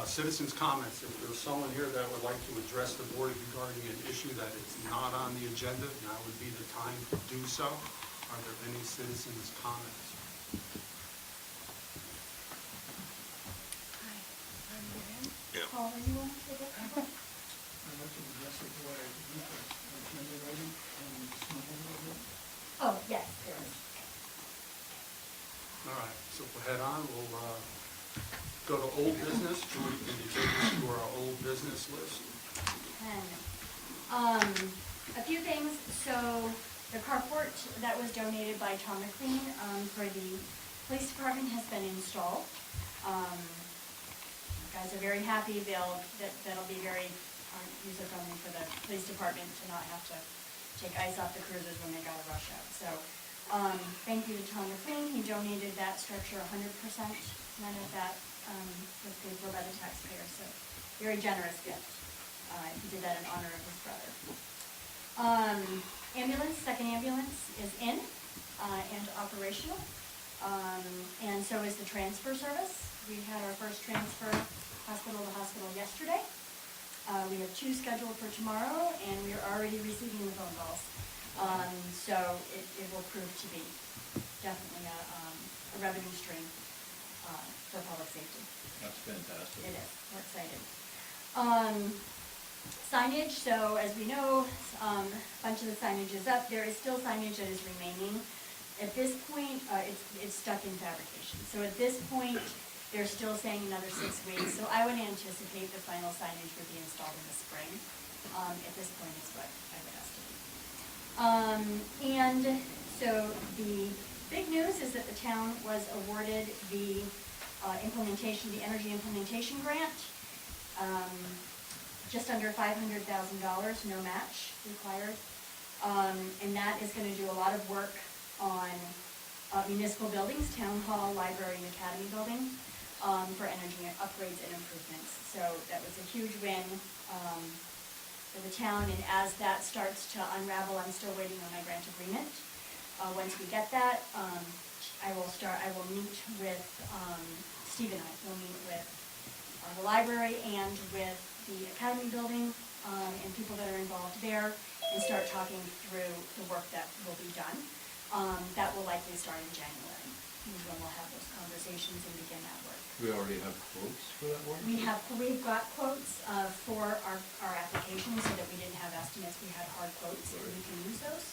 Citizens' comments. If there's someone here that would like to address the board regarding an issue that is not on the agenda, now would be the time to do so. Are there any citizens' comments? Hi, I'm Lynn. Yeah. Paul, are you on for this? I'd like to address it for agenda item and snowmobile. Oh, yes, there is. All right, so we'll head on. We'll go to old business. Julie, can you take us to our old business list? A few things. So the carport that was donated by Tom McLean for the police department has been installed. Guys are very happy. That'll be very user-friendly for the police department to not have to take ice off the cruisers when they gotta rush out. So thank you to Tom McLean. He donated that structure 100%. None of that was paid for by the taxpayer. So very generous gift. He did that in honor of his brother. Ambulance, second ambulance is in and operational. And so is the transfer service. We had our first transfer hospital to hospital yesterday. We have 2 scheduled for tomorrow, and we are already receiving the phone calls. So it will prove to be definitely a revenue stream for public safety. That's fantastic. It is. We're excited. Signage, so as we know, a bunch of the signage is up. There is still signage that is remaining. At this point, it's stuck in fabrication. So at this point, they're still saying another 6 weeks. So I would anticipate the final signage would be installed in the spring. At this point, is what I would estimate. And so the big news is that the town was awarded the the energy implementation grant. Just under $500,000, no match required. And that is going to do a lot of work on municipal buildings, town hall, library, and academy building, for energy upgrades and improvements. So that was a huge win for the town, and as that starts to unravel, I'm still waiting on my grant agreement. Once we get that, I will meet with, Steve and I will meet with the library and with the academy building and people that are involved there, and start talking through the work that will be done. That will likely start in January, when we'll have those conversations and begin that work. We already have quotes for that work? We've got quotes for our application, so that we didn't have estimates, we had hard quotes, and we can use those.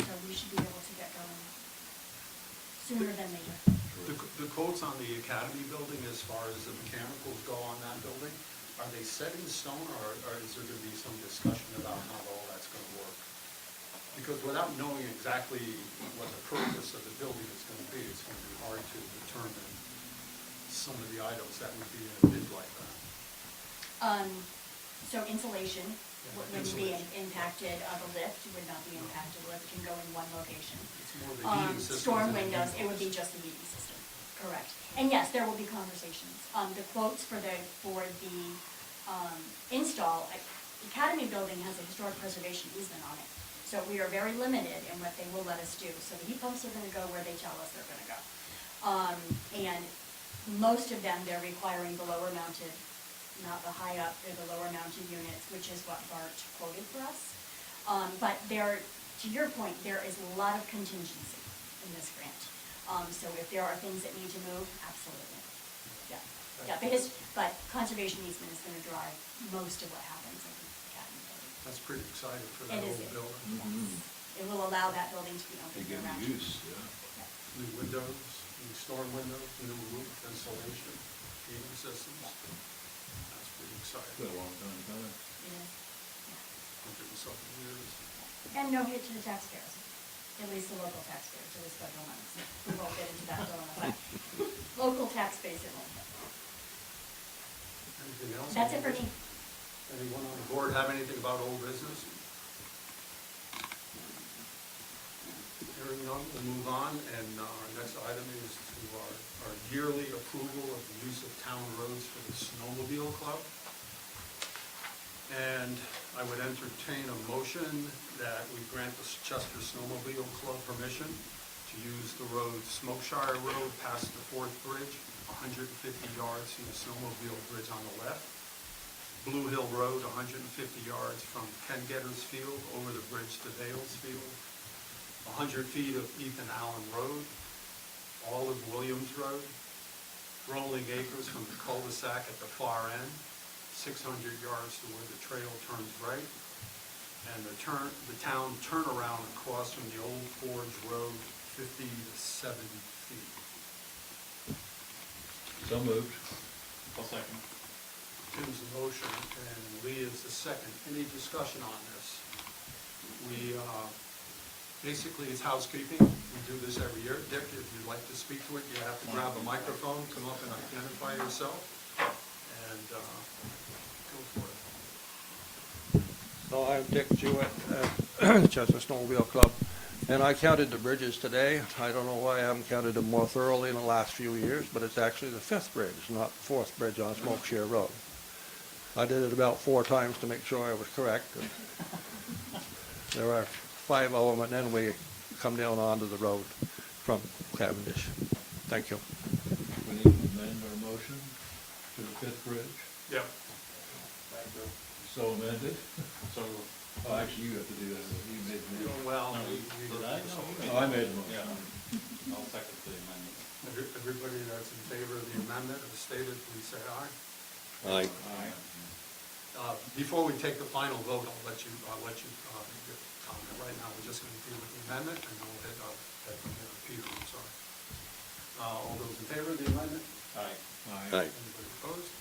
So we should be able to get going sooner than later. The quotes on the academy building, as far as the mechanicals go on that building, are they set in stone, or is there going to be some discussion about how all that's going to work? Because without knowing exactly what the purpose of the building is going to be, it's going to be hard to determine some of the items that would be in a bid like that. So insulation wouldn't be Insulation. impacted, the lift would not be impacted, the lift can go in one location. It's more the heating systems. Storm and the windows, it would be windows. just the heating system, correct. And yes, there will be conversations. The quotes for the install, Academy building has a historic preservation easement on it. So we are very limited in what they will let us do. So the heat pumps are gonna go where they tell us they're gonna go. And most of them, they're requiring the lower mounted, not the high up, they're the lower mounted units, which is what Bart quoted for us. But to your point, there is a lot of contingency in this grant. So if there are things that need to move, absolutely. Yeah, but conservation easement is gonna drive most of what happens in the academy building. That's pretty exciting for that It is. old building. Yes. It will allow that building to be open They give year-round. them use, yeah. New windows, new storm windows, new roof insulation, heating systems. That's pretty It's exciting. been a long time coming. It is. Yeah. 100 and something years. And no hit to the taxpayers, at least the local taxpayers, to this federal money. We won't get into that dilemma, but local tax base it won't hit. Anything else? That's it for me. Anyone on the board have anything about old business? Hearing none, we'll move on, and our next item is to our yearly approval of the use of town roads for the snowmobile club. And I would entertain a motion that we grant the Chester Snowmobile Club permission to use the road Smokeshire Road past the Fourth Bridge 150 yards from the snowmobile bridge on the left. Blue Hill Road, 150 yards from Ken Getter's Field over the bridge to Dale's Field. 100 feet of Ethan Allen Road, Olive Williams Road, Rolling Acres from the cul-de-sac at the far end, 600 yards to where the trail turns right, and the town turnaround across from the old Forge Road, 50 to 70 feet. So moved. I'll second. Tim's the motion and Lee is the second. Any discussion on this? We, basically it's housekeeping. We do this every year. Dick, if you'd like to speak to it, you have to grab a microphone, come up and identify yourself, and go for it. So I'm Dick Jewett at Chester Snowmobile Club, and I counted the bridges today. I don't know why I haven't counted them more thoroughly in the last few years, but it's actually the 5th bridge, not the 4th bridge on Smokeshare Road. I did it about 4 times to make sure I was correct. There are 5 of them, and then we come down onto the road from Cavendish. Thank you. We need to amend our motion to the 5th bridge. Yep. So amended. So, Oh, actually, you have to do that. You made the motion. Well, no, we did I? No, you Oh, I made the Yeah, motion. I'll second the amendment. Everybody that's in favor of the amendment as stated, please say aye. Aye. Aye. Before we take the final vote, I'll let you get comment. Right now, we're just going to deal with the amendment, and then we'll hit Peter, I'm sorry. All those in favor of the amendment? Aye. Aye. Anybody opposed?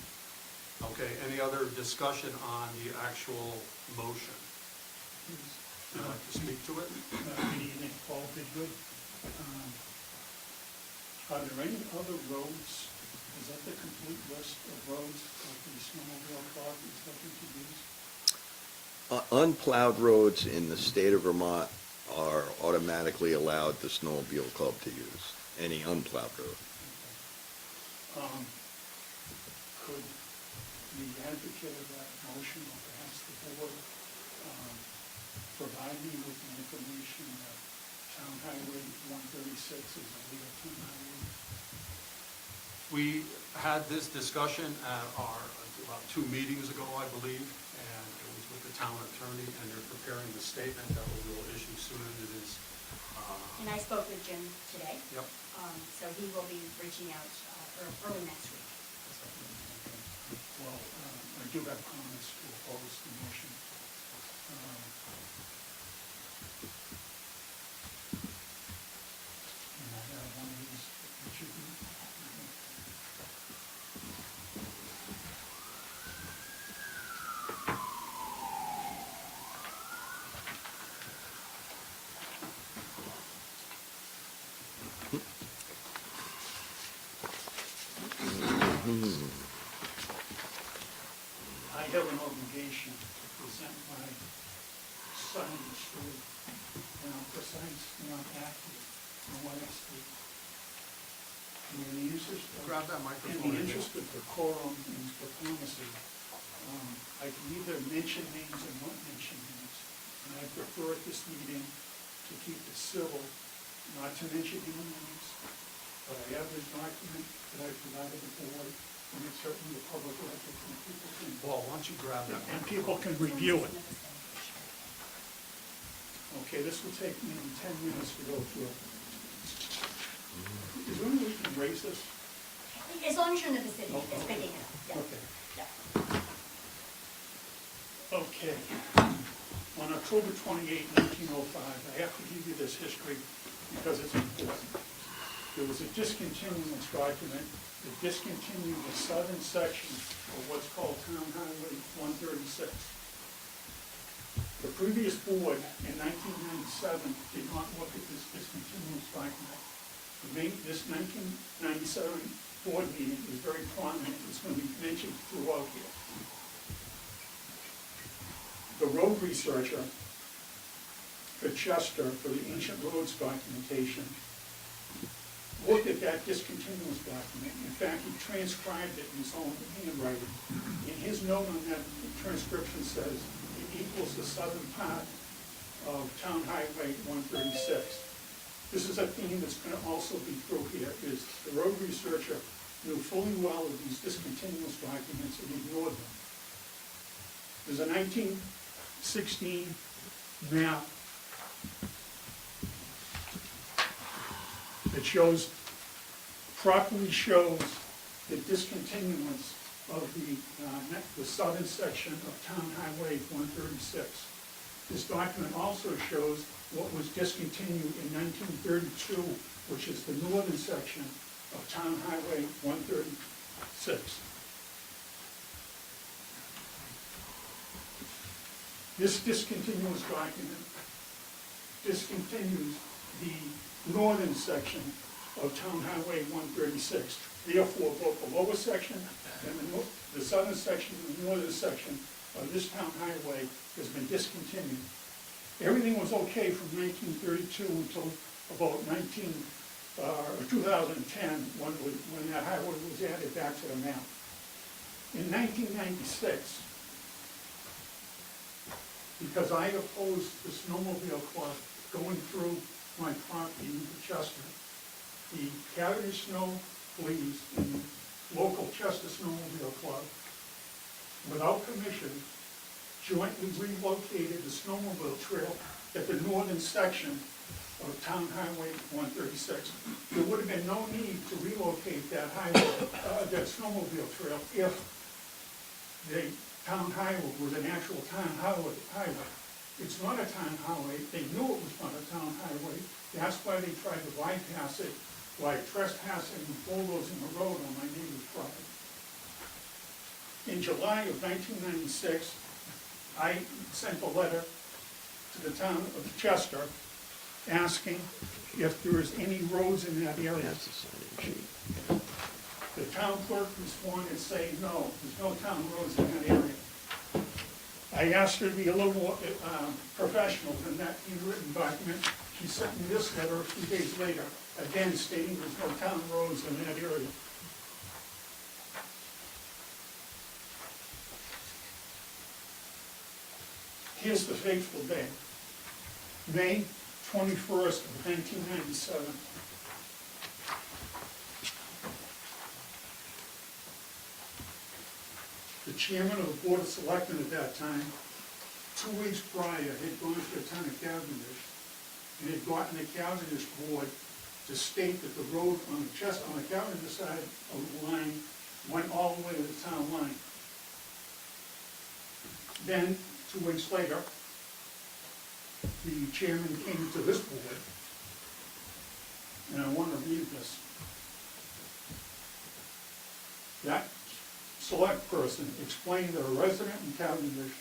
Okay, any other discussion on the actual motion? Would you like to speak to it? Good evening, Paul Bidgood. Are there any other roads, is that the complete list of roads that the snowmobile club is looking to use? Unplowed roads in the state of Vermont are automatically allowed the snowmobile club to use, any unplowed road. Could the advocate of that motion, or perhaps the board, provide me with the information that Town Highway 136 is a legal town highway? We had this discussion at about 2 meetings ago, I believe, and it was with the town attorney, and they're preparing the statement that we will issue soon as it is. And I spoke with Jim today. Yep. So he will be reaching out early next week. Well, I do have comments to oppose the motion. And I have one of these, that should be. I have an obligation to present my side of the story, and I'm precise, not accurate, on what I speak. And in the interest of, Grab that in microphone. the interest of decorum and diplomacy, I can either mention names or not mention names. And I prefer at this meeting to keep it civil, not to mention any names. But I have this document that I provided the board, and it's certainly the public record, and people can, Well, why don't you grab that? and people can review it. Okay, this will take maybe 10 minutes to go through. Is there any way you can raise this? As long as you're in the vicinity, Oh, it's okay. picking it up, yeah. Okay. Yeah. Okay. On October 28, 1905, I have to give you this history because it's important. There was a discontinuance document that discontinued the southern section of what's called Town Highway 136. The previous board in 1997 did not look at this discontinuance document. This 1997 board meeting is very prominent. It's going to be mentioned throughout here. The road researcher for Chester, for the ancient roads documentation, looked at that discontinuance document. In fact, he transcribed it in his own handwriting. And his note on that transcription says it equals the southern part of Town Highway 136. This is a theme that's going to also be through here, is the road researcher knew fully well of these discontinuance documents and ignored them. There's a 1916 map that properly shows the discontinuance of the southern section of Town Highway 136. This document also shows what was discontinued in 1932, which is the northern section of Town Highway 136. This discontinuous document discontinues the northern section of Town Highway 136. Therefore, both the lower section and the southern section and the northern section of this town highway has been discontinued. Everything was okay from 1932 until about 2010, when that highway was added back to the map. In 1996, because I opposed the snowmobile club going through my property in Chester, the Cavendish Snow Police and the local Chester Snowmobile Club, without permission, jointly relocated the snowmobile trail at the northern section of Town Highway 136. There would have been no need to relocate that that snowmobile trail if the town highway was an actual town highway. It's not a town highway. They knew it was not a town highway. That's why they tried to bypass it by trespassing and bulldozing the road on my neighbor's property. In July of 1996, I sent a letter to the town of Chester asking if there is any roads in that area. The town clerk responded saying, no, there's no town roads in that area. I asked her to be a little more professional than that handwritten document. She sent me this letter a few days later, again stating there's no town roads in that area. Here's the fateful day, May 21st of 1997. The chairman of the Board of Selectmen at that time, 2 weeks prior, had gone to the town of Cavendish and had gotten the Cavendish board to state that the road on the Cavendish side of the line went all the way to the town line. Then, 2 weeks later, the chairman came to this board, and I want to read this. That select person explained that a resident in Cavendish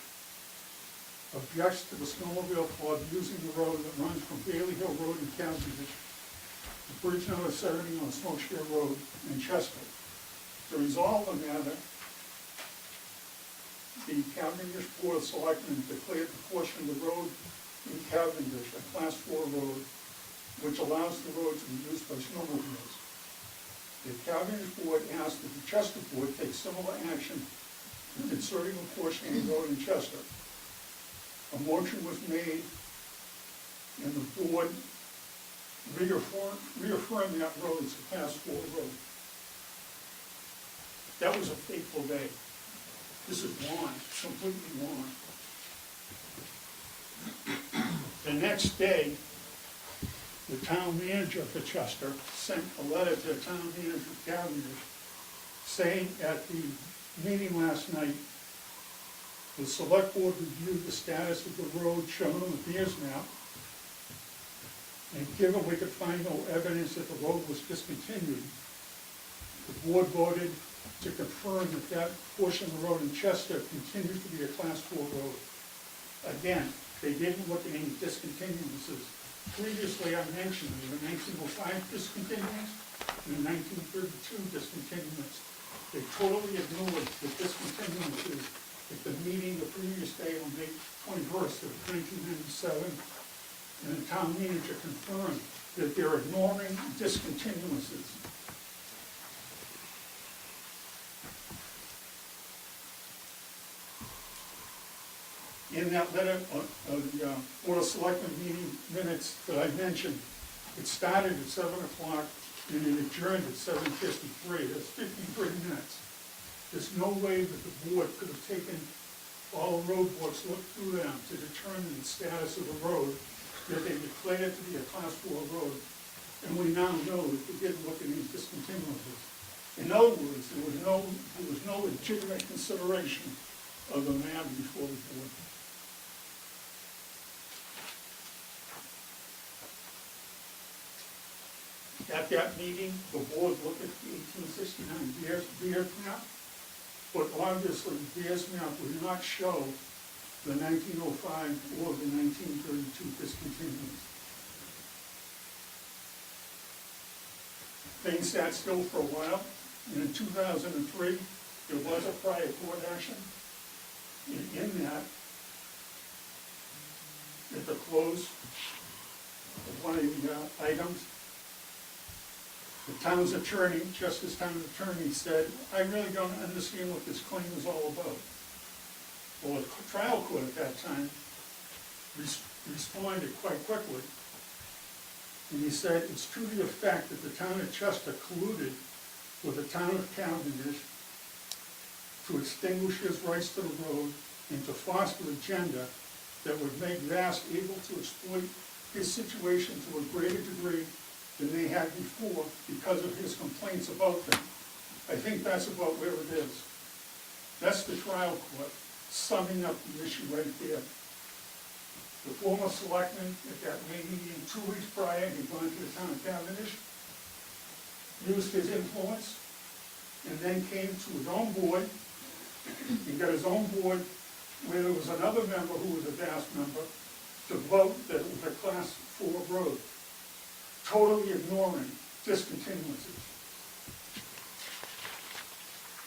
objects to the snowmobile club using the road that runs from Bailey Hill Road in Cavendish to Bridge number 70 on Snowshare Road in Chester. To resolve the matter, the Cavendish Board of Selectmen declared the portion of the road in Cavendish a Class 4 road, which allows the road to be used by snowmobiles. The Cavendish Board asked that the Chester Board take similar action in inserting a portion of the road in Chester. A motion was made, and the board reaffirmed that road as a Class 4 road. That was a fateful day. This is wrong, completely wrong. The next day, the town manager for Chester sent a letter to the town manager of Cavendish saying at the meeting last night, the select board reviewed the status of the road shown on the Beers map, and given we could find no evidence that the road was discontinued, the board voted to confirm that that portion of the road in Chester continues to be a Class 4 road. Again, they didn't look at any discontinuances. Previously, I mentioned the 1905 discontinuance and the 1932 discontinuance. They totally ignored the discontinuances at the meeting the previous day on May 21st of 1997, and the town manager confirmed that they're ignoring discontinuances. In that letter of the Board of Selectmen meeting minutes that I mentioned, it started at 7 o'clock and it adjourned at 7:53, that's 53 minutes. There's no way that the board could have taken all the road books, looked through them to determine the status of the road, that they declared to be a class 4 road, and we now know that they didn't look at any discontinuances. In other words, there was no legitimate consideration of the matter before the board. At that meeting, the board looked at the 1869 Beers map, but obviously Beers map would not show the 1905 or the 1932 discontinuance. Things sat still for a while, and in 2003, there was a prior court action. And in that, at the close of one of the items, the town's attorney, Justice Town's attorney, said, I really don't understand what this claim is all about. Well, the trial court at that time responded quite quickly. And he said, it's to the effect that the town of Chester colluded with the town of Cavendish to extinguish his rights to the road and to foster an agenda that would make Vast able to exploit his situation to a greater degree than they had before because of his complaints about them. I think that's about where it is. That's the trial court summing up the issue right there. The former selectman at that May meeting 2 weeks prior, he'd gone to the town of Cavendish, used his influence, and then came to his own board, and got his own board where there was another member who was a Vast member to vote that it was a class 4 road, totally ignoring discontinuances.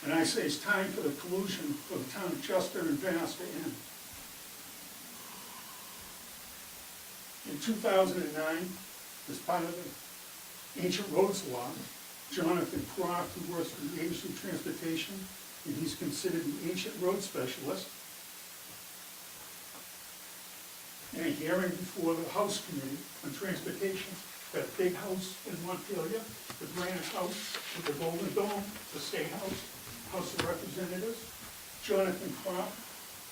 And I say it's time for the collusion for the town of Chester and Vast to end. In 2009, as part of the Ancient Roads Law, Jonathan Croft, who works for the Agency of Transportation, and he's considered the ancient road specialist, in a hearing before the House Committee on Transportation, that big house in Montpelier, the granite house with the golden dome, the State House, House of Representatives, Jonathan Croft,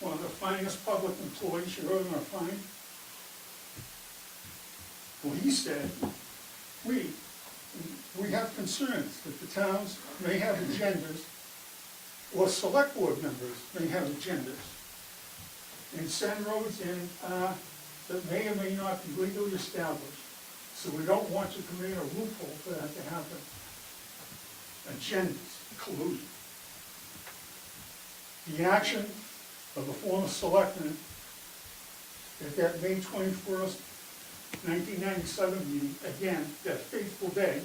one of the finest public employees you ever gonna find. Well, he said, we have concerns that the towns may have agendas, or select board members may have agendas, and send roads in that may or may not be legally established. So we don't want to create a loophole for that to happen. Agendas, collusion. The action of the former selectman at that May 21st, 1997 meeting, again, that fateful day,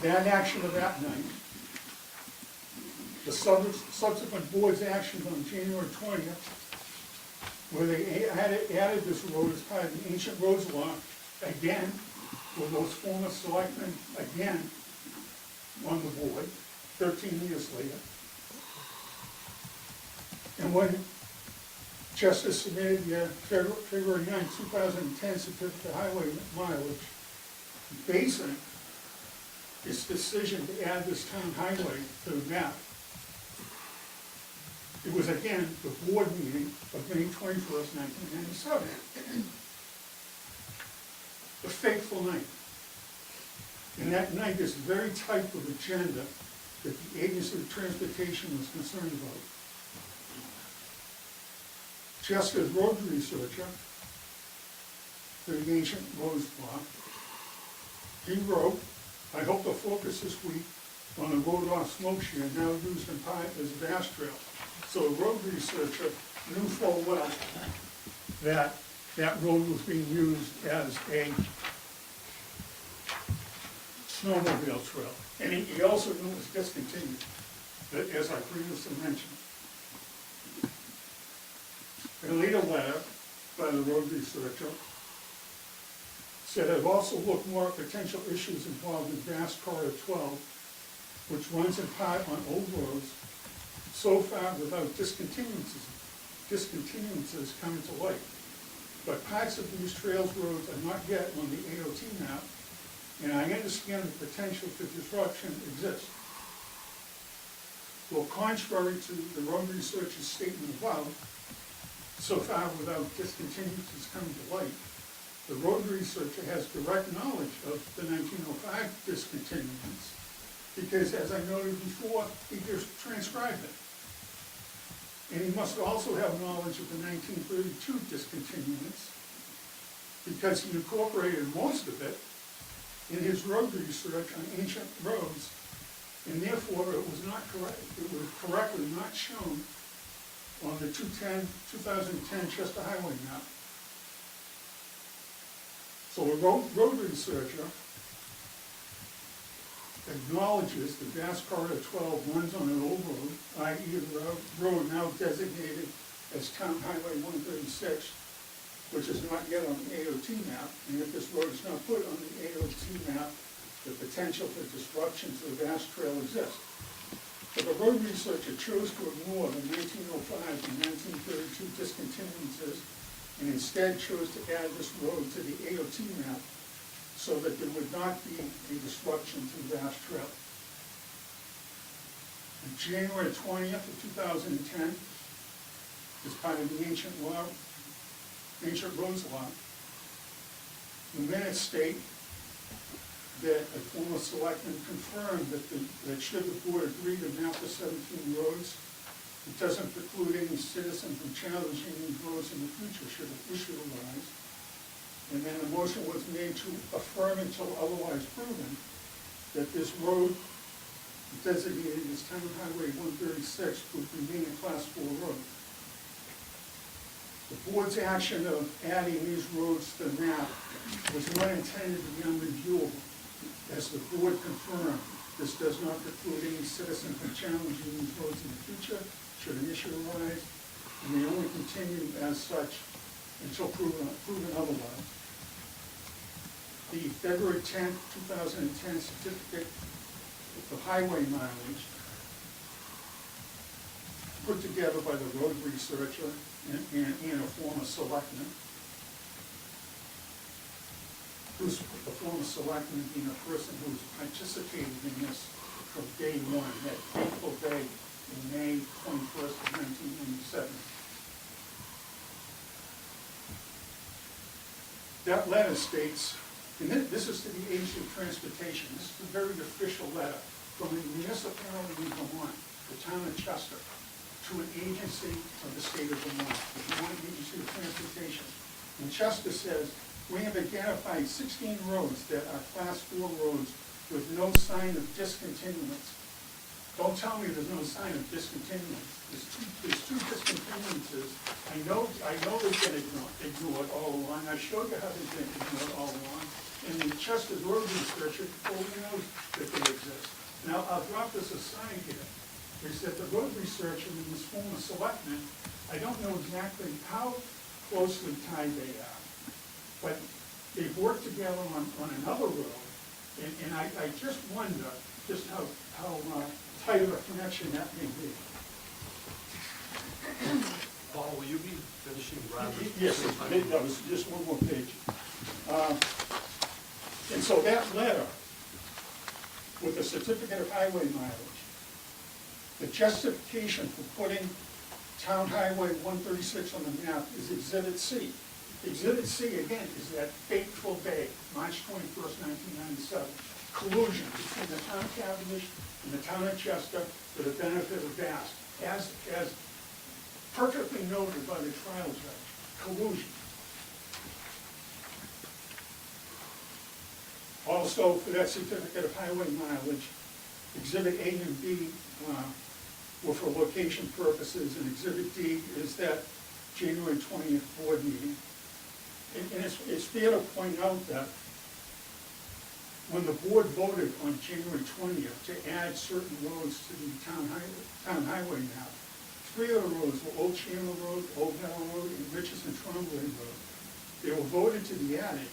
that action of that night, the subsequent board's actions on January 20th, where they added this road as part of the Ancient Roads Law, again, with those former selectmen, again, on the board, 13 years later. And when Chester submitted the February 9, 2010 certificate of highway mileage, basing its decision to add this town highway to the map, it was again the board meeting of May 21st, 1997. The fateful night. And that night, this very type of agenda that the Agency of Transportation was concerned about. Chester's road researcher for the Ancient Roads Law, he wrote, I hope to focus this week on the road off Smokeshare, now used in part as Vast Trail. So the road researcher knew full well that that road was being used as a snowmobile trail. And he also knew it was discontinued, as I previously mentioned. A later letter by the road researcher said, I've also looked more at potential issues involved in Vast Corridor 12, which runs in part on old roads, so far without discontinuances coming to light. but parts of these trails roads are not yet on the AOT map, and I understand the potential for disruption exists. Well, contrary to the road researcher's statement above, so far without discontinuances coming to light, the road researcher has direct knowledge of the 1905 discontinuance, because as I noted before, he just transcribed it. And he must also have knowledge of the 1932 discontinuance, because he incorporated most of it in his road research on ancient roads, and therefore it was not correct, it was correctly not shown on the 2010 Chester Highway map. So a road researcher acknowledges that Gas Corridor 12 runs on an old road, i.e. the road now designated as Town Highway 136, which is not yet on the AOT map, and if this road is not put on the AOT map, the potential for disruption to the vast trail exists. But the road researcher chose to ignore the 1905 and 1932 discontinuances and instead chose to add this road to the AOT map so that there would not be a disruption to the vast trail. On January 20th of 2010, as part of the ancient roads law, the minutes state that a former selectman confirmed that should the board agree to map the 17 roads, it doesn't preclude any citizen from challenging these roads in the future should an issue arise. And then the motion was made to affirm until otherwise proven that this road designated as Town Highway 136 would remain a Class 4 road. The board's action of adding these roads to the map was not intended to be unreviewable. As the board confirmed, this does not preclude any citizen from challenging these roads in the future should an issue arise, and they only continue as such until proven otherwise. The February 10th, 2010 certificate of highway mileage put together by the road researcher and a former selectman, who's the former selectman being a person who's participated in this from day one, that fateful day in May 21st of 1997. That letter states, and this is to the Agency of Transportation, this is a very official letter from a municipality in Vermont, the town of Chester, to an agency of the state of Vermont, the Vermont Agency of Transportation. And Chester says, we have identified 16 roads that are Class 4 roads with no sign of discontinuance. Don't tell me there's no sign of discontinuance. There's two discontinuances. I know they've been ignored all along. I showed you how they've been ignored all along. And the Chester's road researcher totally knows that they exist. Now, I'll drop this aside here. Is that the road researcher and this former selectman, I don't know exactly how closely tied they are, but they've worked together on another road, and I just wonder just how tight of a connection that may be. Paul, will you be finishing rather? Yes, that was just one more page. And so that letter, with the certificate of highway mileage, the justification for putting Town Highway 136 on the map is Exhibit C. Exhibit C, again, is that fateful day, March 21st, 1997, collusion between the town of Cavendish and the town of Chester for the benefit of VAST, as perfectly noted by the trial judge, collusion. Also, for that certificate of highway mileage, Exhibit A and B were for location purposes, and Exhibit D is that January 20th board meeting. And it's fair to point out that when the board voted on January 20th to add certain roads to the town highway map, 3 of the roads were Old Chandler Road, Old Meadow Road, and Richardson Tremblay Road. They were voted to be added,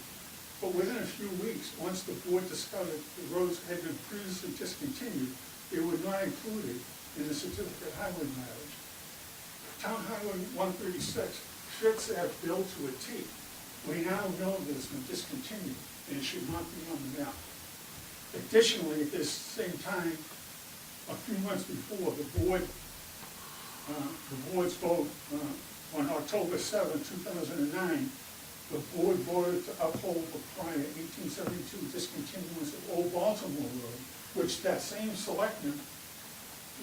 but within a few weeks, once the board discovered the roads had been previously discontinued, they were not included in the certificate of highway mileage. Town Highway 136 fits that bill to a T. We now know that it's been discontinued, and it should not be on the map. Additionally, at this same time, a few months before, the board's vote on October 7, 2009, the board voted to uphold the prior 1872 discontinuance of Old Baltimore Road, which that same selectman,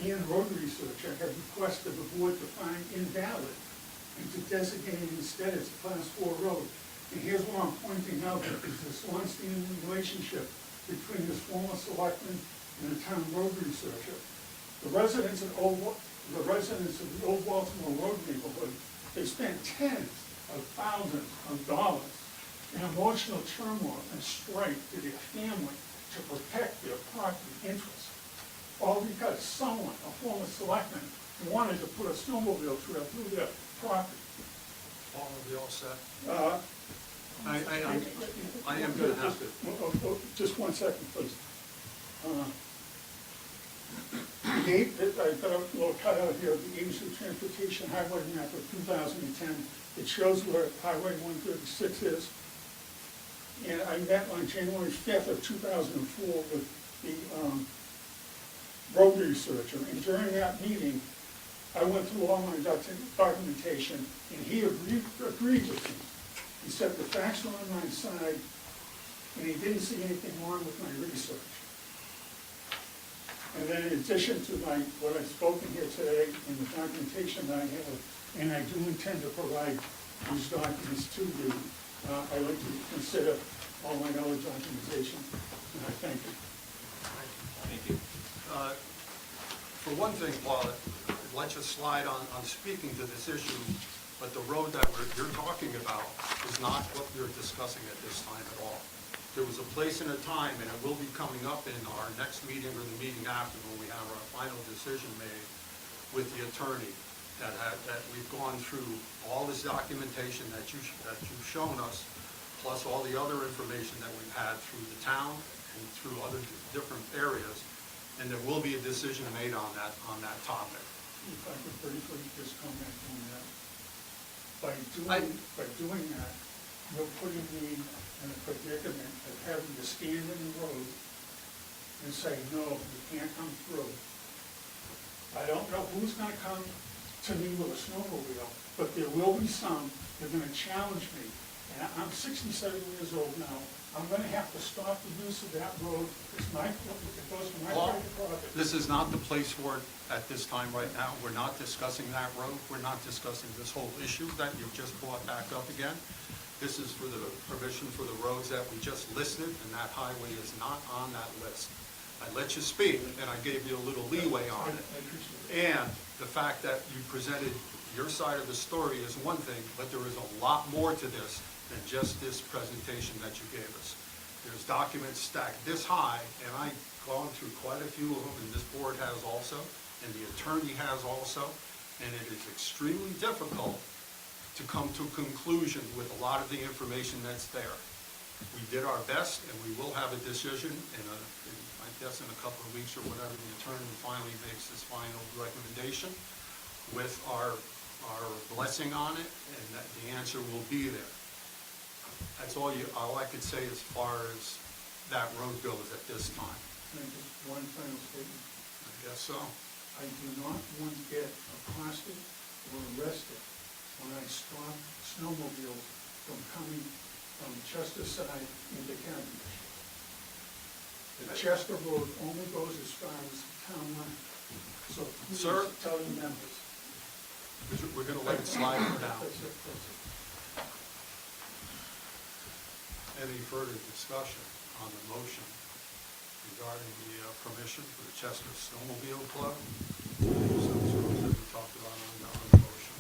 Ian Road Researcher, had requested the board to find invalid and to designate it instead as a Class 4 road. And here's what I'm pointing out, that there's this long-standing relationship between this former selectman and the town road researcher. The residents of the Old Baltimore Road neighborhood, they spent tens of thousands of dollars in emotional turmoil and strife to their family to protect their property interests. All because someone, a former selectman, wanted to put a snowmobile trail through their property. Paul, are we all set? I am gonna have to. Just one second, please. I've got a little cutout here of the Ames Transportation Highway map of 2010. It shows where Highway 136 is. And I met on January 5th of 2004 with the road researcher. And during that meeting, I went through all my documentation, and he agreed with me. He said the facts were on my side, and he didn't see anything wrong with my research. And then in addition to what I've spoken here today and the documentation that I have, and I do intend to provide these documents to you, I'd like to consider all my other documentation, and I thank you. Thank you. For one thing, Paul, let you slide on speaking to this issue, but the road that you're talking about is not what we're discussing at this time at all. There was a place and a time, and it will be coming up in our next meeting or the meeting after when we have our final decision made with the attorney, that we've gone through all this documentation that you've shown us, plus all the other information that we've had through the town and through other different areas, and there will be a decision made on that topic. If I could briefly just comment on that. By doing that, you're putting me in a predicament of having to stand in the road and say, no, you can't come through. I don't know who's gonna come to me with a snowmobile, but there will be some that are gonna challenge me. And I'm 67 years old now. I'm gonna have to stop the use of that road. It goes to my Paul, private property. this is not the place for it at this time right now. We're not discussing that road. We're not discussing this whole issue that you've just brought back up again. This is for the permission for the roads that we just listed, and that highway is not on that list. I let you speak, and I gave you a little leeway on it. I appreciate it. And the fact that you presented your side of the story is one thing, but there is a lot more to this than just this presentation that you gave us. There's documents stacked this high, and I've gone through quite a few of them, and this board has also, and the attorney has also, and it is extremely difficult to come to a conclusion with a lot of the information that's there. We did our best, and we will have a decision I guess in a couple of weeks or whatever, the attorney finally makes his final recommendation with our blessing on it, and that the answer will be there. That's all I could say as far as that road goes at this time. And just one final statement. I guess so. I do not want to get accosted or arrested when I stop snowmobiles from coming from Chester side into Cavendish. The Chester Road only goes as far as the town line. So please Sir? tell your members. We're gonna let it slide for now. That's it. Any further discussion on the motion regarding the permission for the Chester Snowmobile Club? So that we talked about on the motion.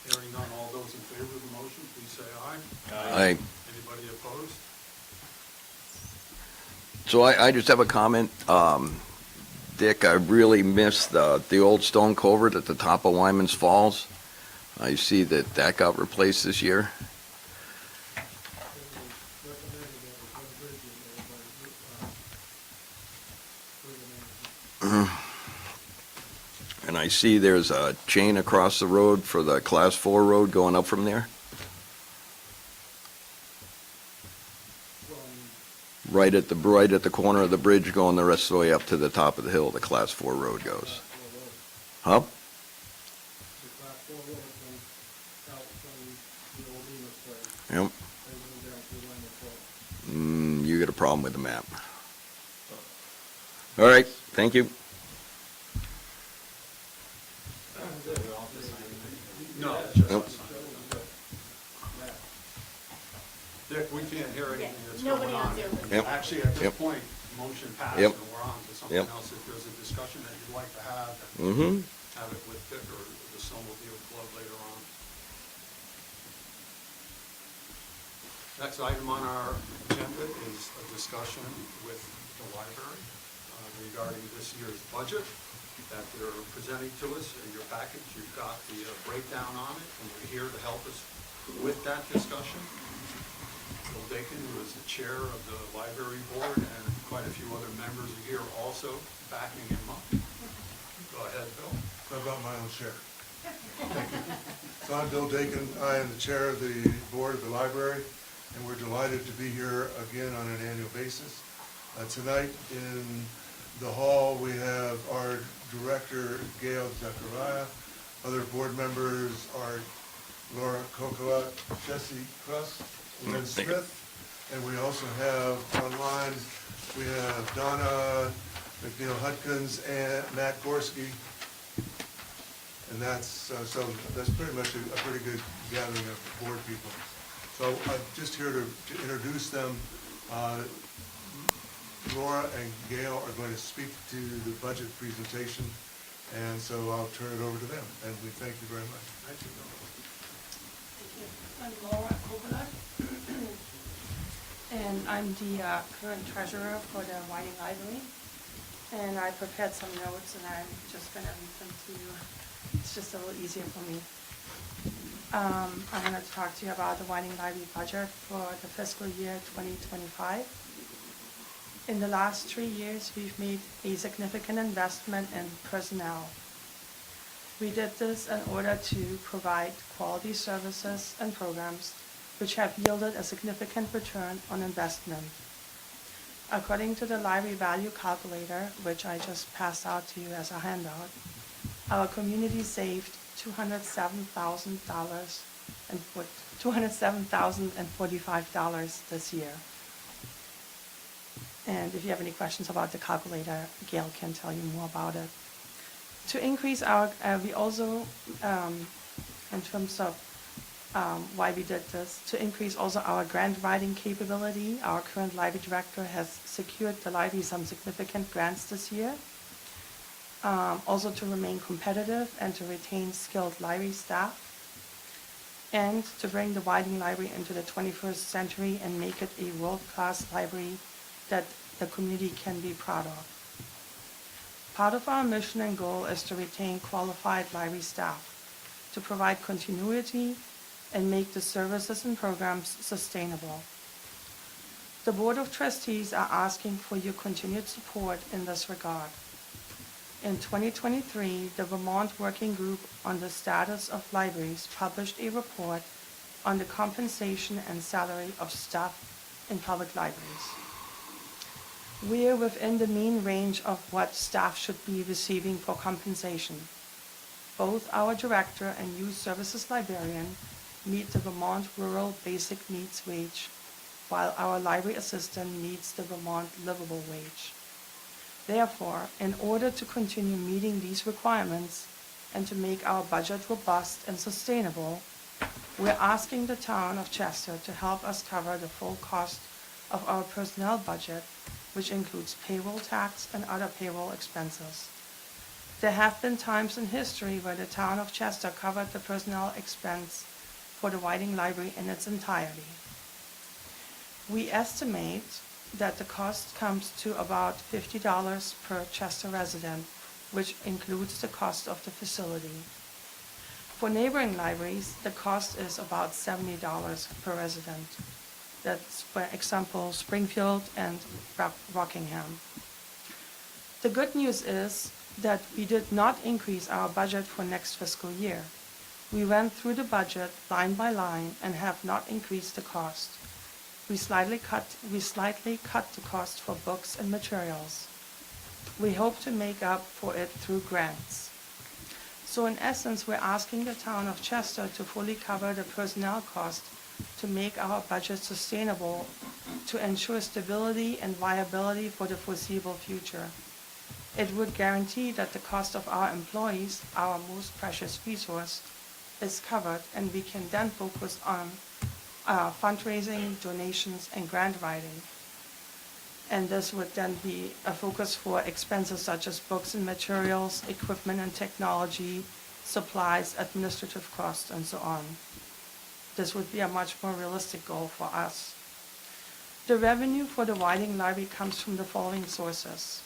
Hearing none, all those in favor of the motion, please say aye. Anybody opposed? So I just have a comment. Dick, I really miss the old stone culvert at the top of Wyman's Falls. I see that got replaced this year. And I see there's a chain across the road for the Class 4 road going up from there. right at the corner of the bridge going the rest of the way up to the top of the hill, the Class 4 road goes. Huh? The Class 4 road comes out from the old Enos place, Yep. and goes down to Lyman Falls. You got a problem with the map. All right, thank you. No, it's just Nope. us. Dick, we can't hear anything that's Nobody going on on. Zoom. Yep. Actually, at this Yep. point, motion passed, Yep. and we're on to something Yep. else. If there's a discussion that you'd like to have, then Mm-hmm. have it with Dick or the snowmobile club later on. Next item on our agenda is a discussion with the library regarding this year's budget that they're presenting to us. In your package, you've got the breakdown on it, and we're here to help us with that discussion. Bill Dakin, who is the chair of the library board, and quite a few other members are here also backing him up. Go ahead, Bill. How about my own chair? So I'm Bill Dakin. I am the chair of the board of the library, and we're delighted to be here again on an annual basis. Tonight in the hall, we have our director, Gail Zachariah. Other board members are Laura Cocoa, Jesse Kruss, Lynn Smith, and we also have online, we have Donna McNeil Hudkins and Matt Gorski. And that's pretty much a pretty good gathering of board people. So I'm just here to introduce them. Laura and Gail are going to speak to the budget presentation, and so I'll turn it over to them, and we thank you very much. Thank you. I'm Laura Coconut, and I'm the current treasurer for the Whiting Library. And I prepared some notes, and I'm just going to read them to you. It's just a little easier for me. I'm going to talk to you about the Whiting Library budget for the fiscal year 2025. In the last 3 years, we've made a significant investment in personnel. We did this in order to provide quality services and programs which have yielded a significant return on investment. According to the library value calculator, which I just passed out to you as a handout, our community saved $207,045 this year. And if you have any questions about the calculator, Gail can tell you more about it. To increase our, we also, in terms of why we did this, to increase also our grant writing capability, our current library director has secured the library some significant grants this year. Also to remain competitive and to retain skilled library staff, and to bring the Whiting Library into the 21st century and make it a world-class library that the community can be proud of. Part of our mission and goal is to retain qualified library staff, to provide continuity and make the services and programs sustainable. The Board of Trustees are asking for your continued support in this regard. In 2023, the Vermont Working Group on the Status of Libraries published a report on the compensation and salary of staff in public libraries. We are within the mean range of what staff should be receiving for compensation. Both our director and youth services librarian meet the Vermont Rural Basic Needs wage, while our library assistant meets the Vermont Livable wage. Therefore, in order to continue meeting these requirements and to make our budget robust and sustainable, we're asking the town of Chester to help us cover the full cost of our personnel budget, which includes payroll tax and other payroll expenses. There have been times in history where the town of Chester covered the personnel expense for the Whiting Library in its entirety. We estimate that the cost comes to about $50 per Chester resident, which includes the cost of the facility. For neighboring libraries, the cost is about $70 per resident. That's, for example, Springfield and Rockingham. The good news is that we did not increase our budget for next fiscal year. We went through the budget line by line and have not increased the cost. We slightly cut the cost for books and materials. We hope to make up for it through grants. So in essence, we're asking the town of Chester to fully cover the personnel cost to make our budget sustainable, to ensure stability and viability for the foreseeable future. It would guarantee that the cost of our employees, our most precious resource, is covered, and we can then focus on fundraising, donations, and grant writing. And this would then be a focus for expenses such as books and materials, equipment and technology, supplies, administrative costs, and so on. This would be a much more realistic goal for us. The revenue for the Whiting Library comes from the following sources.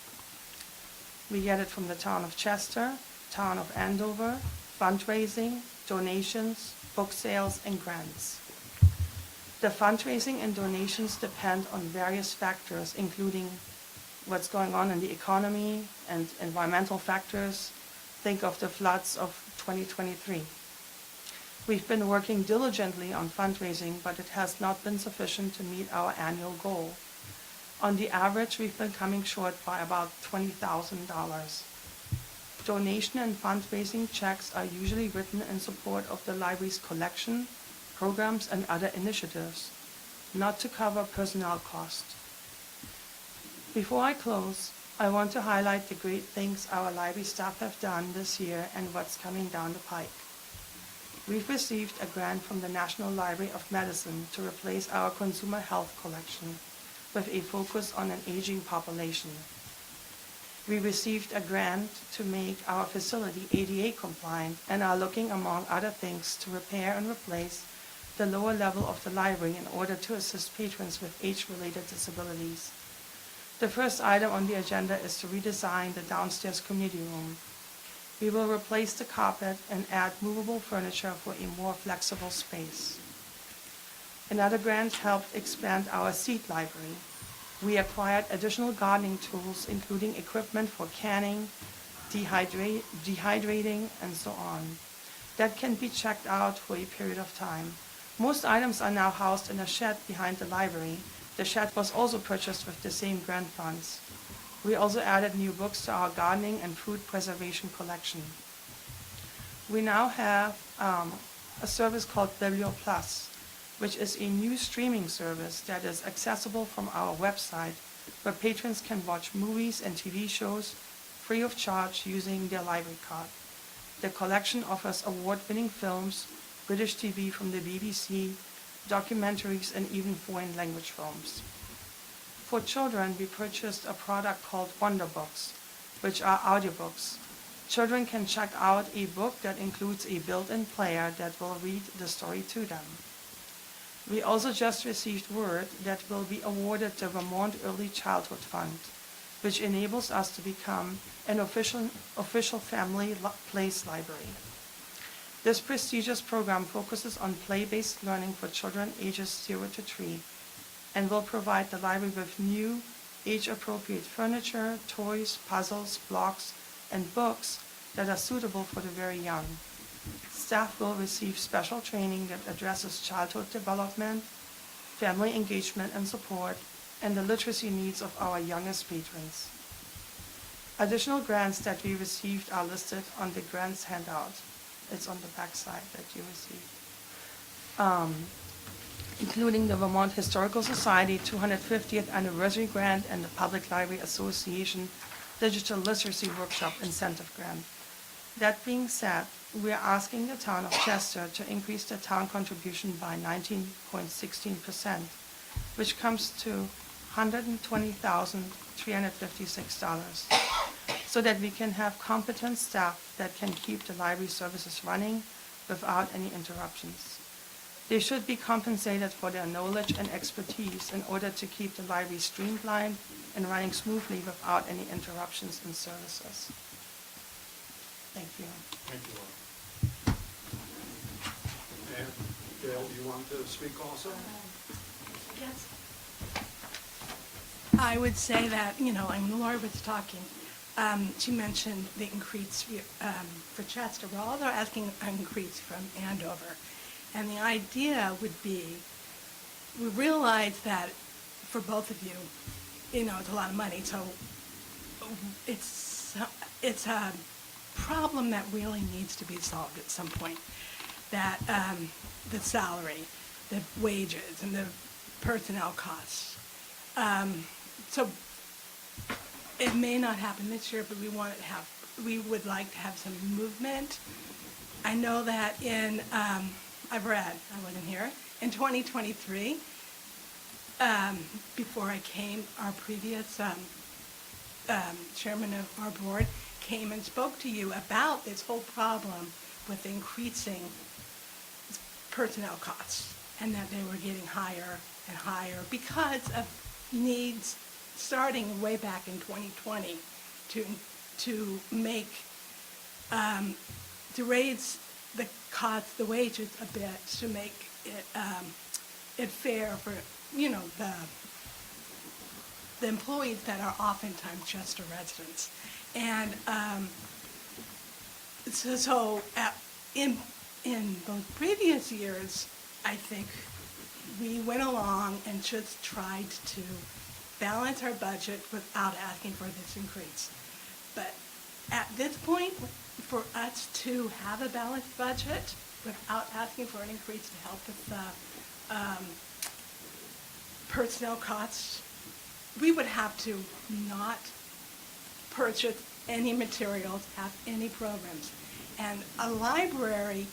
We get it from the town of Chester, town of Andover, fundraising, donations, book sales, and grants. The fundraising and donations depend on various factors, including what's going on in the economy and environmental factors. Think of the floods of 2023. We've been working diligently on fundraising, but it has not been sufficient to meet our annual goal. On the average, we've been coming short by about $20,000. Donation and fundraising checks are usually written in support of the library's collection, programs, and other initiatives, not to cover personnel costs. Before I close, I want to highlight the great things our library staff have done this year and what's coming down the pike. We've received a grant from the National Library of Medicine to replace our consumer health collection with a focus on an aging population. We received a grant to make our facility ADA compliant and are looking, among other things, to repair and replace the lower level of the library in order to assist patrons with age-related disabilities. The first item on the agenda is to redesign the downstairs community room. We will replace the carpet and add movable furniture for a more flexible space. Another grant helped expand our seed library. We acquired additional gardening tools, including equipment for canning, dehydrating, and so on. That can be checked out for a period of time. Most items are now housed in a shed behind the library. The shed was also purchased with the same grant funds. We also added new books to our gardening and food preservation collection. We now have a service called Biblio Plus, which is a new streaming service that is accessible from our website, where patrons can watch movies and TV shows free of charge using their library card. The collection offers award-winning films, British TV from the BBC, documentaries, and even foreign language films. For children, we purchased a product called Wonder Books, which are audiobooks. Children can check out a book that includes a built-in player that will read the story to them. We also just received word that we'll be awarded the Vermont Early Childhood Fund, which enables us to become an official family place library. This prestigious program focuses on play-based learning for children ages 0 to 3 and will provide the library with new, age-appropriate furniture, toys, puzzles, blocks, and books that are suitable for the very young. Staff will receive special training that addresses childhood development, family engagement and support, and the literacy needs of our youngest patrons. Additional grants that we received are listed on the grants handout. It's on the back side that you received. Including the Vermont Historical Society 250th Anniversary Grant and the Public Library Association Digital Literacy Workshop Incentive Grant. That being said, we are asking the town of Chester to increase the town contribution by 19.16%, which comes to $120,356, so that we can have competent staff that can keep the library services running without any interruptions. They should be compensated for their knowledge and expertise in order to keep the library streamlined and running smoothly without any interruptions in services. Thank you. Thank you, Laura. And Gail, do you want to speak also? Yes. I would say that, when Laura was talking, she mentioned the increase for Chester. We're also asking an increase from Andover. And the idea would be we realize that for both of you, you know, it's a lot of money, so it's a problem that really needs to be solved at some point. That the salary, the wages, and the personnel costs. So it may not happen this year, but we would like to have some movement. I know that I've read, I wasn't here, in 2023, before I came, our previous chairman of our board came and spoke to you about this whole problem with increasing personnel costs, and that they were getting higher and higher because of needs starting way back in 2020 to make, to raise the cost, the wages a bit, to make it fair for, you know, the employees that are oftentimes Chester residents. And in those previous years, I think we went along and just tried to balance our budget without asking for this increase. But at this point, for us to have a balanced budget without asking for an increase to help with personnel costs, we would have to not purchase any materials, have any programs. And a library,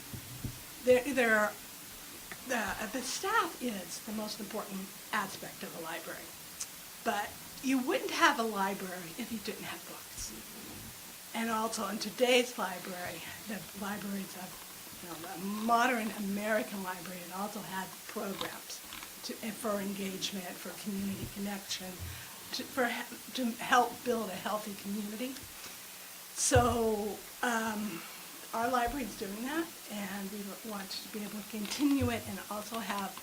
the staff is the most important aspect of a library. But you wouldn't have a library if you didn't have books. And also in today's library, the libraries of, you know, the modern American library, it also had programs for engagement, for community connection, to help build a healthy community. So our library is doing that, and we want to be able to continue it and also have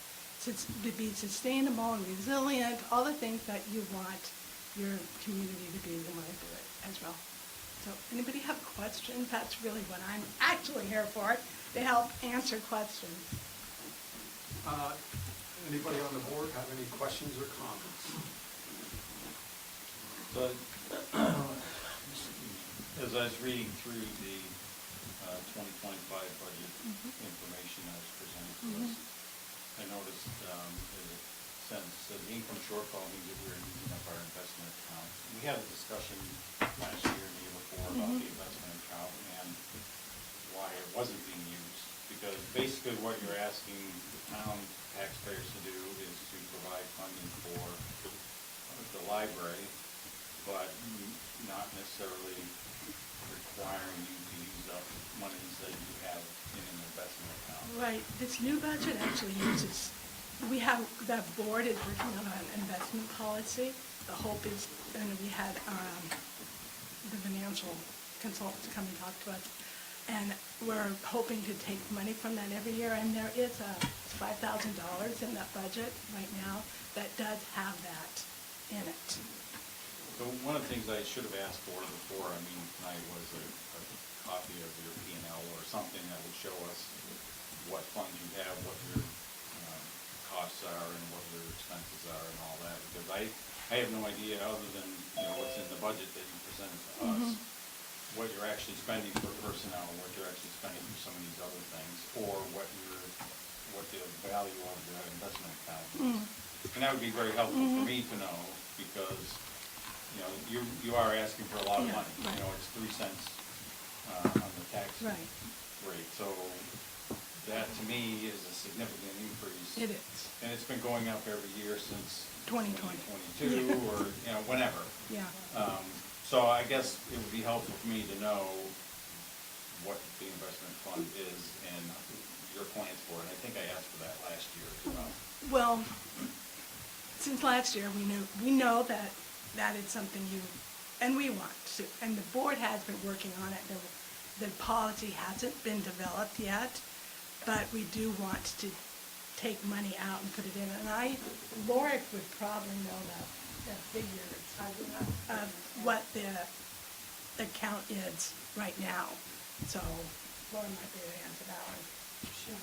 to be sustainable and resilient, all the things that you want your community to be when you do it as well. So anybody have questions? That's really what I'm actually here for, to help answer questions. Anybody on the board have any questions or comments? So, as I was reading through the 2025 budget information that was presented to us, I noticed there's a sentence that the income shortfall means that we're using up our investment account. We had a discussion last year and the year before about the investment account and why it wasn't being used. Because basically what you're asking the town taxpayers to do is to provide funding for the library, but not necessarily requiring you to use up monies that you have in an investment account. Right, this new budget actually uses, the board is working on an investment policy. The hope is, and we had the financial consultants come and talk to us, and we're hoping to take money from that every year, and there is $5,000 in that budget right now that does have that in it. So one of the things I should have asked for before, tonight was a copy of your P&L or something that would show us what funds you have, what your costs are, and what your expenses are, and all that. Because I have no idea, other than what's in the budget that you presented to us, what you're actually spending for personnel, what you're actually spending for some of these other things, or what the value of the investment account is. And that would be very helpful for me to know, because you are asking for a lot of money. Right. It's 3 cents on the tax rate. So that to me is a significant increase. It is. And it's been going up every year since 2020. 2022 or whenever. Yeah. So I guess it would be helpful for me to know what the investment fund is and your plans for it. I think I asked for that last year as well. Well, since last year, we know that is something and we want to, and the board has been working on it. The policy hasn't been developed yet, but we do want to take money out and put it in. And Laura would probably know the figures of what the account is right now. So Laura might be able to answer that one. Sure.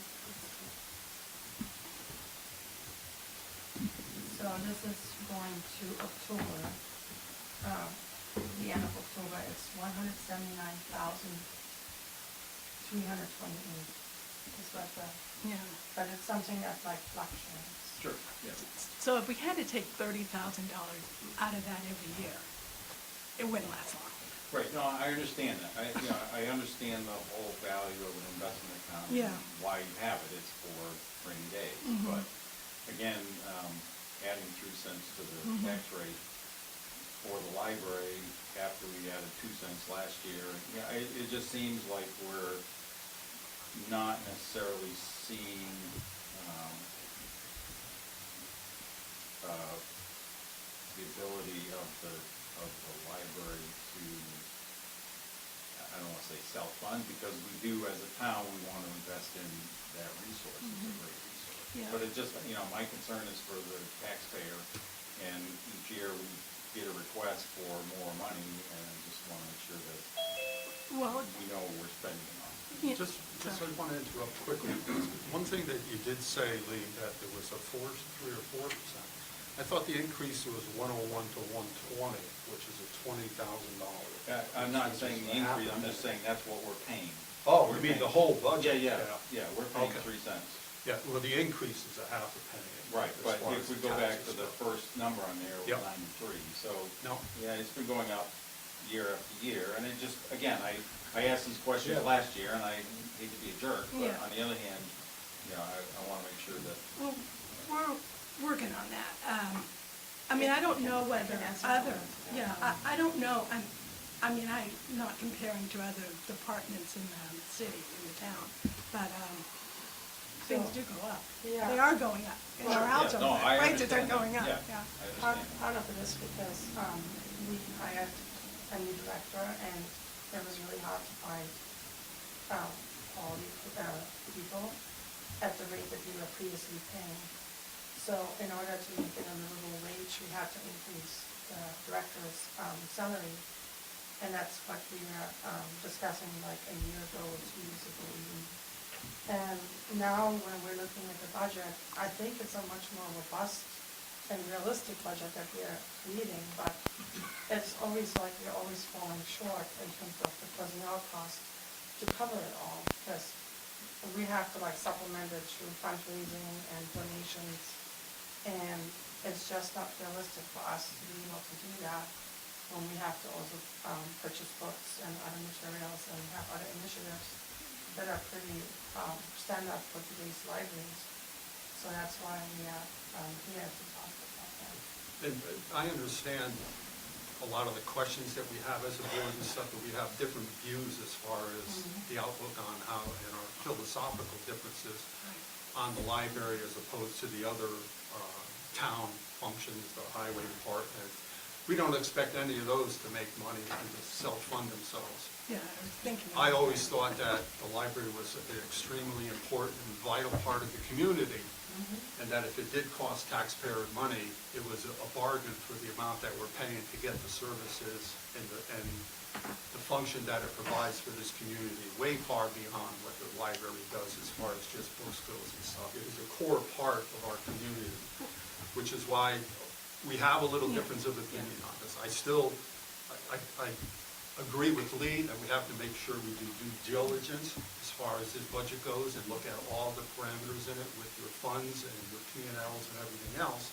So this is going to October, the end of October, it's 179,328. Is what the, Yeah. but it's something that like fluctuates. Sure, yeah. So if we had to take $30,000 out of that every year, it wouldn't last long. Right, no, I understand that. I understand the whole value of an investment account. and Yeah. Why you have it, it's for rainy days. Mhm. But again, adding 3 cents to the tax rate for the library after we added 2 cents last year, yeah, it just seems like we're not necessarily seeing, the ability of the library to, I don't wanna say self-fund, because we do as a town, we wanna invest in that resource, it's a great resource. Yeah. But it just, my concern is for the taxpayer, and each year we get a request for more money, and I just wanna make sure that Well, we know we're spending it on. yeah, Just I sorry. want to interrupt quickly. One thing that you did say, Lee, that there was a 3 or 4%. I thought the increase was 101 to 120, which is a $20,000. I'm not saying the increase, I'm just saying that's what we're paying. Oh, We're you mean the paying- whole budget? Yeah, we're paying Okay. 3 cents. Yeah, well, the increase is a half a penny. Right, as but far if as we go back to taxes the go. first number on there, it Yep. was 93, so. No. Yeah, it's been going up year after year, and it just, again, I asked these questions Yeah. last year, and I hate to be a jerk, but Yeah. on the other hand, I wanna make sure that, Well, we're working on that. I mean, I don't know whether other, I don't know, I'm not comparing to other departments in the city, in the town, but, things do go up. Yeah. They are going up. In Well, our Alto, no, I prices are understand that. going up, Yeah. yeah. I Part, understand. part of it is because, we hired a new director and it was really hard to find, quality, people at the rate that we were previously paying. So in order to make it a livable wage, we had to increase the director's, salary. And that's what we were, discussing like a year ago, 2 years ago even. And now when we're looking at the budget, I think it's a much more robust and realistic budget that we are creating, but it's always like we're always falling short in terms of the personnel cost to cover it all, because we have to like supplement it through fundraising and donations, and it's just not realistic for us to be able to do that when we have to also purchase books and other materials and have other initiatives that are pretty standard for today's libraries. So that's why we are here to talk about that. And I understand a lot of the questions that we have as a board and stuff, but we have different views as far as the outlook on how, and our philosophical differences on the library as opposed to the other town functions, the highway department. We don't expect any of those to make money and to self-fund themselves. Yeah, I was thinking. I always thought that the library was an extremely important and vital part of the community, and that if it did cost taxpayer money, it was a bargain for the amount that we're paying to get the services and the function that it provides for this community, way far beyond what the library does as far as just book bills and stuff. It is a core part of our community, which is why we have a little difference of opinion on this. I agree with Lee that we have to make sure we do due diligence as far as this budget goes and look at all the parameters in it with your funds and your P&Ls and everything else.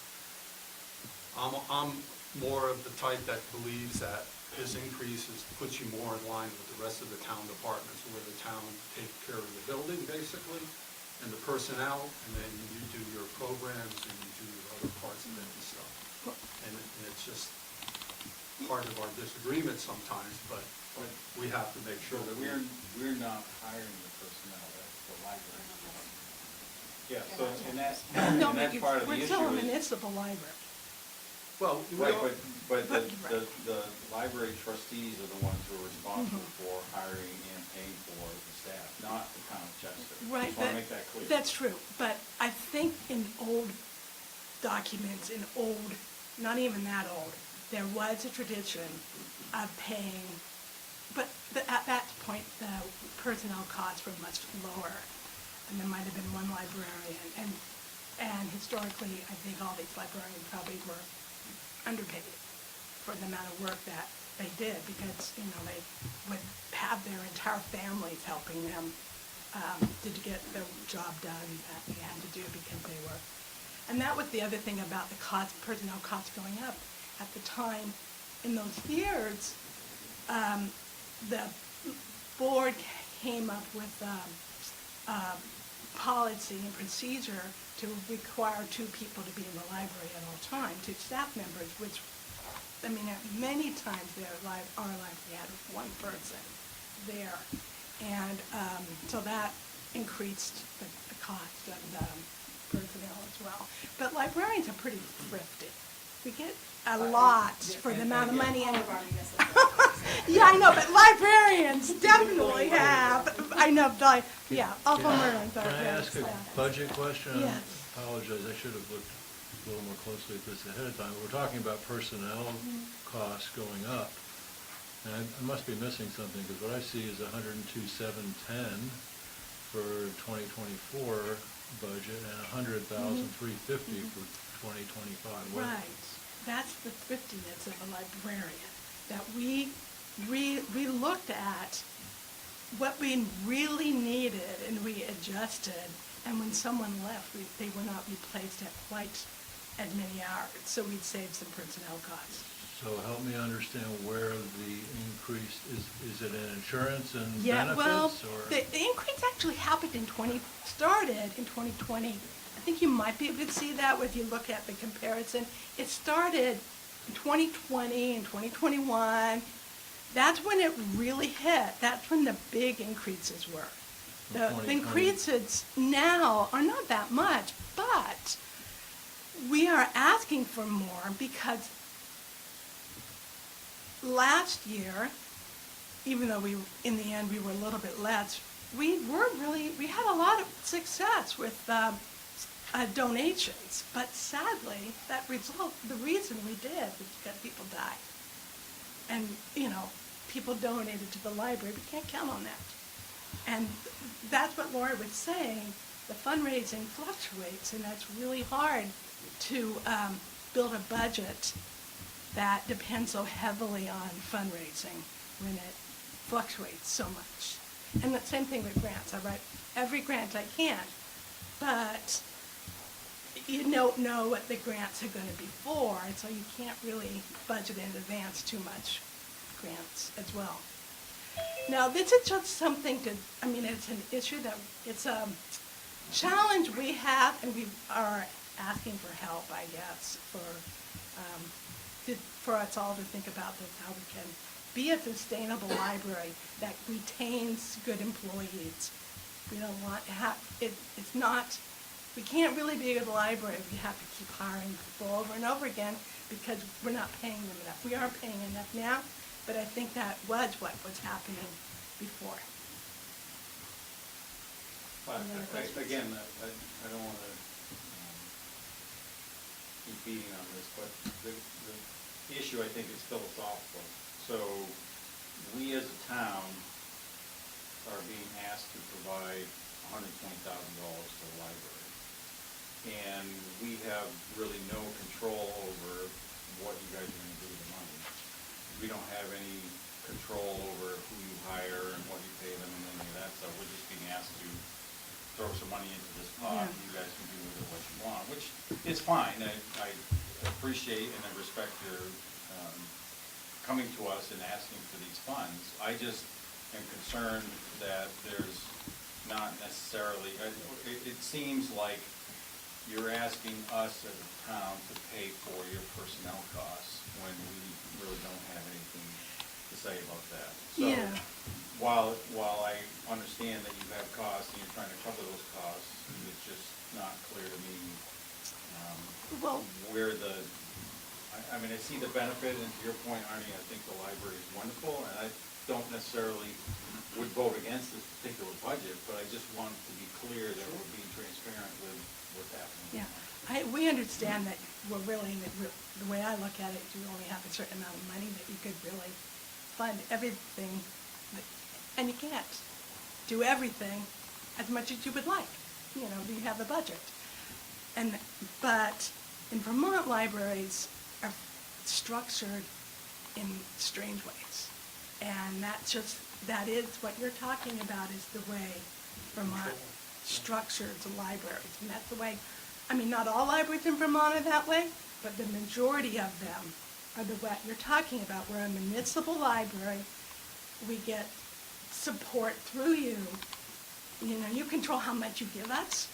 I'm more of the type that believes that this increase puts you more in line with the rest of the town departments, where the town takes care of the building basically and the personnel, and then you do your programs and you do your other parts of it and stuff. And it's just part of our disagreement sometimes, but we have to make sure that we're not hiring the personnel, that's the library. Yeah, so, and that's part of the We're issue still a is, municipal library. well, right, but Right. the library trustees are the ones who are responsible for hiring and paying for the staff, not the town of Chester. Right, Just wanna make that clear. that's true, but I think in old documents, not even that old, there was a tradition of paying, but at that point, the personnel costs were much lower, and there might have been one librarian, And historically, I think all these librarians probably were underpaid for the amount of work that they did, because, you know, they would have their entire families helping them to get the job done that they had to do because they were. And that was the other thing about the cost, personnel costs going up. At the time, in those years, the board came up with policy and procedure to require 2 people to be in the library at all times, 2 staff members, which, I mean, many times our library had 1 person there. And so that increased the cost of the personnel as well. But librarians are pretty thrifty. We get a lot for the amount of money. All And of our municipalities. yeah, I know, but librarians definitely have. I know, yeah, all Can librarians are. I ask a budget question? Yes. I apologize, I should have looked a little more closely at this ahead of time. We're talking about personnel costs going up. And I must be missing something, because what I see is 102,710 for 2024 budget and 100,350 for 2025. What- Right. That's the thriftiness of a librarian, that we looked at what we really needed and we adjusted, and when someone left, they were not replaced at quite as many hours, so we'd save some personnel costs. So help me understand where the increase, is it in insurance and Yeah, well, benefits, or? the increase actually happened started in 2020. I think you might be able to see that if you look at the comparison. It started in 2020 and 2021. That's when it really hit. That's when the big increases were. The 2020. increases now are not that much, but we are asking for more because last year, even though in the end we were a little bit less, we had a lot of success with donations, but sadly, the reason we did was because people died. And, you know, people donated to the library, we can't count on that. And that's what Laura was saying, the fundraising fluctuates, and that's really hard to build a budget that depends so heavily on fundraising when it fluctuates so much. And the same thing with grants. I write every grant I can, but you don't know what the grants are going to be for, and so you can't really budget in advance too much grants as well. Now, this is just something it's an issue it's a challenge we have, and we are asking for help, I guess, for us all to think about this, how we can be a sustainable library that retains good employees. We don't want to have, it's not, we can't really be a good library if we have to keep hiring people over and over again because we're not paying them enough. We are paying enough now, but I think that was what was happening before. But Any other questions? again, I don't want to keep beating on this, but the issue, I think, is philosophical. So we as a town are being asked to provide $120,000 to the library. And we have really no control over what you guys are going to do with the money. We don't have any control over who you hire and what you pay them and any of that stuff. We're just being asked to throw some money into this pot, and you guys can do with it what you want, which is fine. I appreciate and I respect your coming to us and asking for these funds. I just am concerned that there's not necessarily, it seems like you're asking us as a town to pay for your personnel costs when we really don't have anything to say about that. So Yeah. while I understand that you have costs and you're trying to cover those costs, it's just not clear to me Well, where I mean, I see the benefit, and to your point, Arnie, I think the library is wonderful, and I don't necessarily would vote against this particular budget, but I just want to be clear that we're being transparent with what's happening. yeah, we understand that we're really, the way I look at it, you only have a certain amount of money that you could really fund everything, and you can't do everything as much as you would like. You know, you have a budget. But in Vermont, libraries are structured in strange ways. And that is what you're talking about, is the way Vermont structures the libraries. And that's the way, I mean, not all libraries in Vermont are that way, but the majority of them are the way you're talking about. We're a municipal library. We get support through you. You know, you control how much you give us,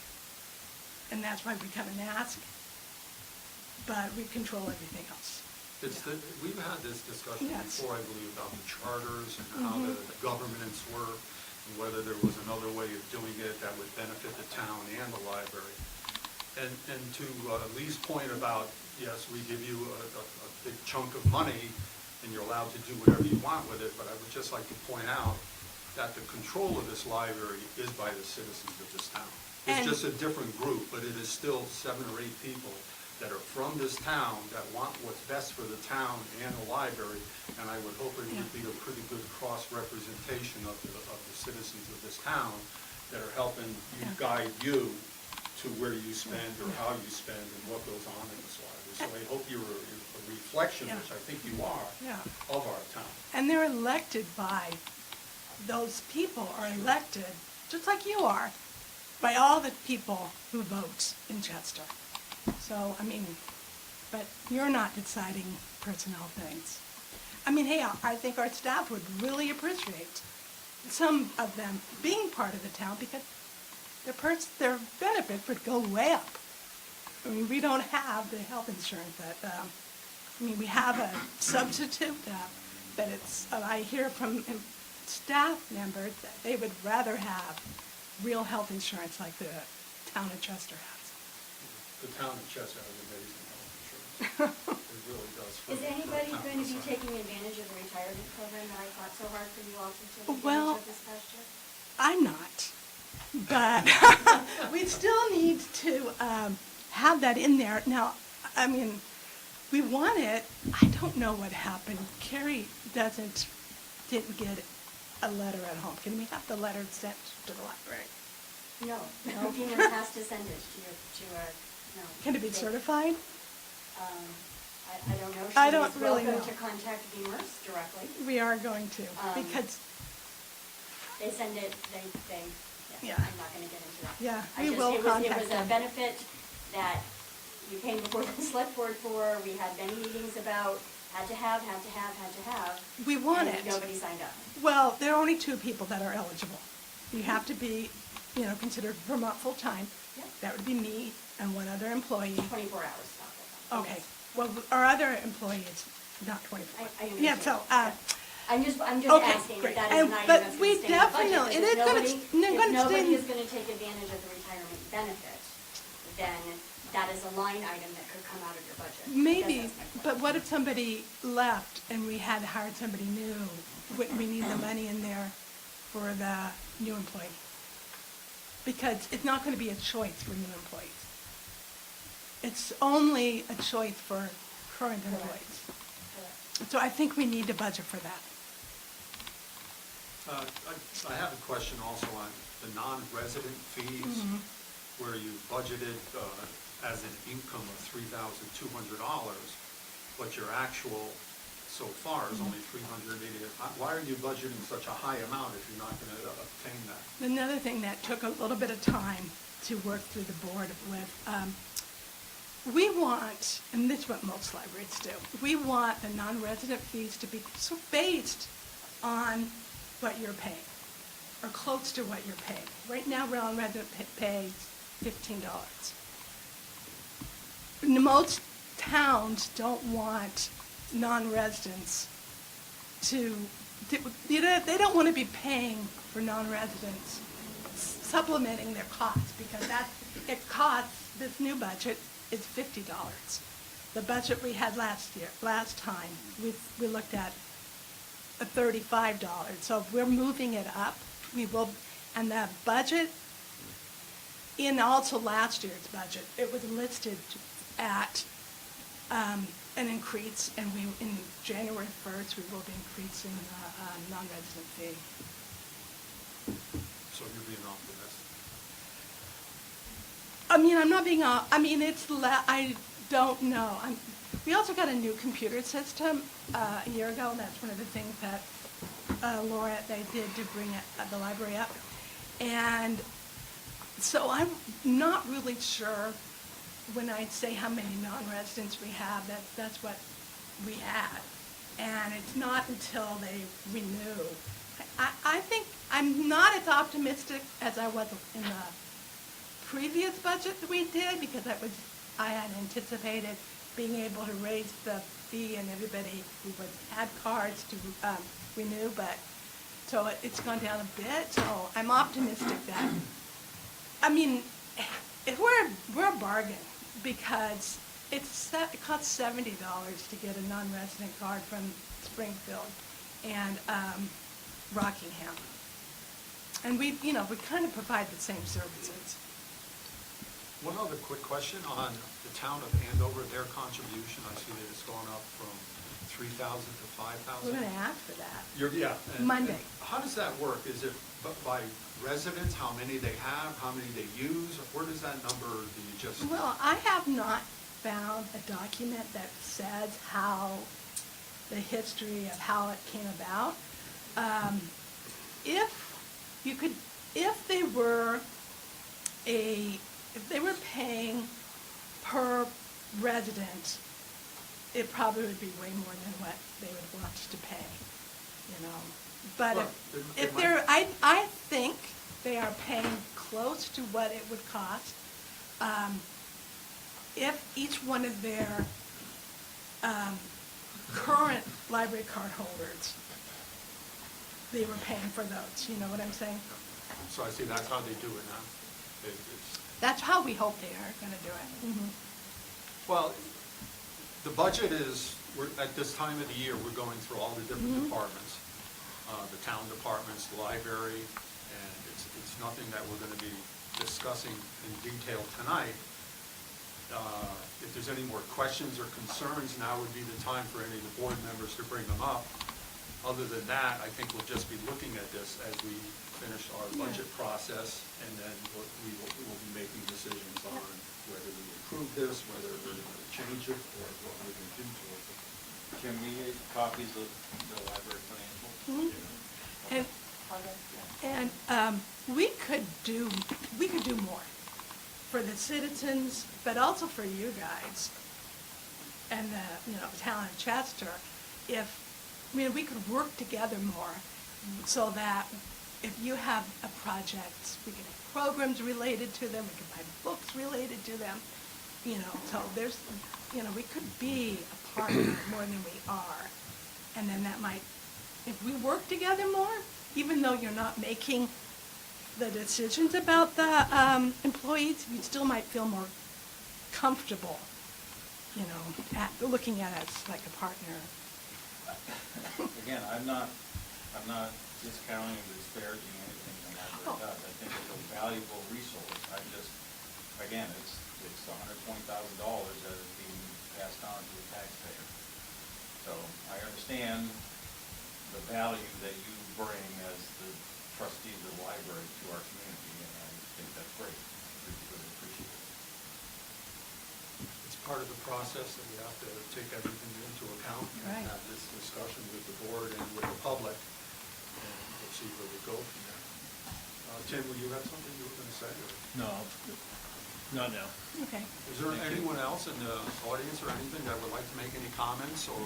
and that's why we come and ask. But we control everything else. We've had this discussion Yes. before, I believe, about the charters and how the governments work, and whether there was another way of doing it that would benefit the town and the library. And to Lee's point about, yes, we give you a big chunk of money, and you're allowed to do whatever you want with it, but I would just like to point out that the control of this library is by the citizens of this town. It's And- just a different group, but it is still 7 or 8 people that are from this town that want what's best for the town and the library, and I would hope it would be a pretty good cross-representation of the citizens of this town that are helping you guide you to where you spend or how you spend and what goes on in this library. So I hope you're a reflection, which I think you are, Yeah. of our town. And they're elected by, those people are elected, just like you are, by all the people who vote in Chester. So, I mean, but you're not deciding personnel things. I mean, hey, I think our staff would really appreciate some of them being part of the town, because their benefits would go way up. I mean, we don't have the health insurance that, I mean, we have a substitute, but it's, I hear from staff members that they would rather have real health insurance like the town of Chester has. The town of Chester has amazing health insurance. It really does. Is for anybody the town going to be side. taking advantage of the retirement program that I fought so hard for you all to take Well, advantage of this past year? I'm not, but we still need to have that in there. Now, I mean, we want it. I don't know what happened. Carrie didn't get a letter at home. Can we have the letter sent to the library? No, Beamer has to send it to our, no. Can it be They- certified? I don't know. I don't She's really welcome know. to contact Beamers directly. We are going to, because, They send it, Yeah. I'm not gonna get into that. Yeah, I we just- will It contact was a them. benefit that you came before the select board for, we had many meetings about, had to have. we want and it. nobody signed up. Well, there are only 2 people that are eligible. You have to be, considered Vermont full-time. Yep. That would be me and one other employee. 24 hours, not full-time. Okay, well, our other employee is not 24. I Yeah, understand. so, I'm just okay, asking if great. that is an And- item but that's we gonna stay in the budget, definitely- it because is gonna nobody, st- no, if gonna stay nobody in- is gonna take advantage of the retirement benefit, then that is a line item that could come out of your budget. Maybe, That's my point. but what if somebody left and we had hired somebody new? Wouldn't we need the money in there for the new employee? Because it's not going to be a choice for new employees. It's only a choice for current employees. Correct. So I think we need to budget for that. I have a question also on the non-resident fees, where you budgeted as an income of $3,200, but your actual so far is only $380. Why are you budgeting such a high amount if you're not going to obtain that? Another thing that took a little bit of time to work through the board with, we want, and this is what most libraries do, we want the non-resident fees to be so based on what you're paying, or close to what you're paying. Right now, non-resident pays $15. Most towns don't want non-residents they don't want to be paying for non-residents supplementing their costs, because this new budget is $50. The budget we had last time, we looked at $35. So if we're moving it up, we will, and the budget, in also last year's budget, it was listed at an increase, and in January 1st, we will be increasing the non-resident fee. So you're being optimistic. I mean, I'm not being, I mean, I don't know. We also got a new computer system a year ago, and that's one of the things that Laura, they did to bring the library up. And so I'm not really sure when I say how many non-residents we have, that's what we had. And it's not until they renew. I think I'm not as optimistic as I was in the previous budget that we did, because I had anticipated being able to raise the fee and everybody who had cards to renew, but, so it's gone down a bit, so I'm optimistic that, I mean, we're a bargain, because it costs $70 to get a non-resident card from Springfield and Rockingham. And we kind of provide the same services. One other quick question on the town of Andover, their contribution. I see that it's gone up from 3,000 to 5,000. We're gonna ask for that. Yeah. Monday. and how does that work? Is it by residents, how many they have, how many they use? Where does that number, do you just? Well, I have not found a document that says how, the history of how it came about. If they were paying per resident, it probably would be way more than what they would want to pay, you know. But Well, if it they're, I think they are paying close to what it would cost if each one of their current library card holders, they were paying for those, you know what I'm saying? So I see that's how they do it now. It's That's how we hope they are gonna do it. Well, the budget is, at this time of the year, we're going through all the different departments, the town departments, the library, and it's nothing that we're gonna be discussing in detail tonight. If there's any more questions or concerns, now would be the time for any of the board members to bring them up. Other than that, I think we'll just be looking at this as we finish our budget process, and then we will be making decisions on whether we approve this, whether we're going to change it, or what we're going to do to it. Can we get copies of the library financials? And we could do more for the citizens, but also for you guys and the town of Chester. We could work together more, so that if you have a project, we could have programs related to them, we could buy books related to them, so there's, we could be a partner more than we are. And then that might, if we work together more, even though you're not making the decisions about the employees, you still might feel more comfortable, looking at us like a partner. Again, I'm not discounting or disparaging anything the library does. I think it's a valuable resource. Again, it's $120,000 that is being passed on to the taxpayer. So I understand the value that you bring as the trustees of the library to our community, and I think that's great. We really appreciate it. It's part of the process that we have to take everything into account Right. and have this discussion with the board and with the public, and we'll see where we go from there. Tim, will you have something you were going to say? Or? No, not now. Okay. Is there anyone else in the audience or anything that would like to make any comments or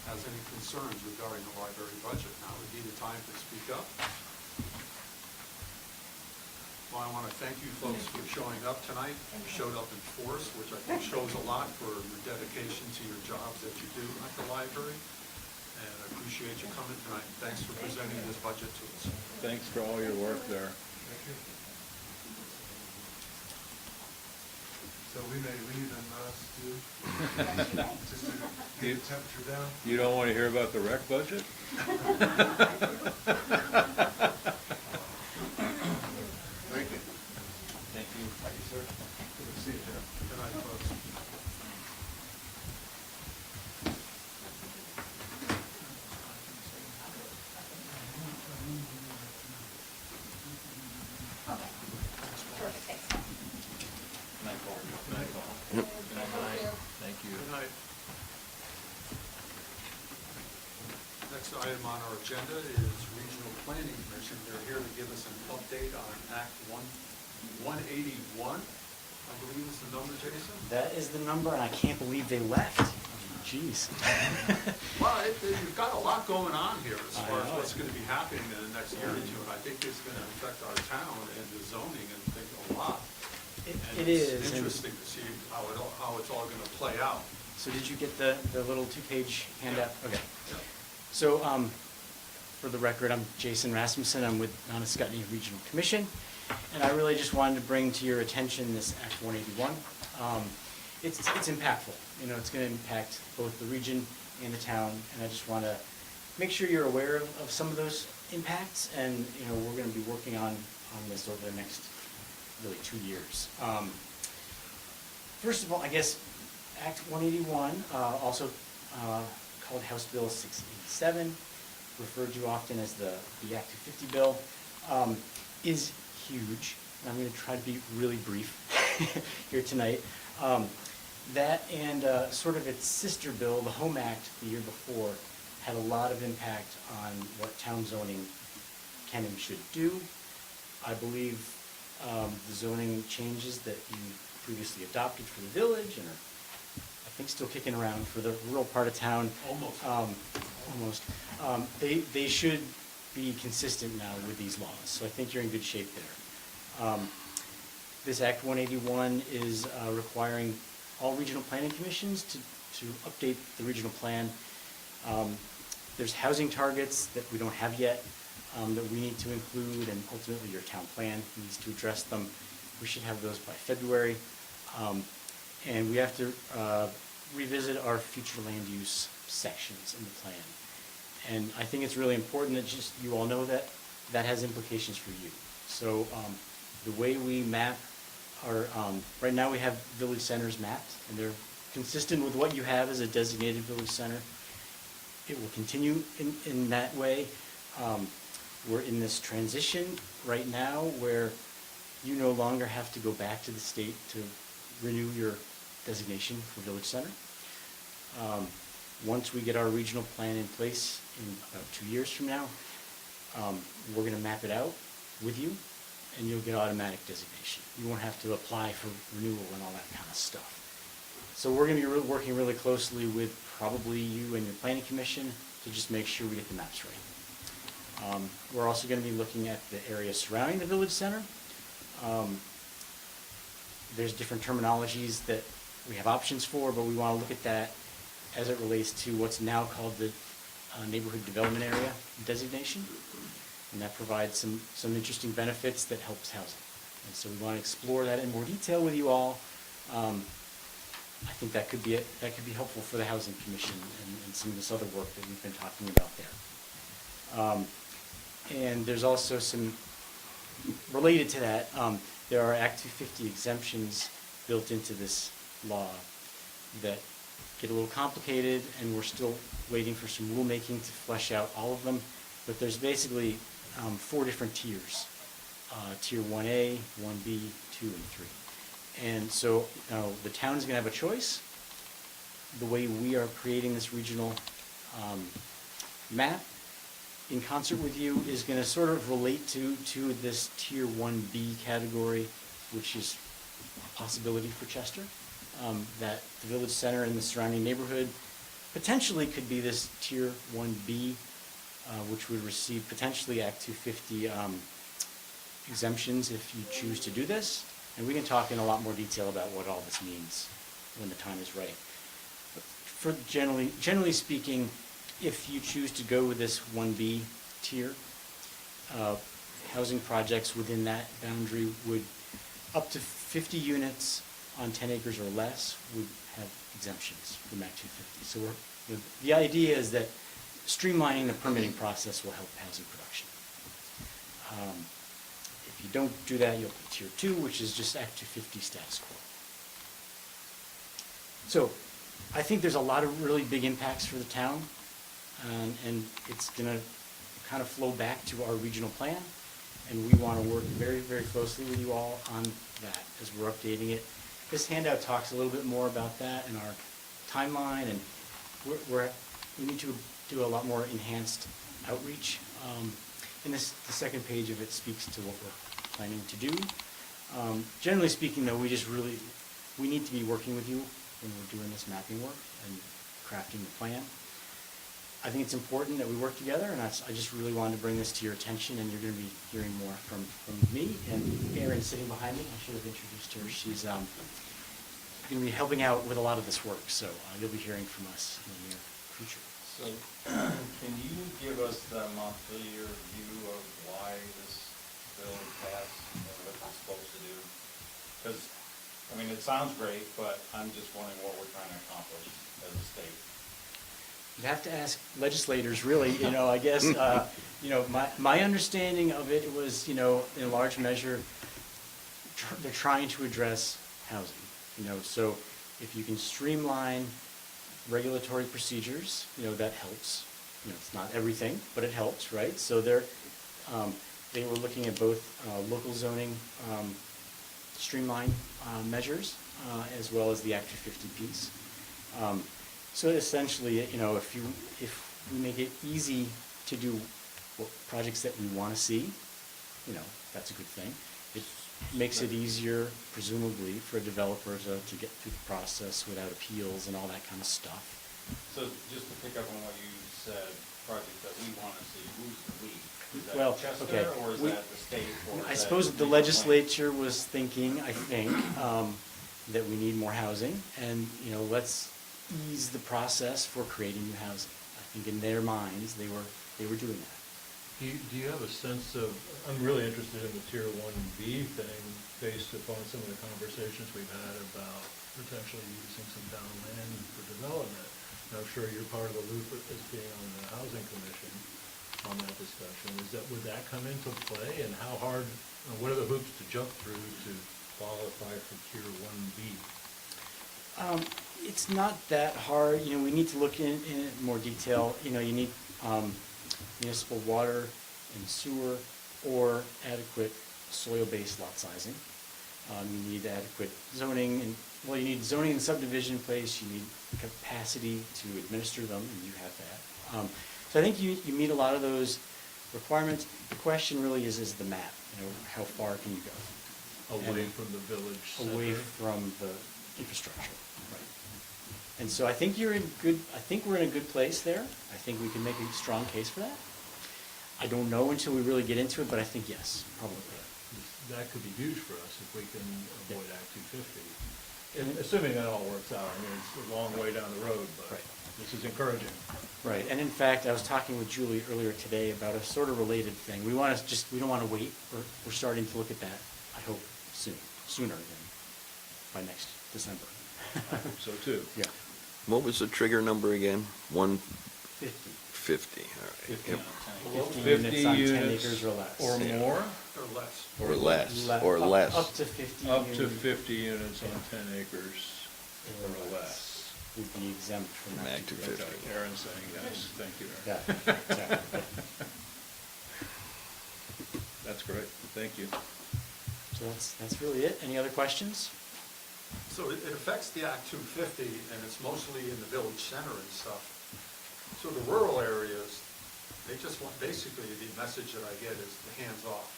has any concerns regarding the library budget? Now would be the time to speak up. Well, I want to thank you folks for showing up tonight. You showed up in force, which I think shows a lot for your dedication to your jobs that you do at the library. And I appreciate you coming tonight. Thanks for presenting this budget to us. Thanks for all your work there. Thank you. So we may leave in us too, just to get the temperature down. You don't want to hear about the rec budget? Thank you. Thank you. Thank you, sir. Good to see you, Jeff. Good night, folks. Okay. Perfect, thanks. Night. on our agenda is Regional Planning Commission. They're here to give us an update on Act 181, I believe is the number, Jason? That is the number, and I can't believe they left. Jeez. Well, you've got a lot going on here as I far as know what's it. going to be happening in the next year or two, and I think it's going to affect our town and the zoning and things a lot. It And is. It's and- interesting to see how it's all going to play out. So did you get the little two-page handout? Okay. Yeah. So, for the record, I'm Jason Rasmussen. I'm with Noniscutney Regional Commission, and I really just wanted to bring to your attention this Act 181. It's impactful. You know, it's going to impact both the region and the town, and I just want to make sure you're aware of some of those impacts. And you know, we're going to be working on this over the next really 2 years. First of all, I guess Act 181, also called House Bill 687, referred to often as the Act 250 bill, is huge. And I'm going to try to be really brief here tonight. That and sort of its sister bill, the Home Act, the year before, had a lot of impact on what town zoning can and should do. I believe the zoning changes that you previously adopted for the village and are, I think, still kicking around for the rural part of town. Almost. They should be consistent now with these laws, so I think you're in good shape there. This Act 181 is requiring all regional planning commissions to update the regional plan. There's housing targets that we don't have yet that we need to include, and ultimately your town plan needs to address them. We should have those by February. And we have to revisit our future land use sections in the plan. And I think it's really important that just you all know that that has implications for you. So the way we map our, right now we have village centers mapped, and they're consistent with what you have as a designated village center. It will continue in that way. We're in this transition right now where you no longer have to go back to the state to renew your designation for village center. Once we get our regional plan in place in about 2 years from now, we're going to map it out with you, and you'll get automatic designation. You won't have to apply for renewal and all that kind of stuff. So we're going to be working really closely with probably you and your planning commission to just make sure we get the maps right. We're also going to be looking at the area surrounding the village center. There's different terminologies that we have options for, but we want to look at that as it relates to what's now called the neighborhood development area designation. And that provides some interesting benefits that helps housing. And so we want to explore that in more detail with you all. I think that could be helpful for the Housing Commission and some of this other work that we've been talking about there. And there's also some, related to that, there are Act 250 exemptions built into this law that get a little complicated, and we're still waiting for some rulemaking to flesh out all of them. But there's basically 4 different tiers, Tier 1A, 1B, 2, and 3. And so the town is going to have a choice. The way we are creating this regional map in concert with you is going to sort of relate to this Tier 1B category, which is a possibility for Chester, that the village center and the surrounding neighborhood potentially could be this Tier 1B, which would receive potentially Act 250 exemptions if you choose to do this. And we can talk in a lot more detail about what all this means when the time is right. But for generally speaking, if you choose to go with this 1B tier, housing projects within that boundary would, up to 50 units on 10 acres or less, would have exemptions from Act 250. So the idea is that streamlining the permitting process will help housing production. If you don't do that, you'll get Tier 2, which is just Act 250 status quo. So I think there's a lot of really big impacts for the town, and it's going to kind of flow back to our regional plan, and we want to work very, very closely with you all on that as we're updating it. This handout talks a little bit more about that and our timeline, and we need to do a lot more enhanced outreach. And the second page of it speaks to what we're planning to do. Generally speaking, though, we need to be working with you when we're doing this mapping work and crafting the plan. I think it's important that we work together, and I just really wanted to bring this to your attention, and you're going to be hearing more from me. And Erin sitting behind me, I should have introduced her. She's going to be helping out with a lot of this work, so you'll be hearing from us in the near future. So, can you give us the monthly review of why this bill passed and what it's supposed to do? Because, I mean, it sounds great, but I'm just wondering what we're trying to accomplish as a state. You have to ask legislators, really, I guess, my understanding of it was, in large measure, they're trying to address housing, so if you can streamline regulatory procedures, that helps. It's not everything, but it helps, right? So they were looking at both local zoning streamline measures as well as the Act 250 piece. So essentially, if we make it easy to do projects that we want to see, that's a good thing. It makes it easier, presumably, for a developer to get through the process without appeals and all that kind of stuff. So just to pick up on what you said, project that we want to see, who's the we? Is that Well, Chester, okay. or is that the state? Or is I that suppose the regional legislature was thinking, I think, that we need more housing, and, let's ease the process for creating new housing. I think in their minds, they were doing that. Do you have a sense of, I'm really interested in the Tier 1B thing, based upon some of the conversations we've had about potentially using some town land for development. And I'm sure you're part of the loop as being on the Housing Commission on that discussion. Would that come into play, and how hard, what are the hoops to jump through to qualify for Tier 1B? It's not that hard, we need to look in more detail, you need municipal water and sewer or adequate soil-based lot sizing. You need adequate zoning, you need zoning and subdivision in place, you need capacity to administer them, and you have that. So I think you meet a lot of those requirements. The question really is the map, how far can you go? Away from the village center? Away from the infrastructure, right. And so I think we're in a good place there. I think we can make a strong case for that. I don't know until we really get into it, but I think yes, probably. That could be huge for us if we can avoid Act 250. And assuming that all works out, it's a long way down the road, but Right. this is encouraging. Right, and in fact, I was talking with Julie earlier today about a sort of related thing. We don't want to wait. We're starting to look at that, I hope, sooner than by next December. I hope so too. Yeah. What was the trigger number again? 50. 150, all right. 50 Yep. on 10 acres. 50 units on 10 acres or less. Or more? Or less. Or less, Le- or up- less. Up to 50. Up to units 50 units on 10 acres or less. would be exempt from From Act Act 250. 250. Okay, Aaron's saying yes, thank you, Aaron. Yeah, exactly. That's great, thank you. So that's really it. Any other questions? So it affects the Act 250, and it's mostly in the village center and stuff. So the rural areas, they just want, basically, the message that I get is the hands off.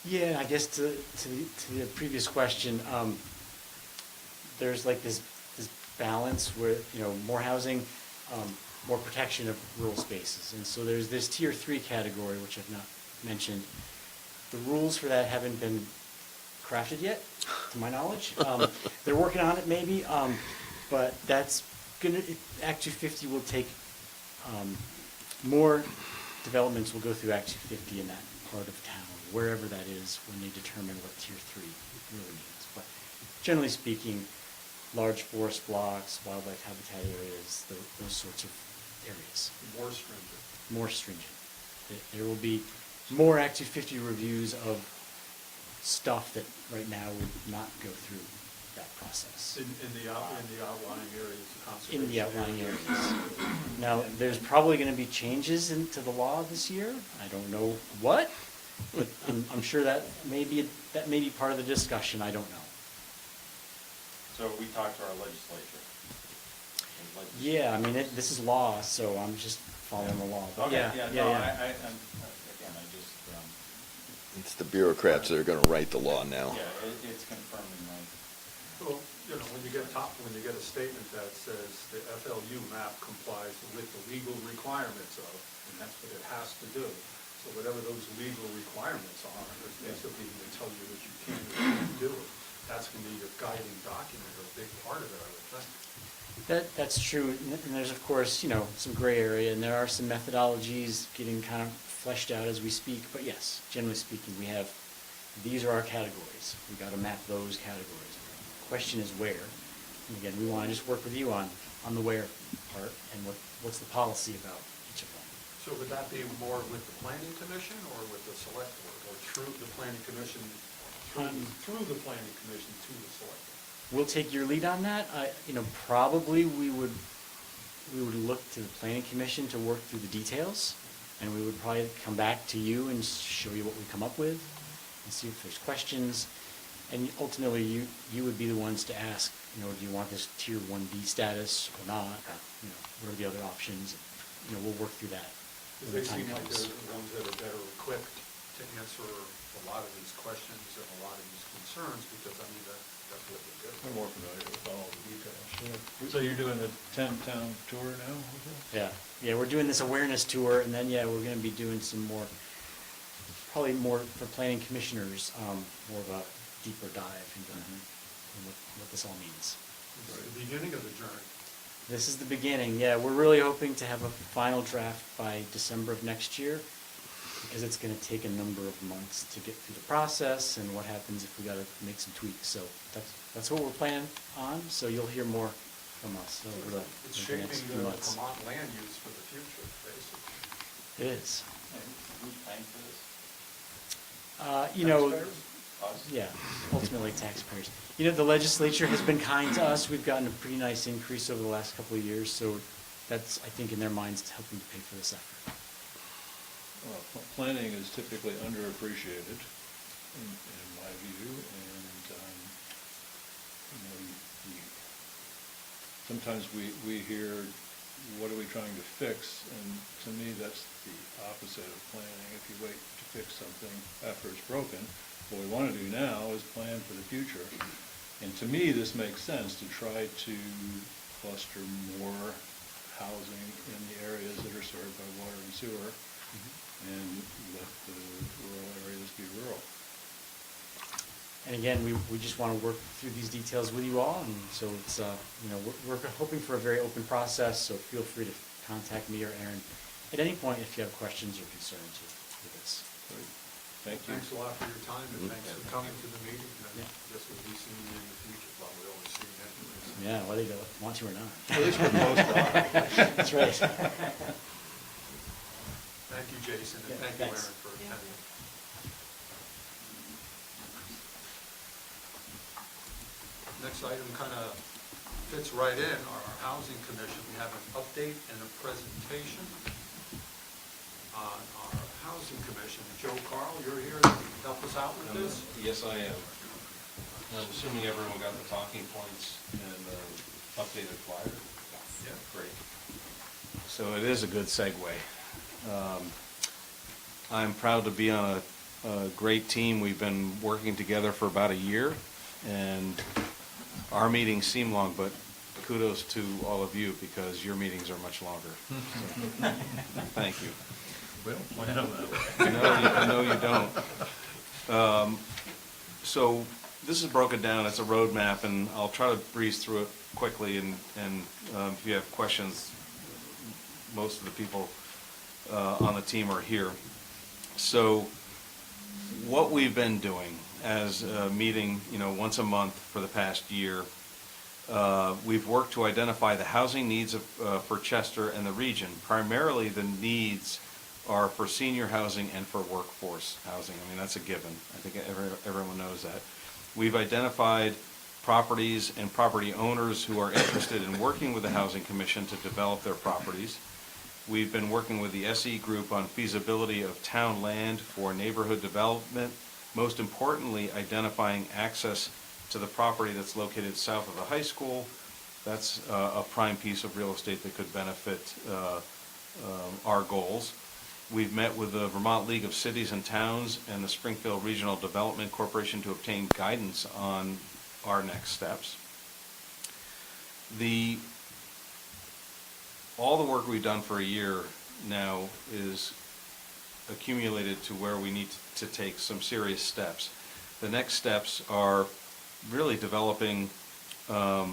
Yeah, I guess to the previous question, there's like this balance where, more housing, more protection of rural spaces. And so there's this Tier 3 category, which I've not mentioned. The rules for that haven't been crafted yet, to my knowledge. They're working on it maybe, but that's Act 250 will take, more developments will go through Act 250 in that part of town, wherever that is, when they determine what Tier 3 really means. But generally speaking, large forest blocks, wildlife habitat areas, those sorts of areas. More stringent. More stringent. There will be more Act 250 reviews of stuff that right now would not go through that process. In the outlying areas, the conservation. In the outlying areas. Now, there's probably going to be changes into the law this year. I don't know what, but I'm sure that may be part of the discussion. I don't know. So we talked to our legislature. Yeah, I mean, this is law, so I'm just following the law. But Okay, yeah, yeah, yeah, no, yeah. again, I just, It's the bureaucrats that are gonna write the law now. yeah, it's confirming my, Well, when you get a statement that says the FLU map complies with the legal requirements of, and that's what it has to do. So whatever those legal requirements are, it's basically going to tell you that you can or can't do it. That's going to be your guiding document or a big part of it, I would think. That's true, and there's of course, some gray area, and there are some methodologies getting kind of fleshed out as we speak, but yes, generally speaking, these are our categories. We got to map those categories. Question is where, and again, we want to just work with you on the where part, and what's the policy about each of them. So would that be more with the planning commission or with the select board, or through the planning commission, through the planning commission to the select board? We'll take your lead on that. Probably we would look to the planning commission to work through the details, and we would probably come back to you and show you what we come up with, and see if there's questions. And ultimately, you would be the ones to ask, do you want this tier 1B status or not? What are the other options? We'll work through that when They the time seem like comes. they're the ones that are better equipped to answer a lot of these questions and a lot of these concerns, because that's what they do. I'm more familiar with all the details. So you're doing a 10-town tour now? Yeah, we're doing this awareness tour, and then, we're gonna be doing some more, probably more for planning commissioners, more of a deeper dive into what this all means. It's the beginning of the journey. This is the beginning, yeah. We're really hoping to have a final draft by December of next year, because it's gonna take a number of months to get through the process, and what happens if we gotta make some tweaks. So that's what we're planning on, so you'll hear more from us over the It's over the shaping next the few months. Vermont land use for the future, basically. It is. and who's paying for this? Taxpayers? Us? Yeah, ultimately taxpayers. The legislature has been kind to us. We've gotten a pretty nice increase over the last couple of years, so that's, I think, in their minds, helping to pay for this effort. Well, planning is typically underappreciated, in my view, and, sometimes we hear, what are we trying to fix? And to me, that's the opposite of planning. If you wait to fix something after it's broken, what we want to do now is plan for the future. And to me, this makes sense to try to cluster more housing in the areas that are served by water and sewer, and let the rural areas be rural. And again, we just want to work through these details with you all, and so it's, we're hoping for a very open process, so feel free to contact me or Aaron at any point if you have questions or concerns with this. Great. Thank you. Thanks a lot for your time, and thanks for coming to the meeting. Yeah. And I guess we'll be seeing you in the future, well, we always see you anyways. Yeah, whether you want to or not. At least for the most part. That's right. Thank you, Jason, and Yeah, thank you, thanks. Aaron, for attending. Next item kind of fits right in, our housing commission. We have an update and a presentation on our housing commission. Joe Carl, you're here to help us out with this? Yes, I am. I'm assuming everyone got the talking points and updated flyer? Yeah. Great. So it is a good segue. I'm proud to be on a great team. We've been working together for about a year, and our meetings seem long, but kudos to all of you, because your meetings are much longer. So, thank you. We don't plan them that way. I know you don't. So this is broken down, it's a roadmap, and I'll try to breeze through it quickly, and if you have questions, most of the people on the team are here. So what we've been doing as a meeting, once a month for the past year, we've worked to identify the housing needs for Chester and the region. Primarily, the needs are for senior housing and for workforce housing. I mean, that's a given. I think everyone knows that. We've identified properties and property owners who are interested in working with the Housing Commission to develop their properties. We've been working with the SE Group on feasibility of town land for neighborhood development, most importantly, identifying access to the property that's located south of the high school. That's a prime piece of real estate that could benefit our goals. We've met with the Vermont League of Cities and Towns and the Springfield Regional Development Corporation to obtain guidance on our next steps. All the work we've done for a year now is accumulated to where we need to take some serious steps. The next steps are really developing a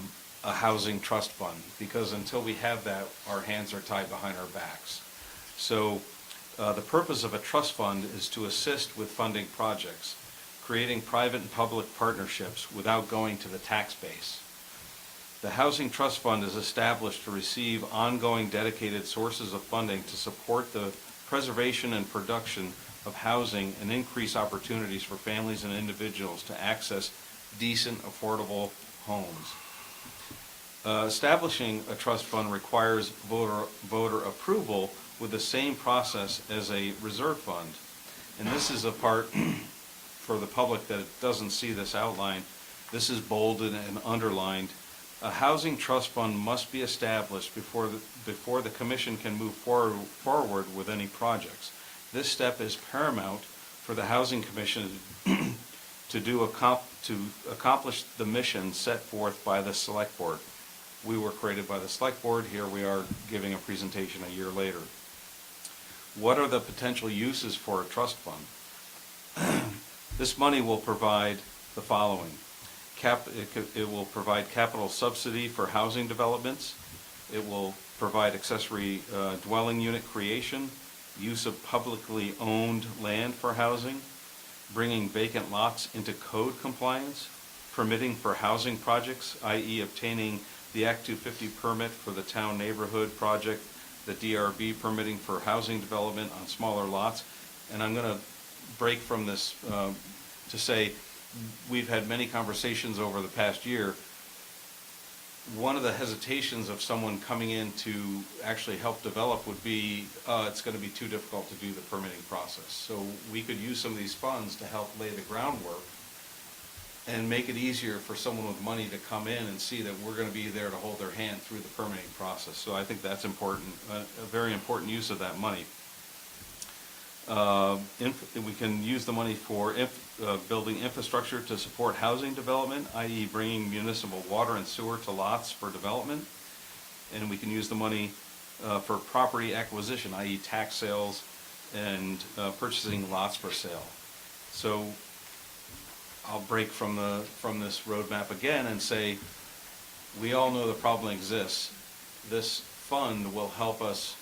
housing trust fund, because until we have that, our hands are tied behind our backs. So the purpose of a trust fund is to assist with funding projects, creating private and public partnerships without going to the tax base. The Housing Trust Fund is established to receive ongoing dedicated sources of funding to support the preservation and production of housing and increase opportunities for families and individuals to access decent, affordable homes. Establishing a trust fund requires voter approval with the same process as a reserve fund. And this is a part for the public that doesn't see this outline. This is bolded and underlined. A housing trust fund must be established before the commission can move forward with any projects. This step is paramount for the Housing Commission to accomplish the mission set forth by the Select Board. We were created by the Select Board. Here we are giving a presentation a year later. What are the potential uses for a trust fund? This money will provide the following. It will provide capital subsidy for housing developments. It will provide accessory dwelling unit creation, use of publicly owned land for housing, bringing vacant lots into code compliance, permitting for housing projects, i.e. obtaining the Act 250 permit for the town neighborhood project, the DRB permitting for housing development on smaller lots. And I'm going to break from this to say we've had many conversations over the past year. One of the hesitations of someone coming in to actually help develop would be, it's going to be too difficult to do the permitting process. So we could use some of these funds to help lay the groundwork and make it easier for someone with money to come in and see that we're going to be there to hold their hand through the permitting process. So I think that's important, a very important use of that money. We can use the money for building infrastructure to support housing development, i.e. bringing municipal water and sewer to lots for development. And we can use the money for property acquisition, i.e. tax sales and purchasing lots for sale. So I'll break from this roadmap again and say, we all know the problem exists. This fund will help us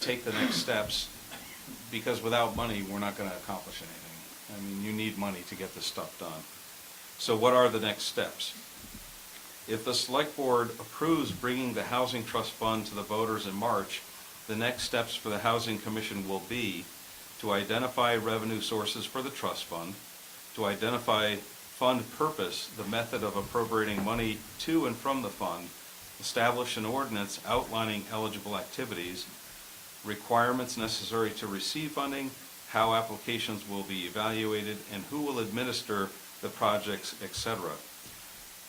take the next steps, because without money, we're not going to accomplish anything. I mean, you need money to get this stuff done. So what are the next steps? If the Select Board approves bringing the Housing Trust Fund to the voters in March, the next steps for the Housing Commission will be to identify revenue sources for the trust fund, to identify fund purpose, the method of appropriating money to and from the fund, establish an ordinance outlining eligible activities, requirements necessary to receive funding, how applications will be evaluated, and who will administer the projects, etc.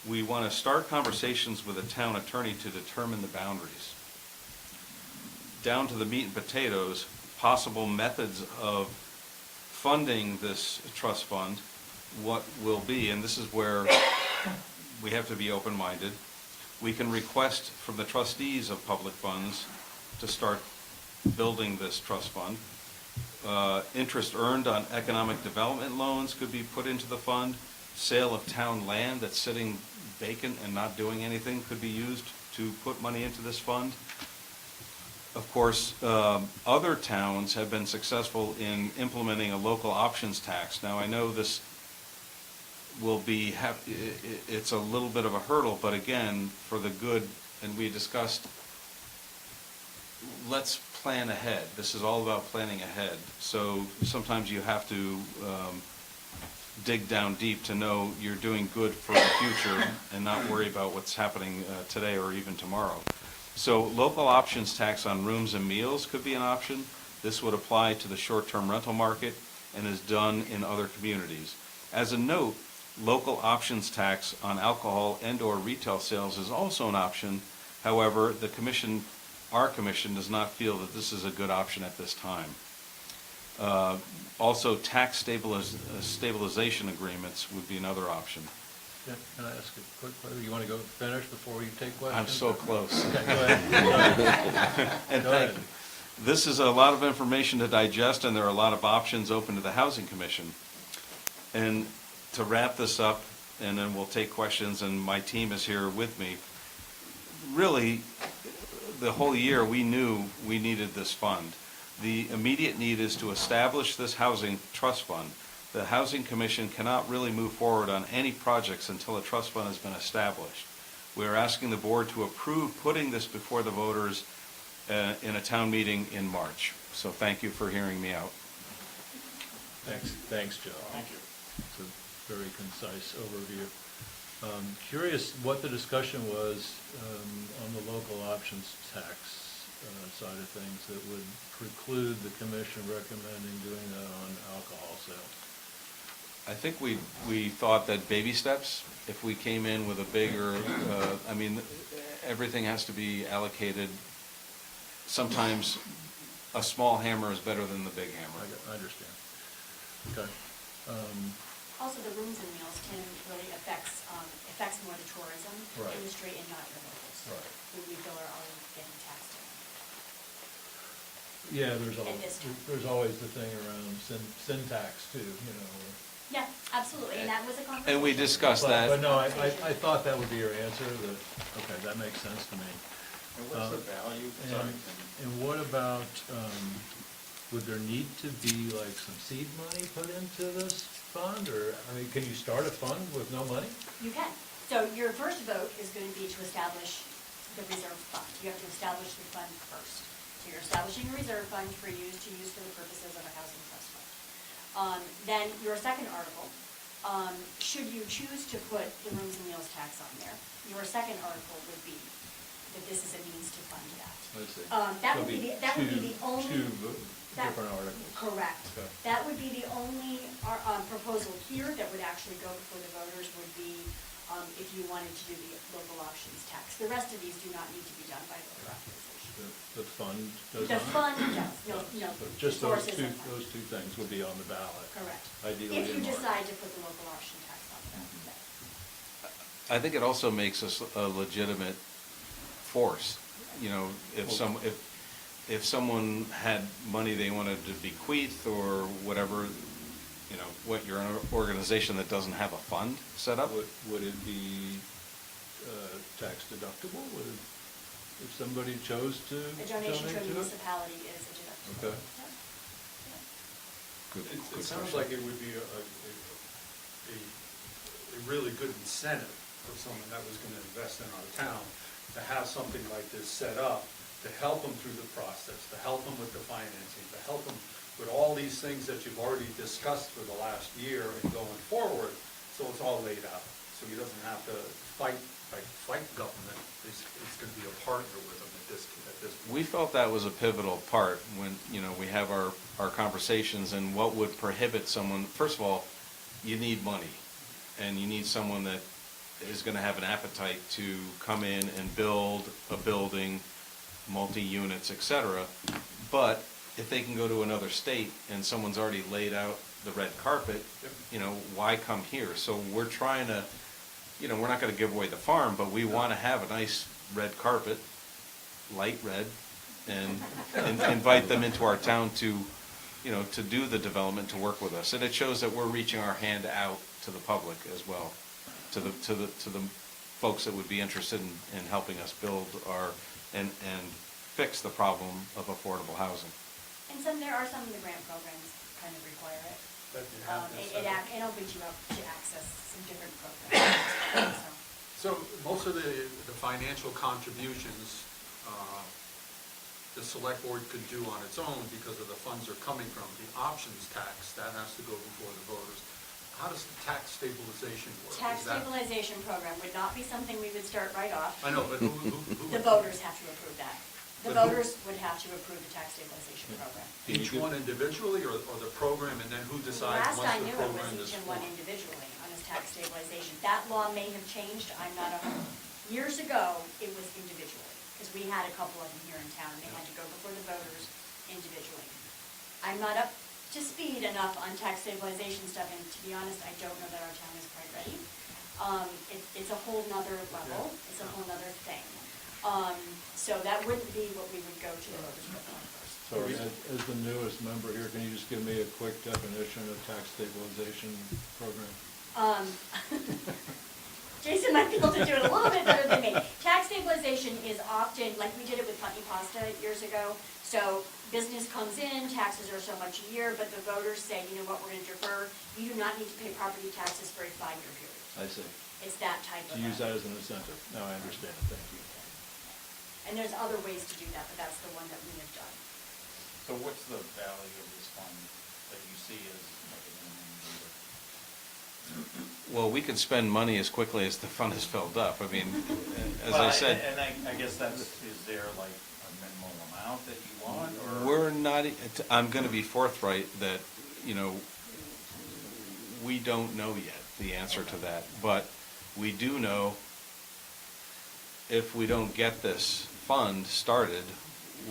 We want to start conversations with the town attorney to determine the boundaries. Down to the meat and potatoes, possible methods of funding this trust fund, what will be, and this is where we have to be open-minded. We can request from the trustees of public funds to start building this trust fund. Interest earned on economic development loans could be put into the fund. Sale of town land that's sitting vacant and not doing anything could be used to put money into this fund. Of course, other towns have been successful in implementing a local options tax. Now, I know this will be, it's a little bit of a hurdle, but again, for the good, and we discussed, let's plan ahead. This is all about planning ahead. So sometimes you have to dig down deep to know you're doing good for the future and not worry about what's happening today or even tomorrow. So local options tax on rooms and meals could be an option. This would apply to the short-term rental market and is done in other communities. As a note, local options tax on alcohol and/or retail sales is also an option. However, the Commission our commission does not feel that this is a good option at this time. Also, tax stabilization agreements would be another option. Yeah, can I ask a quick question? You want to go finish before we take questions? I'm so close. Okay, go ahead. Go ahead. And Go thank ahead. you. This is a lot of information to digest, and there are a lot of options open to the Housing Commission. And to wrap this up, and then we'll take questions, and my team is here with me. Really, the whole year, we knew we needed this fund. The immediate need is to establish this housing trust fund. The Housing Commission cannot really move forward on any projects until a trust fund has been established. We are asking the board to approve putting this before the voters in a town meeting in March. So thank you for hearing me out. Thanks, Joe. Thank you. It's a very concise overview. Curious what the discussion was on the local options tax side of things that would preclude the commission recommending doing that on alcohol sales. I think we thought that baby steps, if we came in with a bigger, I mean, everything has to be allocated. Sometimes a small hammer is better than the big hammer. I understand. Okay. Also, the rooms and meals can really affects more the tourism Right. industry and not the locals. Right. Who we feel are always getting taxed. Yeah, And this time. there's always the thing around syntax too, you know. Yeah, absolutely, and that was a conversation. And we discussed that. But no, I thought that would be your answer, that, okay, that makes sense to me. And what's the value? Sorry. And what about, would there need to be like some seed money put into this fund, or, I mean, can you start a fund with no money? You can. So your first vote is going to be to establish the reserve fund. You have to establish the fund first. So you're establishing a reserve fund for use for the purposes of a housing trust fund. Then your second article, should you choose to put the rooms and meals tax on there, your second article would be that this is a means to fund that. I see. That would be the only. Two that- different articles. Correct. Okay. That would be the only proposal here that would actually go before the voters would be if you wanted to do the local options tax. The rest of these do not need to be done by voter authorization. The fund does The not? fund does, no. So just those sources of funds. two things would be on the ballot. Correct. Ideally If you in March. decide to put the local option tax on there. Mm-hmm. I think it also makes us a legitimate force. You know, if someone had money they wanted to bequeath or whatever, you know, what, you're an organization that doesn't have a fund set up? Would it be tax deductible? Would it, if somebody chose to A donation to a donate to it? municipality is a deductible. Okay. Good, It good sounds question. like it would be a really good incentive for someone that was gonna invest in our town to have something like this set up, to help them through the process, to help them with the financing, to help them with all these things that you've already discussed for the last year and going forward, so it's all laid out. So he doesn't have to fight government, he's gonna be a partner with them at this point. We felt that was a pivotal part when, you know, we have our conversations and what would prohibit someone, first of all, you need money. And you need someone that is gonna have an appetite to come in and build a building, multi-units, et cetera. But if they can go to another state and someone's already laid out the red carpet, you know, why come here? So we're trying to, you know, we're not gonna give away the farm, but we wanna have a nice red carpet, light red, and invite them into our town to, you know, to do the development, to work with us. And it shows that we're reaching our hand out to the public as well, to the folks that would be interested in helping us build and fix the problem of affordable housing. And there are some of the grant programs kind of require it. That you have this set up. It opens you up to access some different programs. So most of the financial contributions, the select board could do on its own because of the funds are coming from the options tax, that has to go before the voters. How does the tax stabilization work? Tax Is that- stabilization program would not be something we would start right off. I know, but who? The voters have to approve that. The But who- voters would have to approve the tax stabilization program. Each one individually, or the program, and then who decides Last once I the knew it program was is each and one formed? individually on his tax stabilization. That law may have changed, I'm not a, years ago, it was individually. because we had a couple of them here in town, and they had to go before the voters individually. I'm not up to speed enough on tax stabilization stuff, and to be honest, I don't know that our town is quite ready. It's a whole nother level, it's a whole nother thing. So that wouldn't be what we would go to the voters with on first. So as the newest member here, can you just give me a quick definition of tax stabilization program? Jason might be able to do it a little bit better than me. Tax stabilization is often, like we did it with Putney Pasta years ago. So business comes in, taxes are so much a year, but the voters say, you know what, we're gonna defer. You do not need to pay property taxes for a 5-year period. I see. It's that type To of. use that as an incentive. Now I understand. Thank you. And there's other ways to do that, but that's the one that we have done. So what's the value of this fund that you see as like a minimum number? Well, we can spend money as quickly as the fund is filled up. I mean, as I Well, said, And I guess that's, is there like a minimum amount that you want, or? we're not, I'm going to be forthright that, you know, we don't know yet the answer to that. But we do know if we don't get this fund started,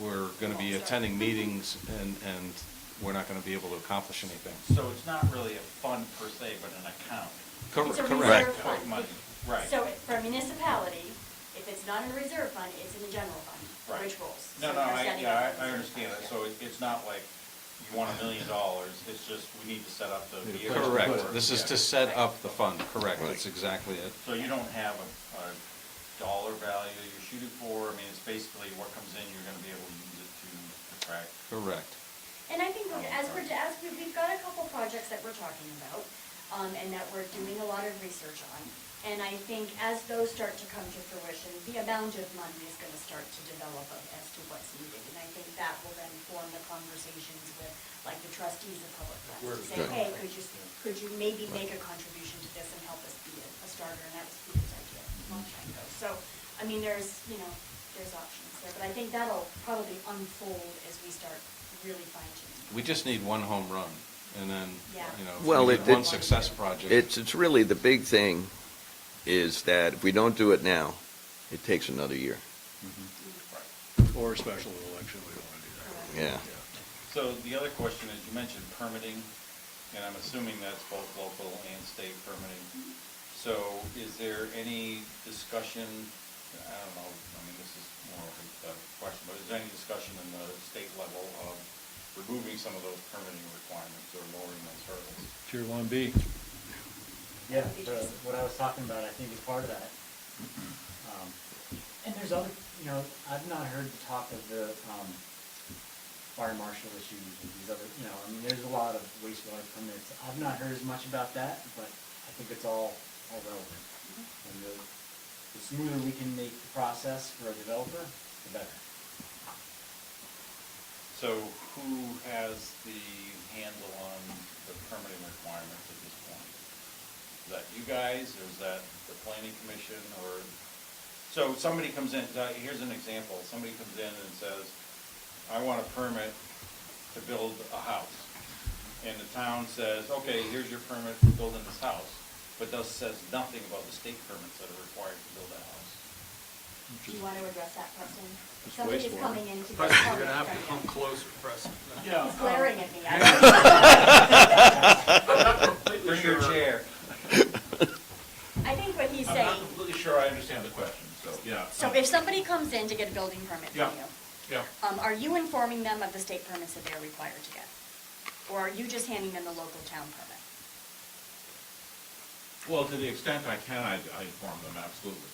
we're going to be attending meetings and we're not going to be able to accomplish anything. So it's not really a fund per se, but an account. It's a Correct. reserve fund. Money, right. So for a municipality, if it's not in a reserve fund, it's in the general fund, Right. which rules. No, So no, you're setting up I a reserve understand fund. that, so it's not like you want $1 million, it's just we need to set up the Yeah, vehicle. Correct. for- This is yeah. to set up the fund. Correct. That's exactly it. So you don't have a dollar value that you're shooting for, I mean, it's basically what comes in, you're gonna be able to use it to attract. Correct. And I think we've got a couple projects that we're talking about, and that we're doing a lot of research on. And I think as those start to come to fruition, the amount of money is gonna start to develop as to what's needed. And I think that will then form the conversations with, like, the trustees of public funds, to say, Good. hey, could you maybe make a contribution to this and help us be a starter? And that was Peter's idea a long time ago. So, I mean, there's options there, but I think that'll probably unfold as we start really fine tuning. We just need one home run, and then, Yeah. you know, Well, if we get one success project. It's really, the big thing is that if we don't do it now, it takes another year. Or a special election, we don't want to do that. Yeah. So the other question is, you mentioned permitting, and I'm assuming that's both local and state permitting. So is there any discussion, I don't know, I mean, this is more of a question, but is there any discussion in the state level of removing some of those permitting requirements or lowering those hurdles? Tier 1B. Yeah, what I was talking about, I think is part of that. And there's other, you know, I've not heard the talk of the fire marshal issues and these other, you know, I mean, there's a lot of wastewater permits. I've not heard as much about that, but I think it's all relevant. And the smoother we can make the process for a developer, the better. So who has the handle on the permitting requirements at this point? Is that you guys, or is that the planning commission, or? So somebody comes in, here's an example, somebody comes in and says, I want a permit to build a house. And the town says, okay, here's your permit for building this house, but says nothing about the state permits that are required to build a house. Do you want to address that, Preston? It's Somebody's wastewater. coming in to get Preston, you're comment gonna have to from come you. closer, Preston. Yeah. He's glaring at me. Bring your chair. I think what he's I'm saying, not completely sure I understand the question, so, yeah. so if somebody comes in to get a building permit from Yeah. you, Yeah. are you informing them of the state permits that they're required to get? Or are you just handing them the local town permit? Well, to the extent I can, I inform them, absolutely.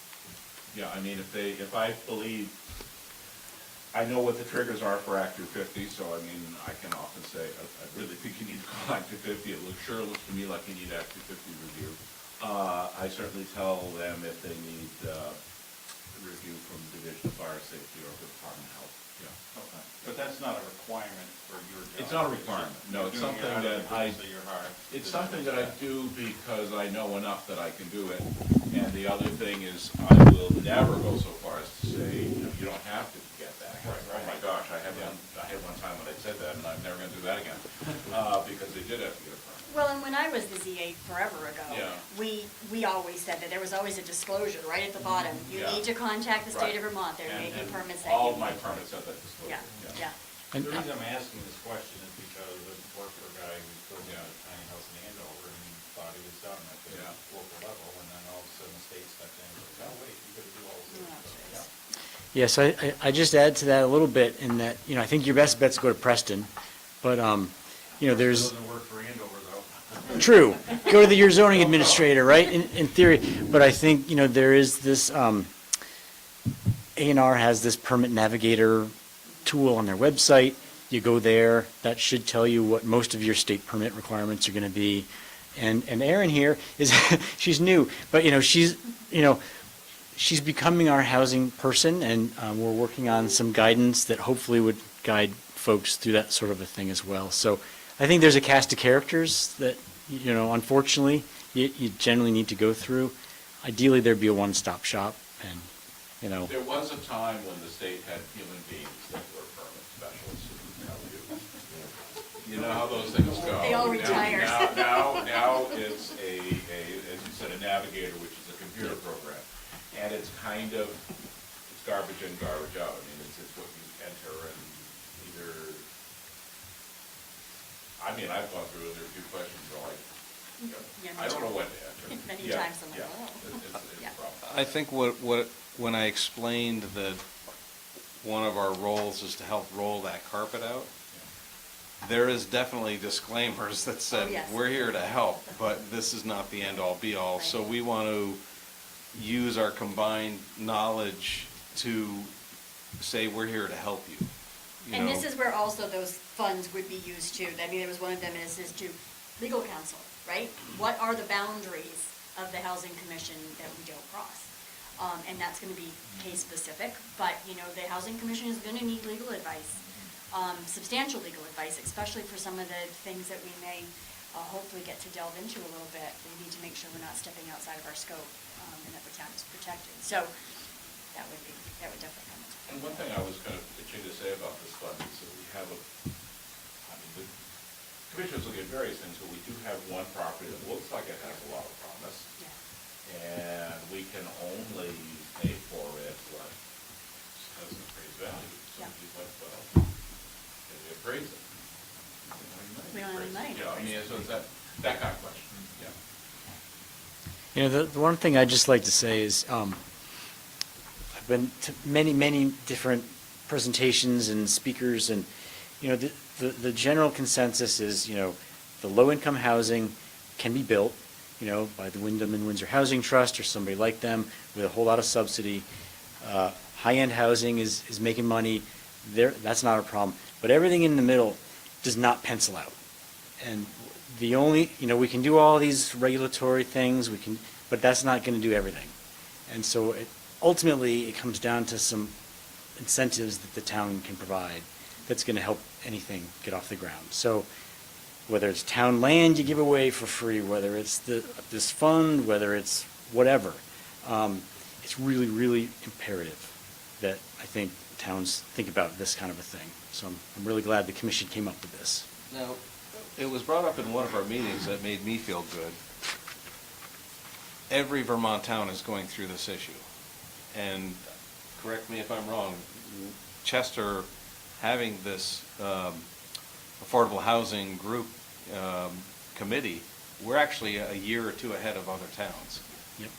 Yeah, I mean, if I believe, I know what the triggers are for Act 250, so I mean, I can often say, I really think you need to call Act 250. It looks to me like you need Act 250 review. I certainly tell them if they need review from Division of Fire Safety or the Department of Health, yeah. Okay. But that's not a requirement for your job. It's not a requirement. No, it's You're doing something it out of that the goodness of your heart. It's something that I do because I know enough that I can do it. And the other thing is, I will never go so far as to say, you don't have to get that. Right. Oh my gosh, I had one time when I said that, and I'm never gonna do that again, because they did have to get a permit. Well, and when I was the ZA forever ago, Yeah. we always said that there was always a disclosure right at the bottom. You Yeah. need to contact the state of Right. Vermont, there may be And permits that all you of my need to- permits have that disclosure. Yeah, yeah. The And- reason I'm asking this question is because I worked for a guy who was building a tiny house in Andover and he thought he was done at the Yeah. local level, and then all of a sudden the state stepped in and said, oh, wait, you gotta do all this. Oh, stuff." jeez. Yeah. Yes, I just add to that a little bit in that, I think your best bet's go to Preston, but, there's. Doesn't work for Andover though. True. Go to your zoning administrator, right, in theory. But I think, there is this, A&R has this permit navigator tool on their website. You go there, that should tell you what most of your state permit requirements are gonna be. And Erin here is, she's new, but, she's becoming our housing person, and we're working on some guidance that hopefully would guide folks through that sort of a thing as well. So I think there's a cast of characters that, unfortunately, you generally need to go through. Ideally, there'd be a one-stop shop, and, There was a time when the state had human beings that were permit specialists who could tell you. You know how those things go. They all retired. Now it's as you said, a navigator, which is a computer program. And it's it's garbage in, garbage out. I mean, it's what you enter and I've gone through it, there are a few questions where Yeah, me I don't too. know what to enter. Many Yeah, times I'm like, yeah. oh. It's Yeah. a problem. I think when I explained that one of our roles is to help roll that carpet out, there is definitely disclaimers that said, Oh, yes. we're here to help, but this is not the end-all, be-all. So Right. we want to use our combined knowledge to say, we're here to help you. You And know? this is where also those funds would be used too. I mean, there was one of them, and it says to legal counsel, right? What are the boundaries of the housing commission that we don't cross? And that's gonna be case specific, but, the housing commission is gonna need legal advice, substantial legal advice, especially for some of the things that we may, hopefully get to delve into a little bit. We need to make sure we're not stepping outside of our scope, and that the town is protected. So, that would definitely come into play. And one thing I was kind of itching to say about this fund is that we have the commissioners look at various things, but we do have one property that looks like it has a lot of promise. Yeah. And we can only pay for it what has an appraised value. So Yeah. he's like, well, can we appraise it? We don't have any money to Yeah, I appraise mean, it. so it's that kind of question, yeah. The one thing I'd just like to say is, I've been to many, many different presentations and speakers, and, the general consensus is, the low-income housing can be built, by the Wyndham and Windsor Housing Trust or somebody like them with a whole lot of subsidy. High-end housing is making money, that's not a problem. But everything in the middle does not pencil out. And the only, we can do all these regulatory things, but that's not going to do everything. And so ultimately, it comes down to some incentives that the town can provide that's going to help anything get off the ground. So whether it's town land you give away for free, whether it's this fund, whether it's whatever, it's really, really imperative that I think towns think about this kind of a thing. So I'm really glad the commission came up with this. Now, it was brought up in one of our meetings that made me feel good. Every Vermont town is going through this issue. And correct me if I'm wrong, Chester having this affordable housing group committee, we're actually a year or two ahead of other towns. Yep.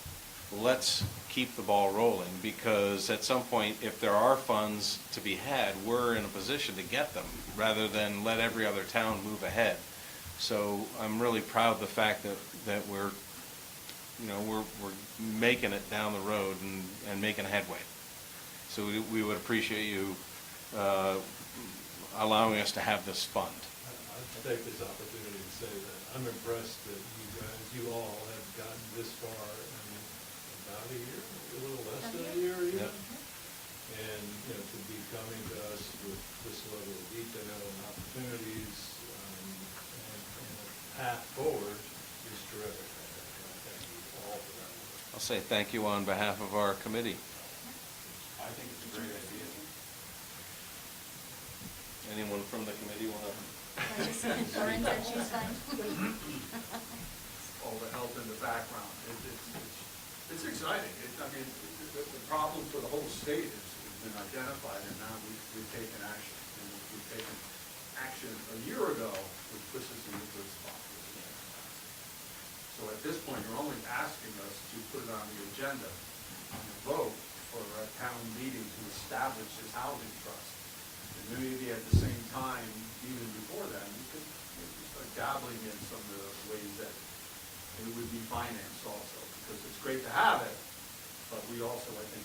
Let's keep the ball rolling, because at some point, if there are funds to be had, we're in a position to get them, rather than let every other town move ahead. So I'm really proud of the fact that we're making it down the road and making headway. So we would appreciate you allowing us to have this fund. I'll take this opportunity to say that I'm impressed that you all have gotten this far in about a year, a little less than a year even. Yep. And, to be coming to us with this level of detail and opportunities, and a path forward is terrific. I thank you all for that work. I'll say thank you on behalf of our committee. I think it's a great idea. Anyone from the committee want to Lauren said she's fine. All the help in the background. It's exciting. I mean, the problem for the whole state has been identified, and now we've taken action. And we've taken action a year ago, which puts us in a good spot. So at this point, you're only asking us to put it on the agenda on the vote for a town meeting to establish this housing trust. And maybe at the same time, even before then, we could maybe start dabbling in some of the ways that it would be financed also, because it's great to have it, but we also, I think,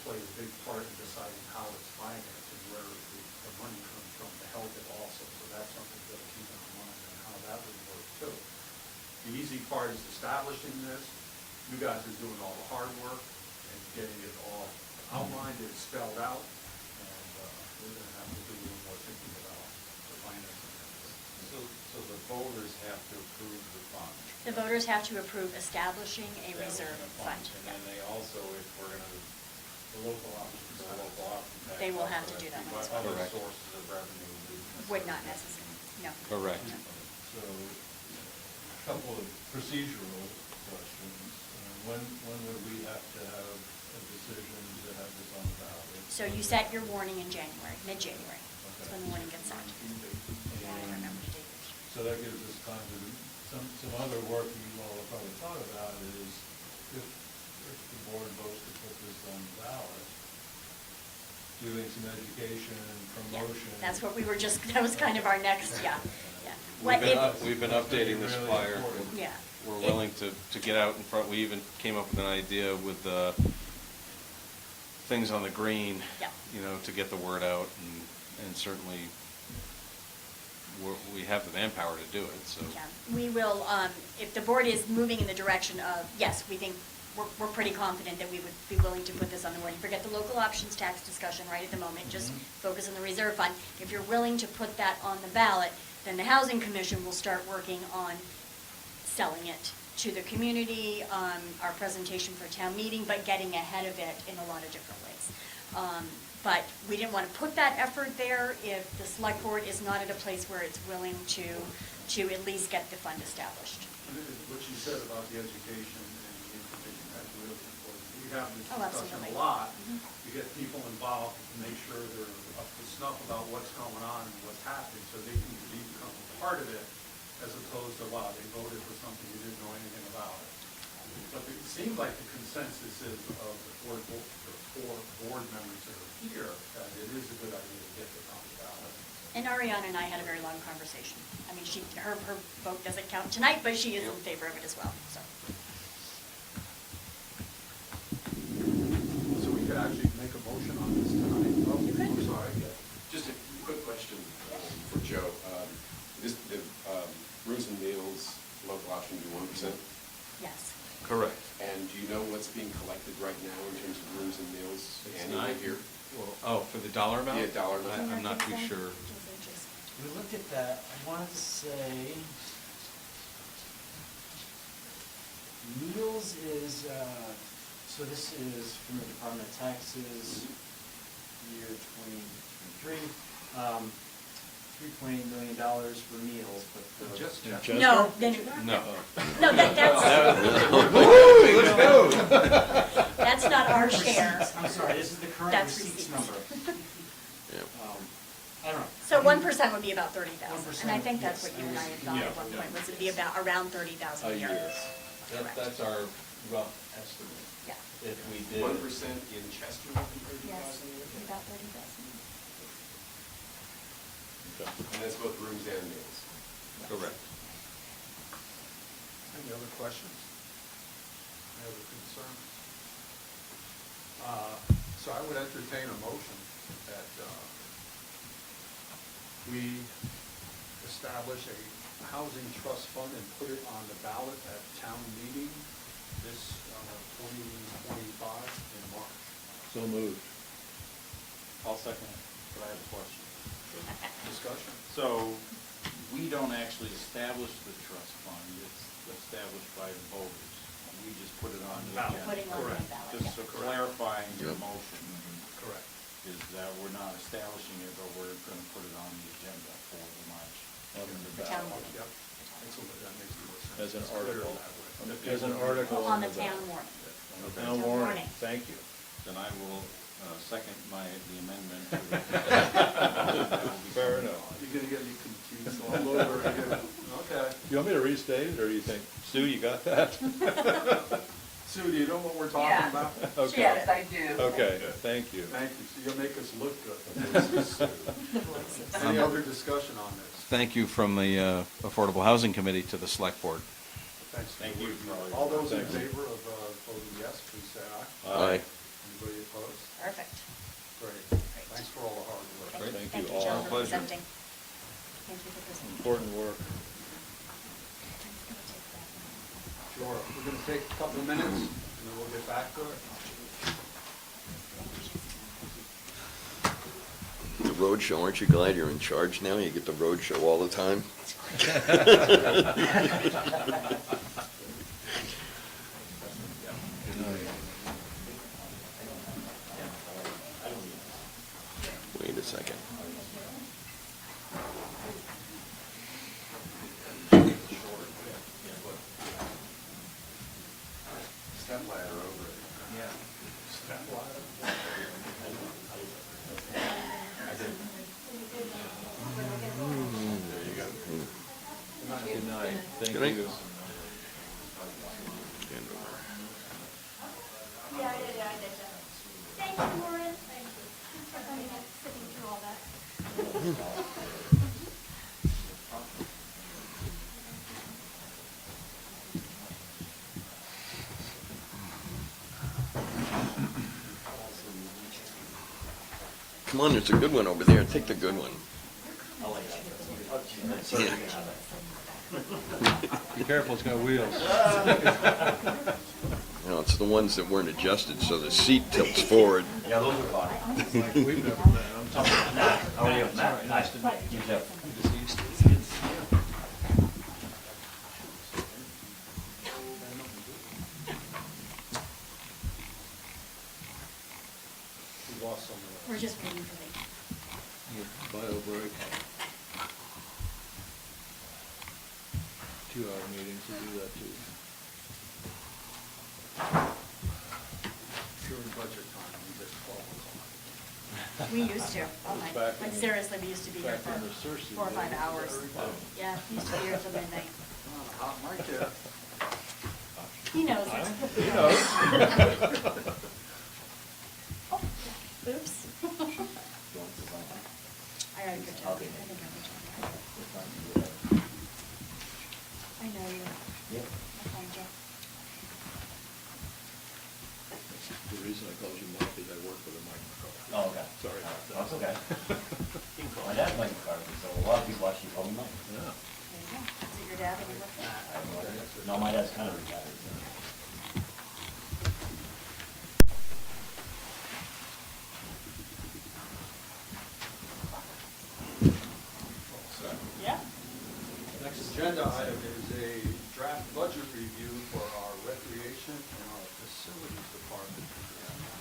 play a big part in deciding how it's financed and where the money comes from to help it also. So that's something to keep in mind and how that would work too. The easy part is establishing this. You guys are doing all the hard work and getting it all outlined and spelled out. And we're going to have to do a little more thinking about the financing. So the voters have to approve the fund. The voters have to approve establishing a reserve Establishing a fund. And then they also, if we're going to, the local option tax. They will have to do that one as well. Other Correct. sources of revenue. Would not necessarily, no. Correct. No. So, a couple of procedural questions. When would we have to have a decision to have this on the ballot? So you set your warning in January, mid-January. That's when the warning gets set. I don't remember the date. So that gives us time to do some other work you all have probably thought about is if the board votes to put this on the ballot, doing some education and Yeah, promotion. that's what we were just, that was kind of our next, yeah. What if- We've been updating this Really flyer. important. Yeah. We're willing to get out in front. We even came up with an idea with things on the green, Yeah. to get the word out, and certainly we have the manpower to do it, so. Yeah, we will, if the board is moving in the direction of, yes, we think, we're pretty confident that we would be willing to put this on the warning. Forget the local options tax discussion right at the moment, just focus on the reserve fund. If you're willing to put that on the ballot, then the Housing Commission will start working on selling it to the community, our presentation for town meeting, but getting ahead of it in a lot of different ways. But we didn't want to put that effort there if the select board is not at a place where it's willing to at least get the fund established. And what you said about the education and the information, that's really important. We have this Oh, discussion absolutely. a lot. To get people involved, to make sure they're up to snuff about what's going on and what's happening, so they can become a part of it, as opposed to, wow, they voted for something you didn't know anything about. But it seems like the consensus is of the four board members that are here, that it is a good idea to get this on the ballot. And Ariana and I had a very long conversation. I mean, her vote doesn't count tonight, but she is in favor of it as well, so. So we could actually make a motion on this tonight. Oh, You could. I'm sorry. Just a quick question for Joe. The rooms and meals, local option, do 1%? Yes. Correct. And do you know what's being collected right now in terms of rooms and meals It's annually not- here? For the dollar amount? Yeah, dollar amount. I'm not too sure. We looked at that, I wanted to say, meals is, so this is from the Department of Taxes, year 2023, $3.8 million for meals, but the. Just No, then, No. no, that's, Let's go. that's not our share. I'm sorry, this is the current That's receipts receipts. number. Yep. I don't know. So 1% would be about 30,000, 1%, and I think that's yes, what you and I had thought Yeah, at one yeah. point, was it'd be about around 30,000 a year. Correct. That's our rough estimate. Yeah. If we did. 1% in Chester would be 30,000 Yes, a year? about 30,000. And that's both rooms and meals? Correct. Any other questions? Any other concerns? So I would entertain a motion that we establish a housing trust fund and put it on the ballot at town meeting this 2025 in March. So moved. I'll second it, but I have a question. Discussion? So, we don't actually establish the trust fund, it's established by the voters. We just put it on the Ballot. agenda. Putting on the Correct. ballot, Just so yeah. clarifying your Yep. motion Correct. is that we're not establishing it, but we're gonna put it on the agenda for the March on the The town ballot. warning. Yep. That makes more sense. As an It's clear article. that way. As an article On the ballot. town warning. On the Town town warning, warning. thank you. Then I will second the amendment. Fair enough. You're gonna get me confused all over again. Okay. You want me to restate it, or you think, Sue, you got that? Sue, do you know what we're talking Yeah. about? Okay. Yes, I do. Okay, thank you. Thank you. So you'll make us look good. Any other discussion on this? Thank you from the Affordable Housing Committee to the Select Board. Thanks. Thank you for all your- All those in Thank you. favor of voting yes, please say aye. Aye. Anybody opposed? Perfect. Great. Thanks for all the hard work. Thank Thank you you, all. John, for Pleasure. presenting. Thank you for presenting. Important work. Sure. We're gonna take a couple of minutes, and then we'll get back to it. The road show, aren't you glad you're in charge now? You get the road show all the time? Wait a second. Step ladder over it. Yeah. Step ladder. There you go. Good night. Thank Good night. you. Yeah, I did that. Thank you, Lauren. Thanks for coming and sitting through all that. Come on, there's a good one over there. Take the good one. Yeah. Be careful, it's got wheels. You know, it's the ones that weren't adjusted, so the seat tilts forward. Yeah, those are fine. We've never met. I'm talking. Matt, how are you? Matt, nice to meet you. too. We lost some of that. We're just waiting for the, Bio break. 2-hour meetings, we'll do that too. During budget time, we just 12 o'clock. we used to, oh my, Back like in- seriously, we used to be here back in the for Cersei 4 or 5 days. hours. Yeah, we used to be here till midnight. Hot mic there. He knows it. He knows. Oops. I got a good job. I think I'm good job. I know you. Yep. I'll find you. The reason I called you Mark is I work with a microphone. Oh, okay. Sorry about that. That's okay. My dad's Mike McCarthy, so a lot of people actually call me Mike. Yeah. There you go. Is it your dad that you work with? No, my dad's kind of retired. so. Yeah. Next agenda item is a draft budget review for our recreation and our facilities department.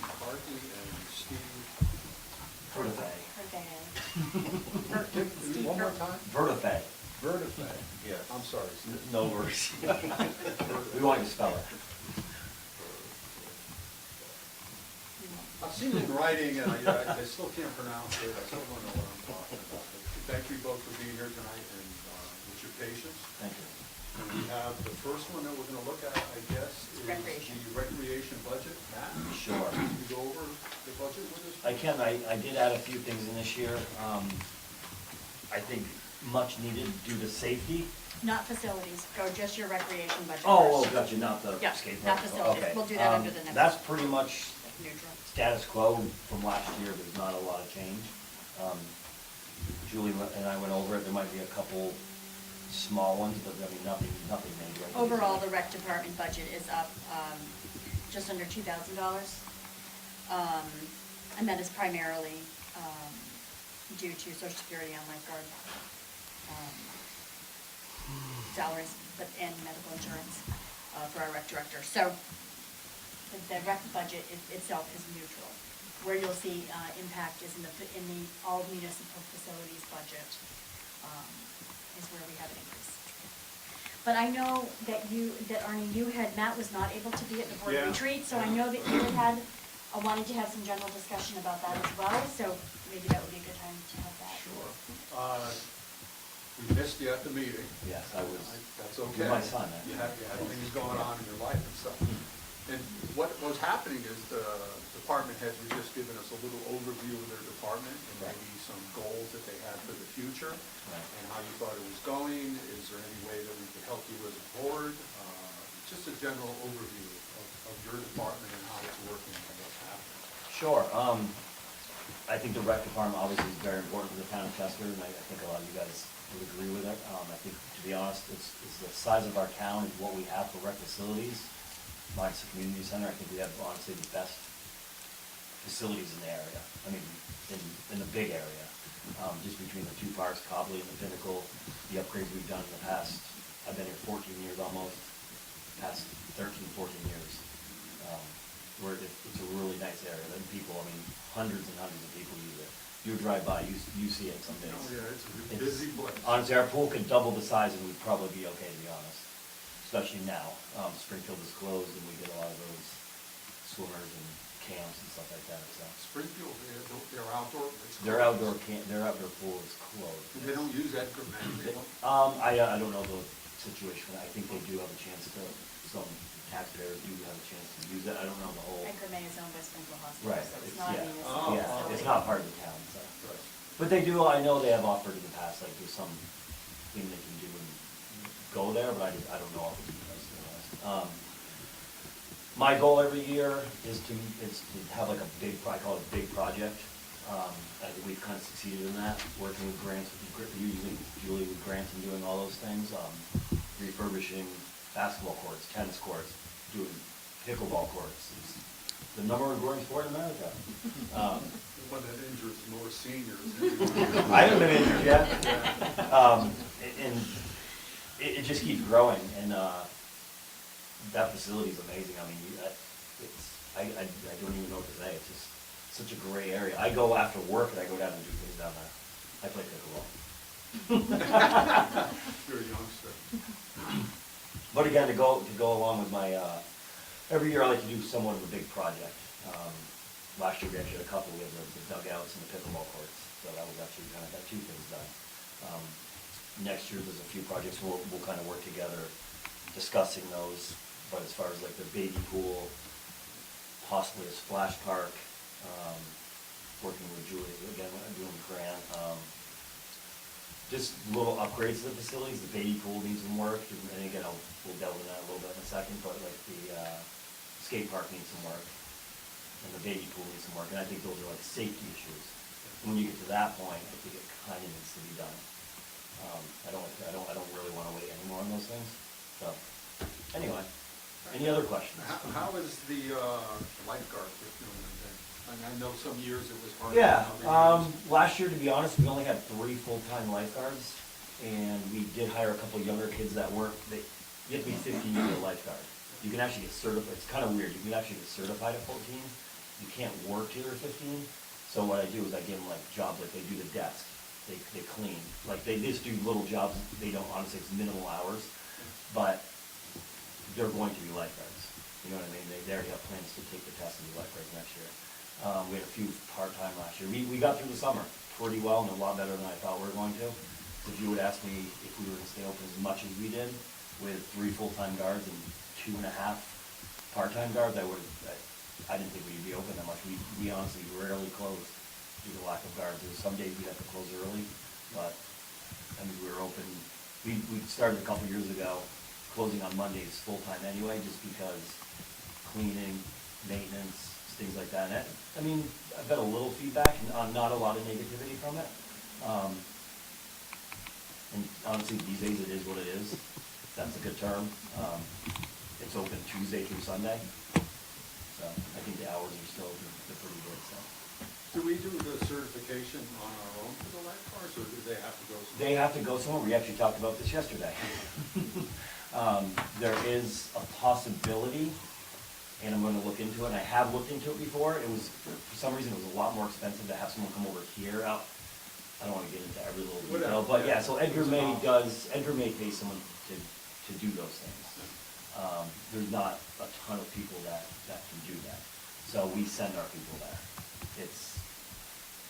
McCarthy and Steve. Vertifay. Steve One more Kirk. time? Vertifay. Vertifay. Yeah. I'm sorry, Steve. No worries. We want you to spell it. I've seen it in writing, and I still can't pronounce it, I still don't know what I'm talking about. But thank you both for being here tonight and with your patience. Thank you. And we have the first one that we're gonna look at, I guess, is Recreation. the recreation budget. Matt? Sure. Can you go over the budget with us? I can, I did add a few things in this year. I think much needed due to safety. Not facilities, go just your recreation budget Oh, first. gotcha, not the Yeah, skate not park. facilities. Okay. We'll do that under the next. That's pretty much Neutral. status quo from last year. There's not a lot of change. Julie and I went over it. There might be a couple small ones, but I mean, nothing major. Overall, the rec department budget is up just under $2,000. And that is primarily due to Social Security and lifeguard salaries, but and medical insurance for our rec director. So the rec budget itself is neutral. Where you'll see impact is in the all municipal facilities budget. is where we have an increase. But I know that Arnie, Matt was not able to be at the board Yeah. retreat, so I know that you had wanted to have some general discussion about that as well, so maybe that would be a good time to have that. Sure. We missed you at the meeting. Yes, I was. That's okay. With my son, You had things going on in your life and stuff. And what was happening is the department heads were just giving us a little overview of their department and maybe some goals that they had for the future and how you thought it was going. Is there any way that we could help you as a board? Just a general overview of your department and how it's working and what's happening. Sure. I think the rec department obviously is very important for the town of Chester, and I think a lot of you guys would agree with it. I think, to be honest, it's the size of our town is what we have for rec facilities. Minus the community center, I think we have honestly the best facilities in the area. I mean, in the big area, just between the two parks, Cobley and the Pinnacle, the upgrades we've done in the past. I've been here 14 years almost, past 13, 14 years. Where it's a really nice area. And people, I mean, hundreds and hundreds of people use it. You drive by, you see it some days. Oh, yeah, it's a busy place. Honestly, our pool could double the size and we'd probably be okay, to be honest. Especially now. Springfield is closed and we get a lot of those swimmers and camps and stuff like that, so. Springfield, their outdoor, it's Their closed. their outdoor pool is closed. They don't use Edgar Mann, they don't? I don't know the situation. I think they do have a chance to, some taxpayers do have a chance to use it. I don't know the whole. Edgar May is owned by Springfield Hospital, Right, so it's it's, not a yeah, municipal yeah, facility. it's not part of the town, so. Right. But they do, I know they have offered in the past, like, there's some thing they can do and go there, but I don't know if it's because, to be honest. My goal every year is to have like a big, I call it a big project. I think we've kind of succeeded in that, working with grants, usually Julie with grants and doing all those things, refurbishing basketball courts, tennis courts, doing pickleball courts. It's the number one growing sport in America. One that injures more seniors. I haven't been injured yet. And it just keeps growing, and that facility is amazing. I mean, I don't even know what to say. It's just such a gray area. I go after work and I go down and do things down there. I play pickleball. You're a youngster. But again, to go along with my, every year I like to do somewhat of a big project. Last year we actually had a couple. We had the dugouts and the pickleball courts, so that was actually kind of got two things done. Next year there's a few projects we'll kind of work together discussing those. But as far as like the baby pool, possibly a splash park, working with Julie again, doing the grant. Just little upgrades to the facilities. The baby pool needs some work, and again, we'll delve into that a little bit in a second, but like the skate park needs some work, and the baby pool needs some work, and I think those are like safety issues. And when you get to that point, I think it kind of needs to be done. I don't really want to wait anymore on those things. So, anyway, any other questions? How is the lifeguard procurement then? And I know some years it was hard. Yeah, last year, to be honest, we only had 3 full-time lifeguards, and we did hire a couple of younger kids that weren't, you have to be 15 to be a lifeguard. You can actually get certified, it's kind of weird, you can actually get certified at 14, you can't work till you're 15. So what I do is I give them like jobs, like they do the desk, they clean, like they just do little jobs, they don't, honestly, it's minimal hours, but they're going to be lifeguards. You know what I mean? They already have plans to take the test and be lifeguards next year. We had a few part-time last year. We got through the summer pretty well and a lot better than I thought we were going to. If you would ask me if we were going to stay open as much as we did with 3 full-time guards and 2.5 part-time guards, I didn't think we'd be open that much. We honestly rarely closed due to lack of guards. There was some days we'd have to close early, but I mean, we were open. We started a couple years ago, closing on Mondays full-time anyway, just because cleaning, maintenance, things like that. And I mean, I've got a little feedback, not a lot of negativity from it. And honestly, these days it is what it is. That's a good term. It's open Tuesday through Sunday. So I think the hours are still they're pretty good. So. Do we do the certification on our own for the lifeguards, or do they have to go somewhere? They have to go somewhere. We actually talked about this yesterday. There is a possibility, and I'm going to look into it, and I have looked into it before. It was, for some reason, it was a lot more expensive to have someone come over here. I don't wanna get into every little Whatever, detail, but yeah. yeah, so Edgar May pay someone to do those things. There's not a ton of people that can do that, so we send our people there. It's,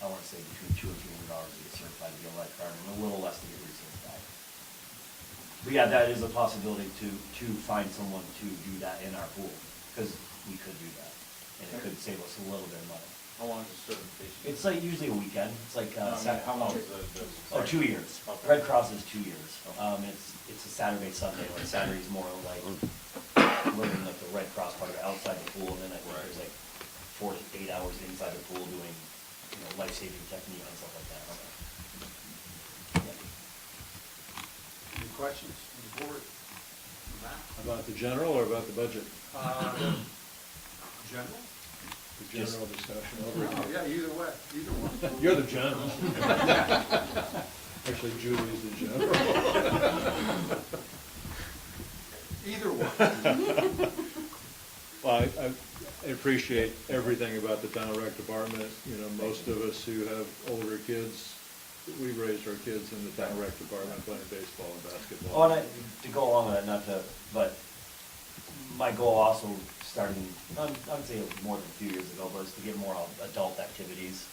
I wanna say between $200 and $300 to get certified to be a lifeguard, and a little less to get recertified. But yeah, that is a possibility to find someone to do that in our pool, because we could do that, and it could save us a little bit of money. How long is the certification? It's like usually a weekend, it's like, No, I mean, how long is the? Oh, 2 years. Okay. Red Cross is 2 years. It's a Saturday, Sunday, like Saturday's more like learning like the Red Cross part of it outside the pool, and then I think there's like 4 to 8 hours inside the pool doing, life-saving technique and stuff like that. Yeah. Any questions from the board? Matt? About the general or about the budget? General? The general discussion over Oh, yeah, either way, either one. You're the general. Actually, Julie's the general. Either one. Well, I appreciate everything about the town rec department. Most of us who have older kids, we raised our kids in the town rec department playing baseball and basketball. Oh, and to go along with that, but my goal also starting, I would say more than a few years ago, was to get more adult activities.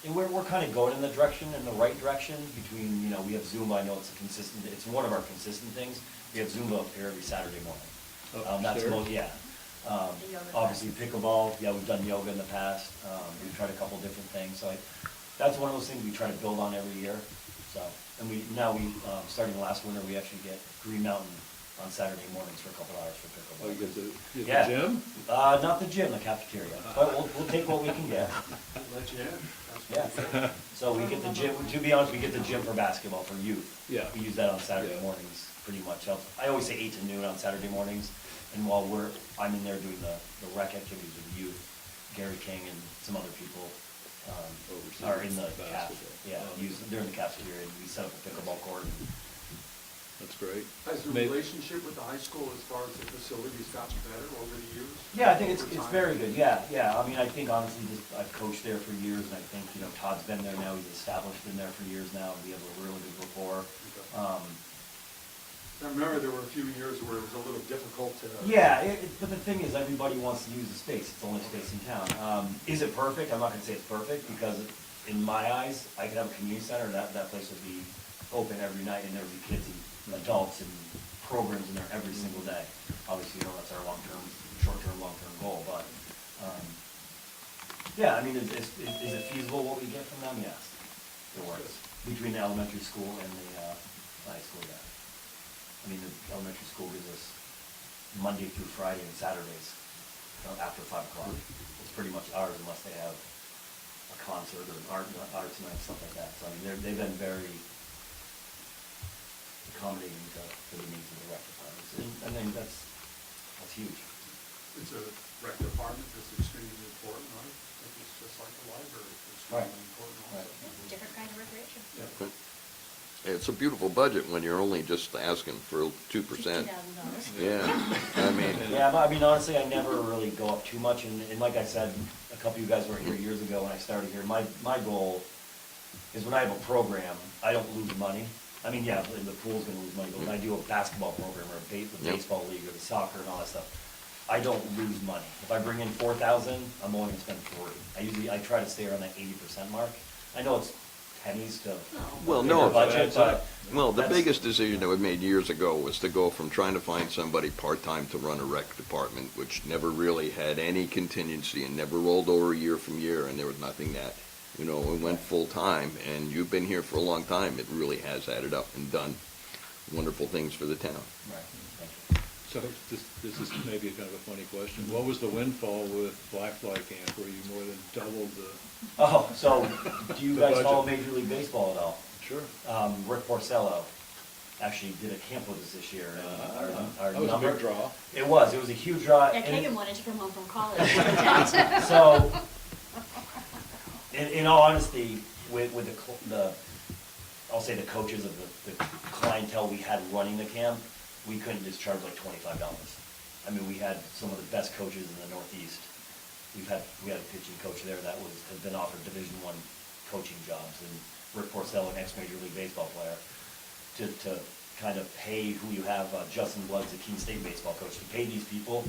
And we're kind of going in the right direction between, we have Zumba, I know it's one of our consistent things. We have Zumba up here every Saturday morning. That's Upstairs? most, yeah. The yoga Obviously pickleball, yeah, we've done yoga in the past. We've tried a couple different things, so that's one of those things we try to build on every year. So, and starting last winter, we actually get Green Mountain on Saturday mornings for a couple hours for pickleball. Oh, you get the Yeah. gym? Not the gym, the cafeteria, but we'll take what we can get. Let you in. Yeah. So we get the gym, to be honest, we get the gym for basketball for youth. Yeah. We use that on Saturday Yeah. mornings, pretty much. I always say 8 to noon on Saturday mornings, and while I'm in there doing the rec activities with the youth, Gary King and some other people are in the caf. basketball. Yeah, they're in the cafeteria, and we set up a pickleball court. That's great. Has the Maybe- relationship with the high school as far as the facilities gotten better over the years? Yeah, I think it's Over time? very good, yeah. I mean, I think honestly, I've coached there for years, and I think, Todd's been there now, he's established in there for years now, and we have a really good rapport. I remember there were a few years where it was a little difficult to. Yeah, but the thing is, everybody wants to use the space, it's the only space in town. Is it perfect? I'm not gonna say it's perfect, because in my eyes, I could have a community center, and that place would be open every night, and there would be kids and adults and programs in there every single day. Obviously, that's our short-term, long-term goal, but, yeah, I mean, is it feasible what we get from them? Yes, it works, between the elementary school and the high school, yeah. I mean, the elementary school gives us Monday through Friday and Saturdays, after 5 o'clock. It's pretty much ours unless they have a concert or an arts night, stuff like that. So, I mean, they've been very accommodating to the needs of the rec departments. And I think that's huge. It's a rec department that's extremely important, right? I think it's just like the library, it's Right. extremely important also. Right. Different kind of recreation. It's a beautiful budget when you're only just asking for 2%. $50,000. Yeah, I mean, Yeah, but I mean, honestly, I never really go up too much, and like I said, a couple of you guys were here years ago when I started here, my goal is when I have a program, I don't lose money. I mean, yeah, the pool's gonna lose money, but when I do a basketball program or the Yep. baseball league or the soccer and all that stuff, I don't lose money. If I bring in 4,000, I'm only gonna spend 40. I try to stay around that 80% mark. I know it's pennies to well, bigger no, budget, but. well, the that's- biggest decision that we made years ago was to go from trying to find somebody part-time to run a rec department, which never really had any contingency and never rolled over year from year, and there was nothing that, it went full-time, and you've been here for a long time. It really has added up and done wonderful things for the town. Right, thank you. So this is maybe kind of a funny question. What was the windfall with Black Fly Camp where you more than doubled the? Oh, so, do you The guys budget. follow Major League Baseball at all? Sure. Rick Porcello actually did a camp with us this year. And our That was a number- big draw. It was a huge draw. Yeah, and Kagan wanted to come home from college. So, in all honesty, with I'll say the coaches of the clientele we had running the camp, we couldn't just charge like $25. I mean, we had some of the best coaches in the Northeast. We had a pitching coach there that had been offered Division I coaching jobs, and Rick Porcello, an ex-Major League Baseball player, to kind of pay who you have, Justin Blood's the Keene State baseball coach, to pay these people,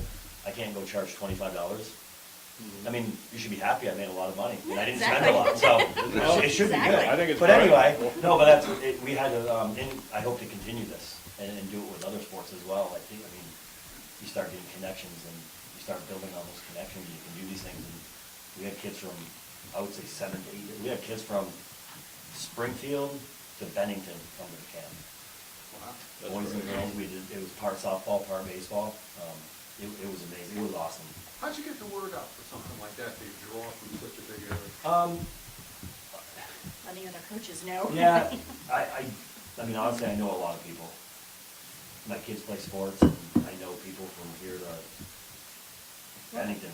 I can't go charge $25. I mean, you should be happy I made a lot of money, and I didn't spend a lot, so it should be good. Exactly. I think it's But great. anyway, no, but that's, we had to, and I hope to continue this and do it with other sports as well. I think, I mean, you start getting connections and you start building on those connections, you can do these things. And we had kids from, I would say 7 to 8, we had kids from Springfield to Bennington come to the camp. Wow. Boys and girls, we did, it was part softball, part baseball. It was amazing, it was awesome. How'd you get the word out for something like that? Do you draw from such a big area? Letting other coaches know. Yeah, I mean, honestly, I know a lot of people. My kids play sports, and I know people from here to Bennington.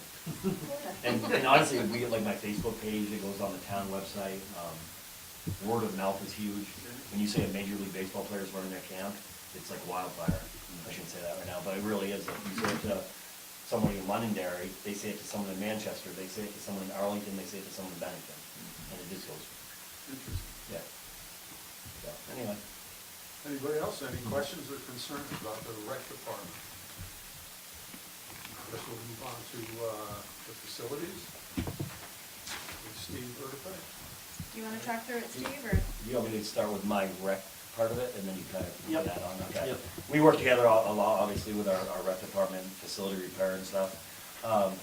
And honestly, we get like my Facebook page, it goes on the town website. Word of mouth is huge. When you say a Major League Baseball player is running their camp, it's like wildfire. I shouldn't say that right now, but it really is. Like, you say it to someone in Londonderry, they say it to someone in Manchester, they say it to someone in Arlington, they say it to someone in Bennington. And it just goes, Interesting. yeah. So, anyway. Anybody else, any questions or concerns about the rec department? I guess we'll move on to the facilities. With Steve Vertipe. Do you wanna talk through it, Steve, or? You want me to start with my rec part of it, and then you kind of Yep. put that on, okay? Yep. We work together a lot, obviously, with our rec department, facility repair and stuff.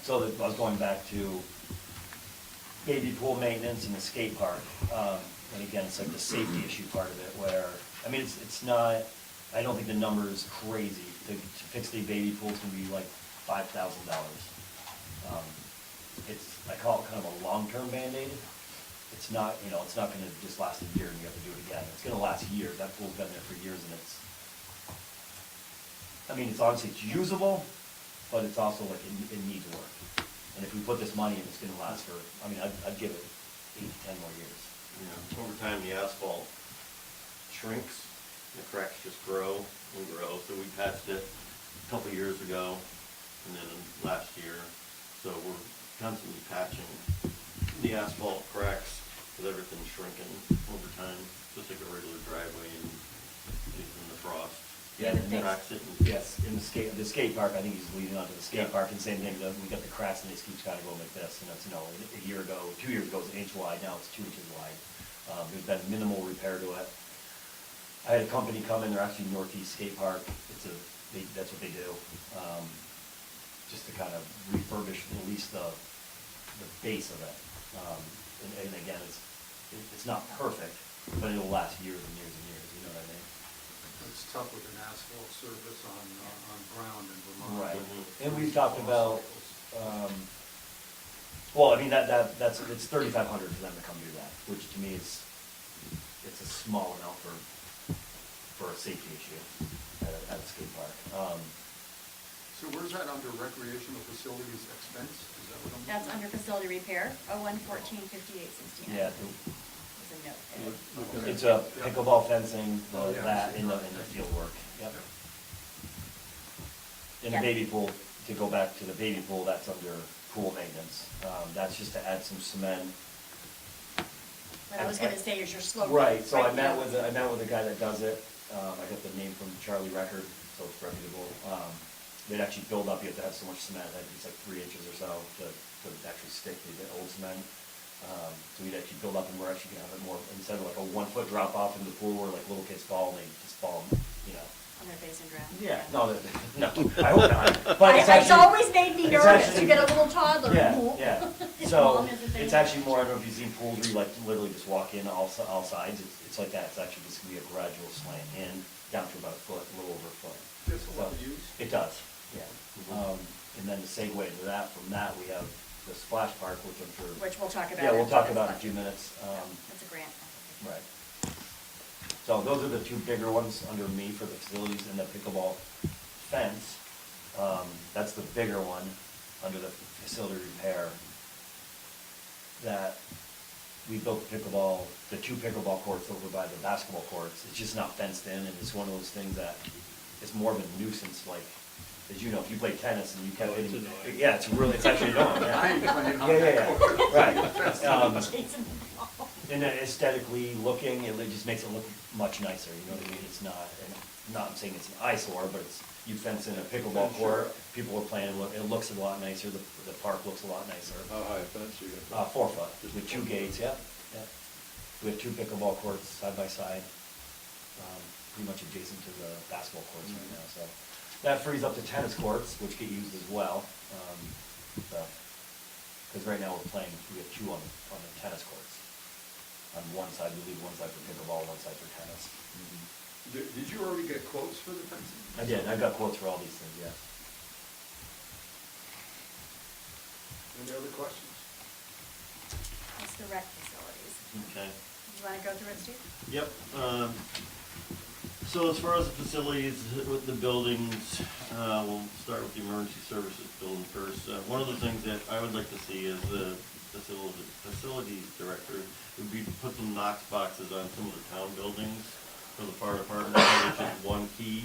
So I was going back to baby pool maintenance and the skate park. And again, it's like the safety issue part of it, where, I mean, it's not, I don't think the number is crazy. To fix the baby pools can be like $5,000. I call it kind of a long-term Band-Aid. It's not, it's not gonna just last a year and you have to do it again. It's gonna last years. That pool's been there for years, and it's honestly, it's usable, but it's also like, it needs work. And if we put this money in, it's gonna last for, I'd give it 8 to 10 more years. Over time, the asphalt shrinks, the cracks just grow and grow. So we patched it a couple of years ago, and then last year. So we're constantly patching the asphalt cracks with everything shrinking over time, just like a regular driveway and in the frost. Yeah, and then, Cracks it. yes, in the skate park, I think he's leading on to the skate park, and same thing, we got the cracks and it keeps kind of going like this, and it's, a year ago, 2 years ago, it was 1 inch wide, now it's 2 inches wide. There's been minimal repair to it. I had a company come in, they're actually Northeast Skate Park, that's what they do, just to kind of refurbish at least the base of it. And again, it's not perfect, but it'll last years and years and years, you know what I mean? It's tough with an asphalt surface on ground in Vermont. Right, with and we've talked about, it's $3,500 for them to come do that, which to me it's a small amount for a safety issue at a skate park. So where's that under recreational facilities expense? Is that what I'm? That's under facility repair, 01-14-58-69. Yeah, There's a note there. it's a pickleball fencing, Oh, yeah. that, in the field work, yep. In the Yeah. baby pool, to go back to the baby pool, that's under pool maintenance. That's just to add some cement. What I was gonna say is your slope. Right, so I met now. with the guy that does it. I got the name from Charlie Record, so it's reputable. They'd actually build up, you have to have so much cement, it's like 3 inches or so to actually stick to the old cement. So we'd actually build up, and we're actually gonna have it more, instead of like a 1 foot drop off in the pool where like little kids fall and they just fall, On their face and drown. Yeah, no, I hope not. But It's always made me it's nervous, actually- you get a little toddler. Yeah. So, Mom isn't there. it's actually more, I don't know if you've seen pools where you like literally just walk in all sides, it's like that, it's actually just gonna be a gradual slant in, down to about a foot, a little over a foot. Gets a lot of use. It does, yeah. And then to segue into that, from that, we have the splash park, which I'm sure. Which we'll talk about. Yeah, we'll after talk this about in a budget. few minutes. That's a grant. Right. So those are the two bigger ones under me for the facilities, and the pickleball fence. That's the bigger one under the facility repair. That we built the 2 pickleball courts over by the basketball courts. It's just not fenced in, and it's one of those things that it's more of a nuisance, like, as you know, if you play tennis and you kept hitting. annoying. Yeah, it's actually annoying, yeah. I ain't playing on Yeah, that court. right. Jason Paul. And then aesthetically looking, it just makes it look much nicer, you know what I mean? It's not, and not saying it's an eyesore, but it's, you fence in a pickleball court, people are playing, it looks a lot nicer, the park looks a lot nicer. How high a fence you got? 4 foot, with 2 gates, yeah. We have 2 pickleball courts side by side, pretty much adjacent to the basketball courts right now, so. That frees up the tennis courts, which get used as well, because right now we have 2 on the tennis courts. On one side, we leave one side for pickleball, one side for tennis. Did you already get quotes for the fencing? I did, I got quotes for all these things, yes. Any other questions? That's the rec facilities. Okay. You wanna go through it, Steve? Yep. So as far as the facilities with the buildings, we'll start with the emergency services building first. One of the things that I would like to see is the facilities director would be to put some Knox boxes on some of the town buildings for the fire department, so there's just one key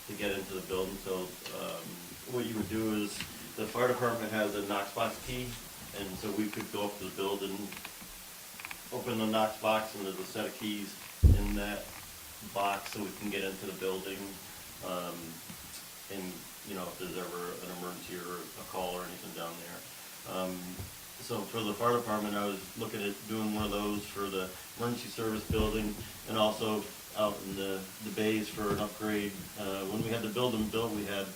to get into the building. So what you would do is, the fire department has a Knox box key, and so we could go up to the building, open the Knox box, and there's a set of keys in that box so we can get into the building. And, you know, if there's ever an emergency or a call or anything down there. So for the fire department, I was looking at doing one of those for the emergency service building, and also out in the bays for an upgrade. When we had the building built, we had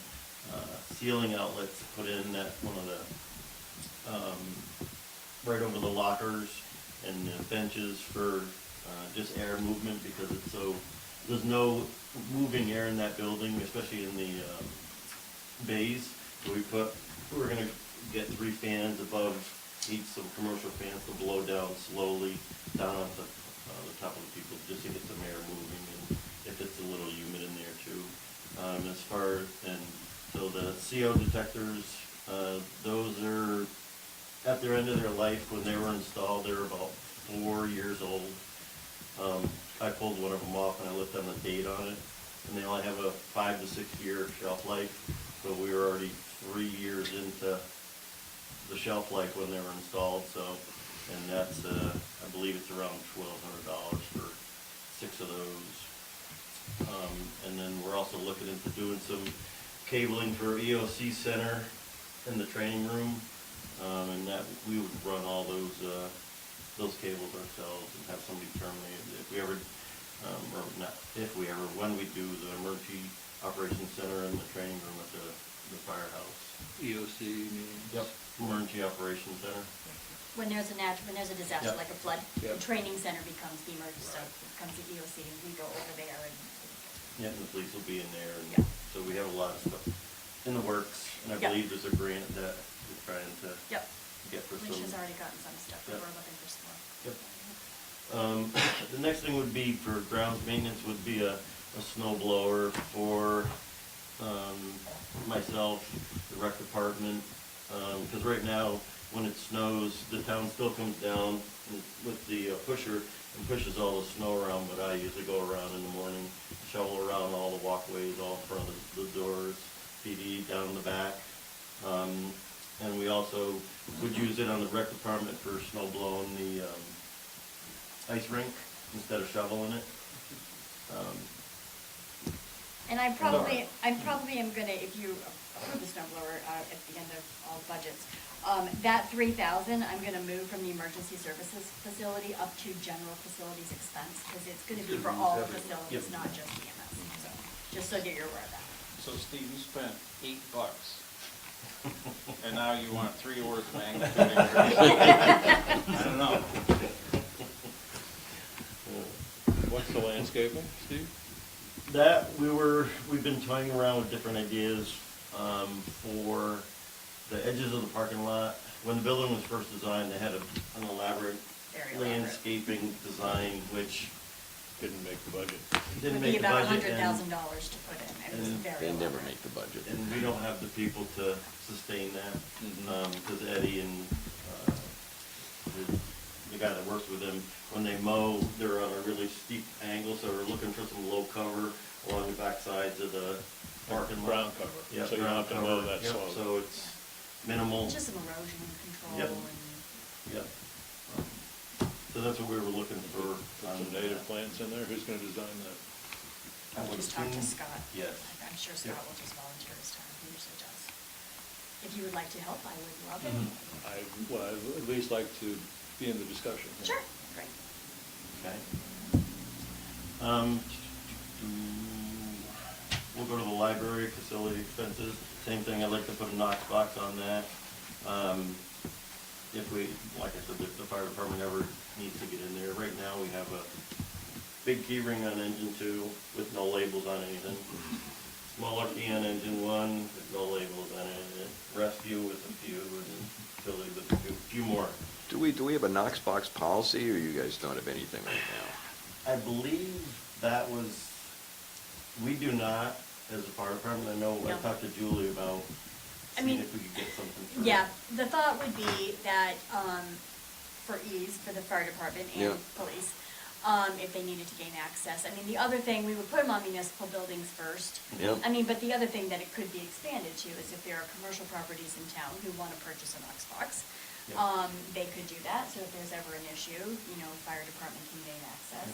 ceiling outlets put in at one of the, right over the lockers and the benches for just air movement, because it's so, there's no moving air in that building, especially in the bays. So we're gonna get 3 fans above each, some commercial fans to blow down slowly down on the top of the people, just to get some air moving, and if it's a little humid in there too. So the CO detectors, those are at their end of their life. When they were installed, they were about 4 years old. I pulled one of them off and I looked on the date on it, and they only have a 5 to 6 year shelf life. So we were already 3 years into the shelf life when they were installed. So, and that's I believe it's around $1,200 for 6 of those. And then we're also looking into doing some cabling for EOC Center in the training room, and that we would run all those cables ourselves and have somebody terminate it. If we ever, or not if we ever, when we do the emergency operations center in the training room at the firehouse. EOC means? Yep. Emergency operations center. When there's a disaster, Yep. like a flood, the Yep. training center becomes the emergency, so it becomes the EOC, and we go over there and. Yeah, and the police will be in there, and Yeah. so we have a lot of stuff in the works, and I Yep. believe there's a grant that we're trying to Yep. get for some. Alicia's already gotten some stuff, but Yep. we're looking for some more. Yep. The next thing would be for grounds maintenance would be a snow blower for myself, the rec department, because right now, when it snows, the town still comes down with the pusher and pushes all the snow around, but I usually go around in the morning, shovel around all the walkways, all in front of the doors, PD down the back. And we also would use it on the rec department for snow blowing the ice rink instead of shoveling it. And I probably am gonna, if you approve the snow blower, at the end of all budgets, that 3,000, I'm gonna move from the emergency services facility up to general facilities expense, because it's gonna be for all facilities, not just EMS, so, just so that you're aware of that. So Steve, you spent $8, and now you want 3 orders of magnitude increase. I don't know. What's the landscaping, Steve? That, we've been toying around with different ideas for the edges of the parking lot. When the building was first designed, they had an elaborate landscaping design, which Didn't make the budget. didn't Would be make the about budget. $100,000 to put in, it was and very They never elaborate. make the budget. And we don't have the people to sustain that, because Eddie and the guy that works with them, when they mow, they're on a really steep angle, so we're looking for some low cover along the back sides of the parking lot. Ground cover, Yep, so you don't have to ground mow cover. that Yep, slope. so it's minimal. Just some erosion control Yep. and. Yep. So So that's what we were looking for. Put some native plants in there, who's gonna design that? I would Just talk to assume- Scott. Yes. I'm sure Yep. Scott will just volunteer his time, he usually does. If you would like to help, I would love it. I'd at least like to be in the discussion. Sure, great. Okay. We'll go to the library facility expenses. Same thing, I'd like to put a Knox box on that. If we, like I said, if the fire department ever needs to get in there. Right now, we have a big key ring on engine 2 with no labels on anything. Smaller key on engine 1 with no labels on it. Rescue with a few, and Philly with a few more. Do we have a Knox box policy, or you guys don't have anything right now? I believe that was, we do not, as a fire department. I know, I No. talked to Julie about I seeing mean, if we could get something through. Yeah, the thought would be that, for ease, for the fire department and Yeah. police, if they needed to gain access. I mean, the other thing, we would put them on municipal buildings first. Yep. I mean, but the other thing that it could be expanded to is if there are commercial properties in town who want to purchase a Knox box, Yeah. they could do that, so if there's ever an issue, fire department can gain access.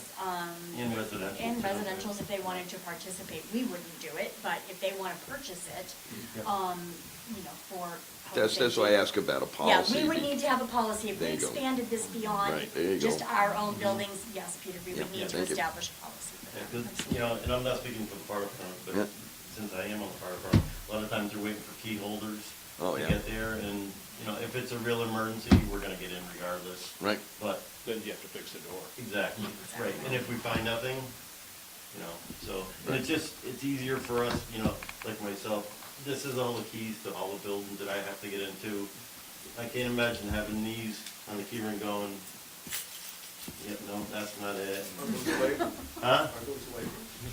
In residential. And too. residentials, if they wanted to participate, we wouldn't do it, but if they want to purchase it, Yep. for. That's why I ask about a policy. Yeah, we would need to have a policy, if we There you go. expanded this beyond Right, there you just go. our own buildings, yes, Peter, we Yep, would need to thank you. establish a policy for Yeah, that. 'cause, and I'm not speaking for the fire department, but Yeah. since I am on the fire department, a lot of times they're waiting for key holders Oh, to yeah. get there, and, if it's a real emergency, we're gonna get in regardless. Right. But, Then you have to fix the door. exactly, right, and if we find nothing, so, and it's easier for us, like myself, this is all the keys to all the buildings that I have to get into. I can't imagine having these on the key ring going, yep, no, that's not it. Are those labeled? Huh? Are those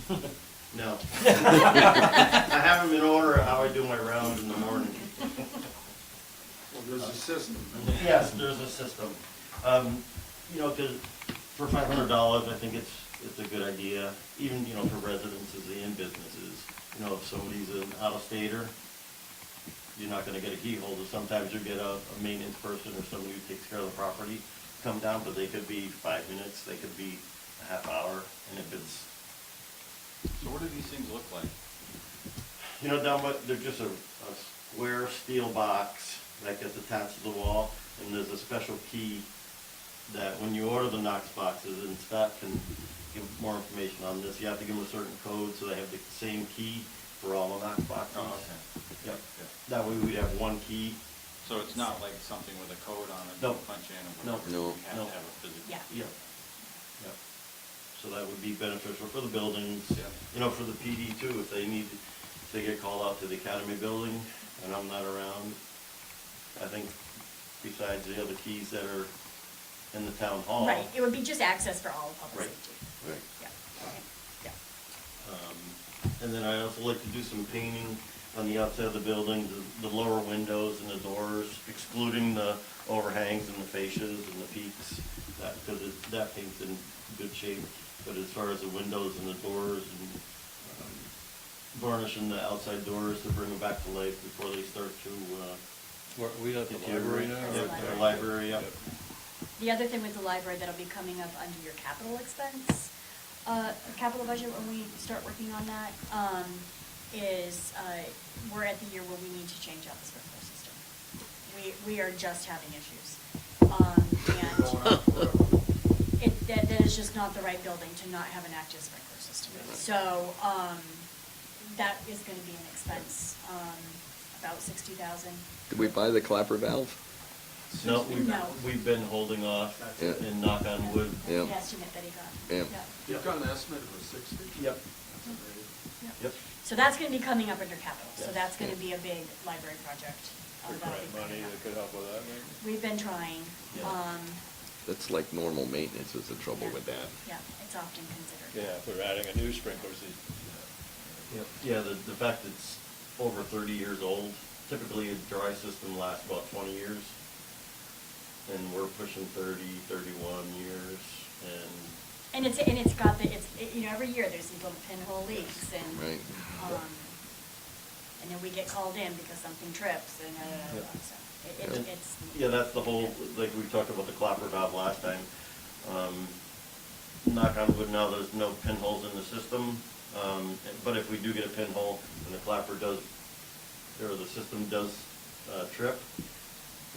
labeled? No. I have them in order of how I do my round in the morning. Well, there's a system. Yes, there's a system. Because for $500, I think it's a good idea, even, for residences and businesses. If somebody's an out-of-stater, you're not gonna get a key holder. Sometimes you get a maintenance person or somebody who takes care of the property come down, but they could be 5 minutes, they could be a half hour, and if it's, So what do these things look like? down by, they're just a square steel box that gets attached to the wall, and there's a special key that when you order the Knox boxes, and Scott can give more information on this, you have to give them a certain code, so they have the same key for all the Knox boxes. Oh, okay. Yep. That way we'd have one key. So it's not like something with a code on it, No. you punch in and No. whatever, No. you have No. to have a physical. Yeah. Yep. Yep. So that would be beneficial for the buildings, Yeah. for the PD too, if they get called out to the academy building and I'm not around. I think besides the other keys that are in the town hall. Right, it would be just access for all of public Right. safety. Right. Yeah, okay, yeah. And then I also like to do some painting on the outside of the building, the lower windows and the doors, excluding the overhangs and the fascias and the peaks, because that paint's in good shape. But as far as the windows and the doors and varnishing the outside doors to bring them back to life before they start to, We at the deteriorate. library now? That's Yeah, the the library. library, yep. The other thing with the library that'll be coming up under your capital expense, capital budget when we start working on that, is, we're at the year where we need to change out the sprinkler system. We are just having issues. And that is just not the right building to not have an active sprinkler system. So, that is gonna be an expense, about $60,000. Did we buy the clapper valve? No, No. we've been holding off Yeah. and knock on wood. That's Yeah. the estimate that he got. Yeah. You've got an estimate of 60? Yep. That's amazing. Yep. So that's gonna be coming up under capital, so Yes. that's gonna be a big library project. For that'll be grant money coming up. that could help with that, maybe? We've been trying, Yeah. That's like normal maintenance is the trouble Yeah. with that. yeah, it's often considered. Yeah, if we're adding a new sprinkler system. Yep. Yeah, the fact it's over 30 years old, typically a dry system lasts about 20 years. And we're pushing 30, 31 years, And it's got every year there's these little pinhole leaks Right. and then we get called in because something trips and, Yep. so yeah, that's the whole, like we talked about the clapper valve last time. Knock on wood now, there's no pinholes in the system, but if we do get a pinhole and the clapper does, or the system does trip,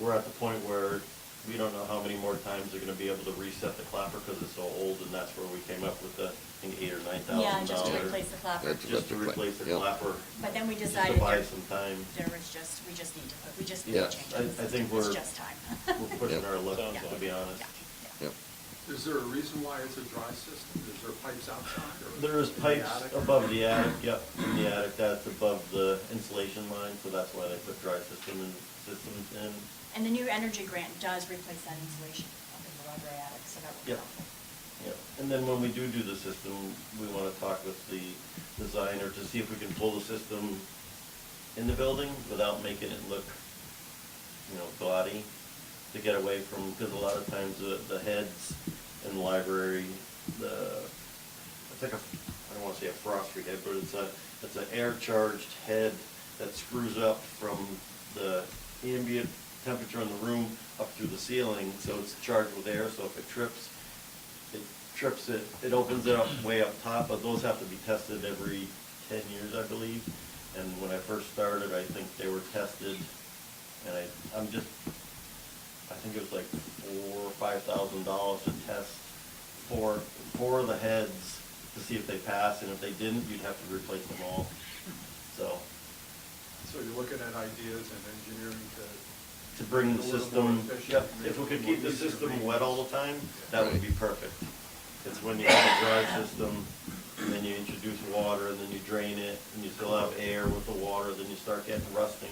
we're at the point where we don't know how many more times they're gonna be able to reset the clapper because it's so old, and that's where we came up with the, I think, $8,000 or $9,000. Yeah, just to replace the clapper. Just to replace the yeah. clapper. But then we just decided to buy there, some time. there was just, we just need to Yeah. change I it. think It's we're, just time. we're pushing Yeah. our luck, Sounds to like be it. honest. Yep. Is there a reason why it's a dry system? Is there pipes outside or? There is in the pipes attic? above the attic, yep, in the attic, that's above the insulation line, so that's why they put dry systems in. And the new energy grant does replace that insulation up in the library attic, so that would be Yep. helpful. Yep, and then when we do the system, we wanna talk with the designer to see if we can pull the system in the building without making it look, gaudy, to get away from, because a lot of times the heads in the library, it's like I don't wanna say a frost-free head, but it's an air-charged head that screws up from the ambient temperature in the room up through the ceiling, so it's charged with air, so if it trips, it opens it up way up top, but those have to be tested every 10 years, I believe. And when I first started, I think they were tested, and I think it was like $4,000 or $5,000 to test four of the heads to see if they pass, and if they didn't, you'd have to replace them all. So you're looking at ideas and engineering to bring the make it a little system, more efficient, yep, make if we it could more keep the easier to system read. wet all the time, that would be perfect. It's when you have a dry system, and then you introduce water, and then you drain it, and you still have air with the water, then you start getting rusting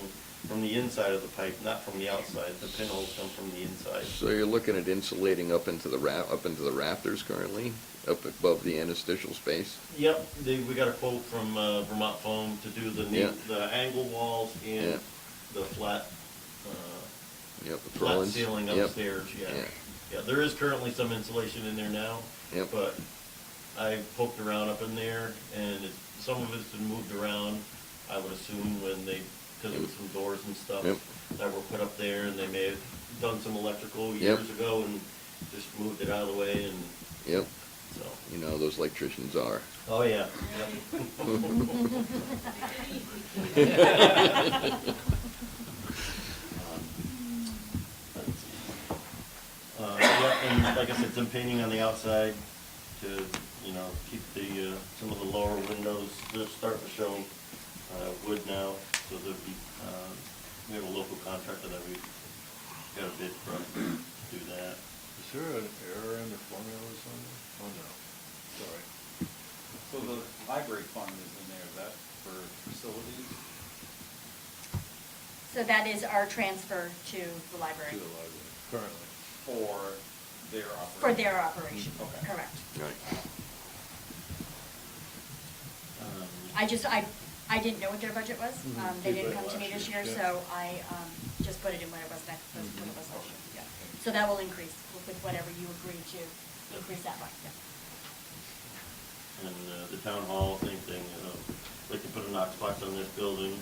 from the inside of the pipe, not from the outside. The pinholes come from the inside. So you're looking at insulating up into the rafters currently, up above the interstitial space? Yep, we got a quote from Vermont Foam to do Yeah. the angle walls and Yeah. the flat, Yep, the flat purlins? ceiling Yep. upstairs, yeah. Yeah. Yeah, there is currently some insulation in there now. Yep. But I poked around up in there, and some of it's been moved around, I would assume, because there was some doors and stuff Yep. that were put up there, and they may have done some electrical Yep. years ago and just moved it out of the way, and Yep. so. You know how those electricians are. Oh, yeah. Yeah, and like I said, some painting on the outside to, keep some of the lower windows, they're starting to show wood now, so there'll be, we have a local contractor that we got a bid from to do that. Is there an error in the formulas on there? Oh, no, sorry. So the library fund is in there, is that for facilities? So that is our transfer to the library. To the library, currently. For their operation? For their operation, Okay. correct. Right. I didn't know what their budget was. They didn't come to me this year, Yeah. so I just put it in what it was next, what it was last year. Yeah. So that will increase with whatever you agree to increase that by, yeah. And the town hall, same thing, like to put a Knox box on this building,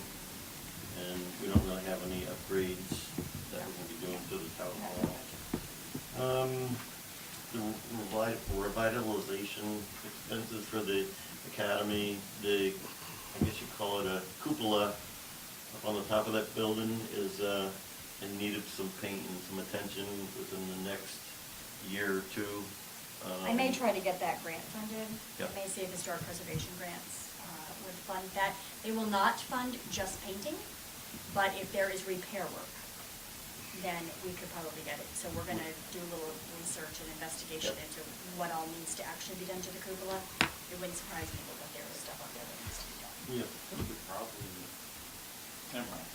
and we don't really have any upgrades that we're gonna be doing to the town hall. The revitalization expenses for the academy, I guess you'd call it a cupola up on the top of that building is in need of some paint and some attention within the next year or two. I may try to get that grant funded. Yep. I may see if historic preservation grants would fund that. They will not fund just painting, but if there is repair work, then we could probably get it. So we're gonna do a little research and investigation Yep. into what all needs to actually be done to the cupola. It wouldn't surprise people that there is stuff up there that needs to be done. Yeah. Probably, never mind.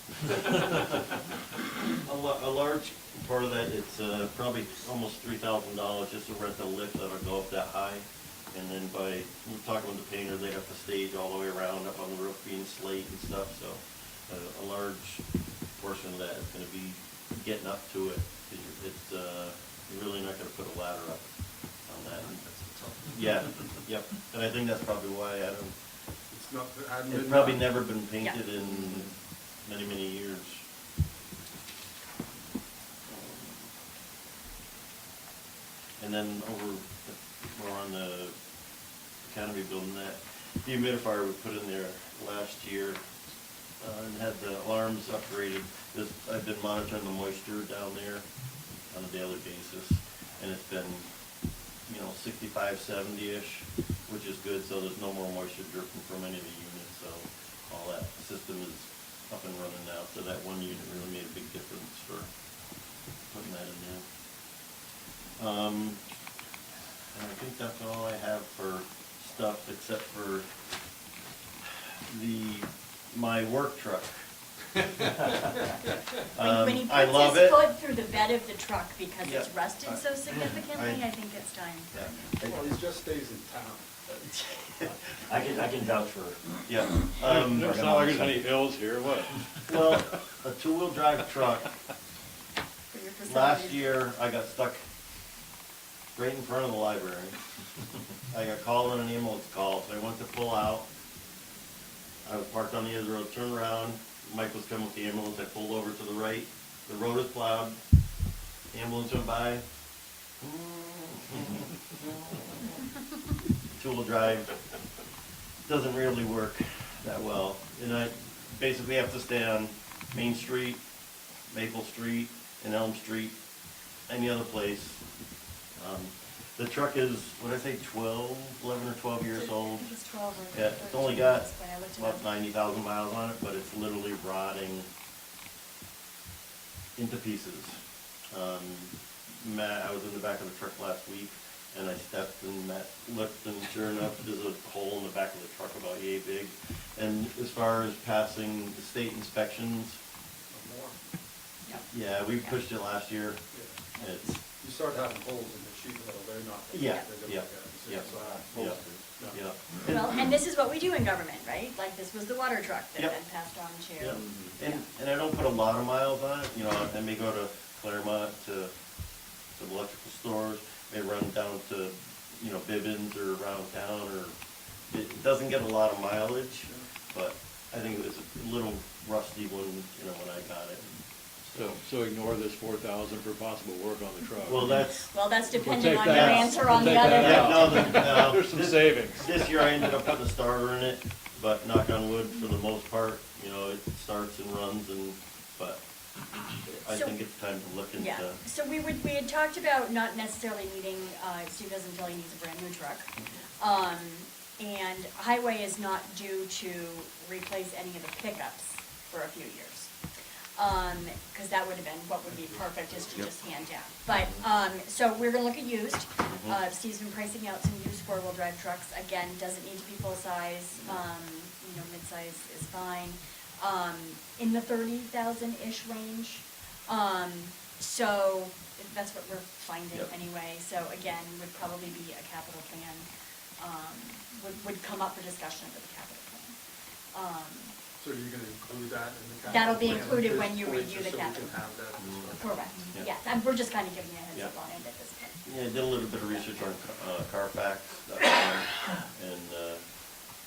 A large part of that, it's probably almost $3,000 just to rent a lift that'll go up that high. And then we're talking with the painter, they'd have to stage all the way around up on the roof being slate and stuff, so a large portion of that is gonna be getting up to it. You're really not gonna put a ladder up on that. Yeah, yep, and I think that's probably why It's not, hadn't it's been probably done. never been painted in many, many years. And then more on the Academy building, that dehumidifier we put in there last year, and had the alarms upgraded. I've been monitoring the moisture down there on a daily basis, and it's been, 65, 70-ish, which is good, so there's no more moisture dripping from any of the units, so all that system is up and running now, so that one unit really made a big difference for putting that in there. And I think that's all I have for stuff, except for my work truck. When he I puts love his it. foot through the bed of the truck because it's Yeah. rusted so significantly, I think it's time. Yeah. Well, he just stays in town. I can vouch for. Yeah. It's not like there's any hills here, what? Well, a two-wheel drive truck, For your facilities. last year, I got stuck right in front of the library. I got called on an ambulance call, so I went to pull out. I was parked on the edge of the road, turned around, Mike was coming with the ambulance, I pulled over to the right, the road is plowed, the ambulance went by. Two-wheel drive doesn't really work that well, and I basically have to stay on Main Street, Maple Street, and Elm Street, any other place. The truck is, what did I say, 11 or 12 years old? I think it's 12 or Yeah, it's only 13 got when I looked it about up. 90,000 miles on it, but it's literally rotting into pieces. I was in the back of the truck last week, and I stepped and Matt looked, and sure enough, there's a hole in the back of the truck about yay big. And as far as passing the state inspections, Or more. yeah, we pushed it last year. Yeah. It's, You start having holes in the sheet metal, they're not. Yeah, they're gonna yeah, look at it and say, yeah, "So I'm yeah, supposed to." No. yeah. Well, and this is what we do in government, right? Like, this was the water truck that Yep. then passed on to. Yeah, and I don't put a lot of miles on it, I may go to Claremont to the electrical stores, may run down to, Bibbins or around town, or, it doesn't get a lot of mileage, but I think it was a little rusty when I got it. So ignore this 4,000 for possible work on the truck. Well, that's, Well, that's We'll depending take on that your out. answer We'll on the take other. that yeah, out. no, There's some savings. This year I ended up putting a starter in it, but knock on wood, for the most part, it starts and runs, but I So- think it's time to look into. Yeah, so we had talked about not necessarily needing, Steve doesn't feel he needs a brand new truck. And Highway is not due to replace any of the pickups for a few years. Cause that would have been, what would be perfect is to just hand down. But, so we're gonna look at used. Steve's been pricing out some used four-wheel drive trucks. Again, doesn't need to be full-size, mid-size is fine. In the 30,000-ish range. So that's what we're finding Yep. anyway. So again, would probably be a capital plan, would come up for discussion with the capital plan. So you're gonna include that in the capital? That'll be plan at included this when you point, review just the so we capital. can have that discussion? Correct, Yeah. yes, we're just kind of giving you a heads Yeah. up on it at this point. Yeah, I did a little bit of research on Carfax, and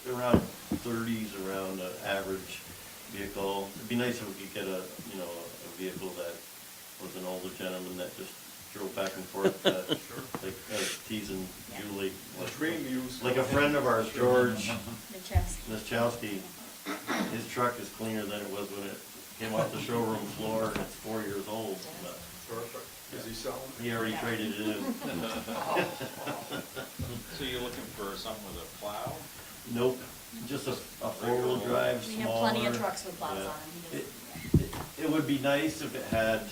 around 30s around an average vehicle. It'd be nice if we could get a vehicle that was an older gentleman that just drove back and forth, like teasing Yeah. Julie. Dream use. Like a friend of ours, George Machewski. Mischowski, his truck is cleaner than it was when it came off the showroom floor, and it's 4 years old. But Perfect. Is he selling? he already traded it in. So you're looking for something with a plow? Nope, just a four-wheel drive, We smaller. have plenty of trucks with plows Yeah. on them. He doesn't- It would be nice if it had,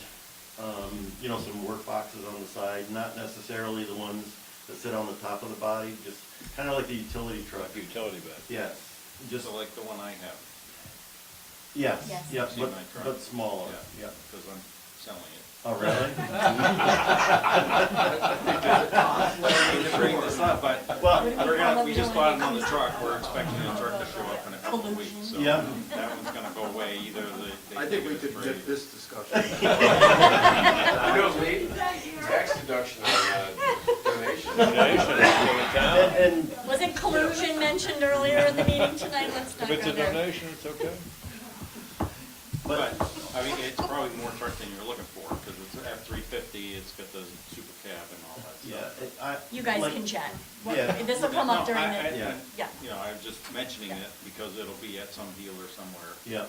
some work boxes on the side, not necessarily the ones that sit on the top of the body, just kind of like the utility truck. Utility bed. Yes, just, Just like the one I have, yes, Yes. yeah, See but, my truck? but smaller, yeah. because I'm selling it. Oh, really? I need to bring this up, but Well, we just bought another truck, we're expecting a truck to show up in a couple of weeks, so Yeah. that one's gonna go away, either I think we could trade. get this discussion. Tax deduction on donation. And, Wasn't collusion mentioned earlier in the meeting tonight? Let's not If it's go a there. donation, it's okay. But, I mean, it's probably more truck than you're looking for, because it's F-350, it's got the super cab and all that stuff. You guys can chat. Yeah. This will come up No, during I- the, I- yeah. You know, I'm just mentioning it because it'll be at some dealer somewhere. Yeah.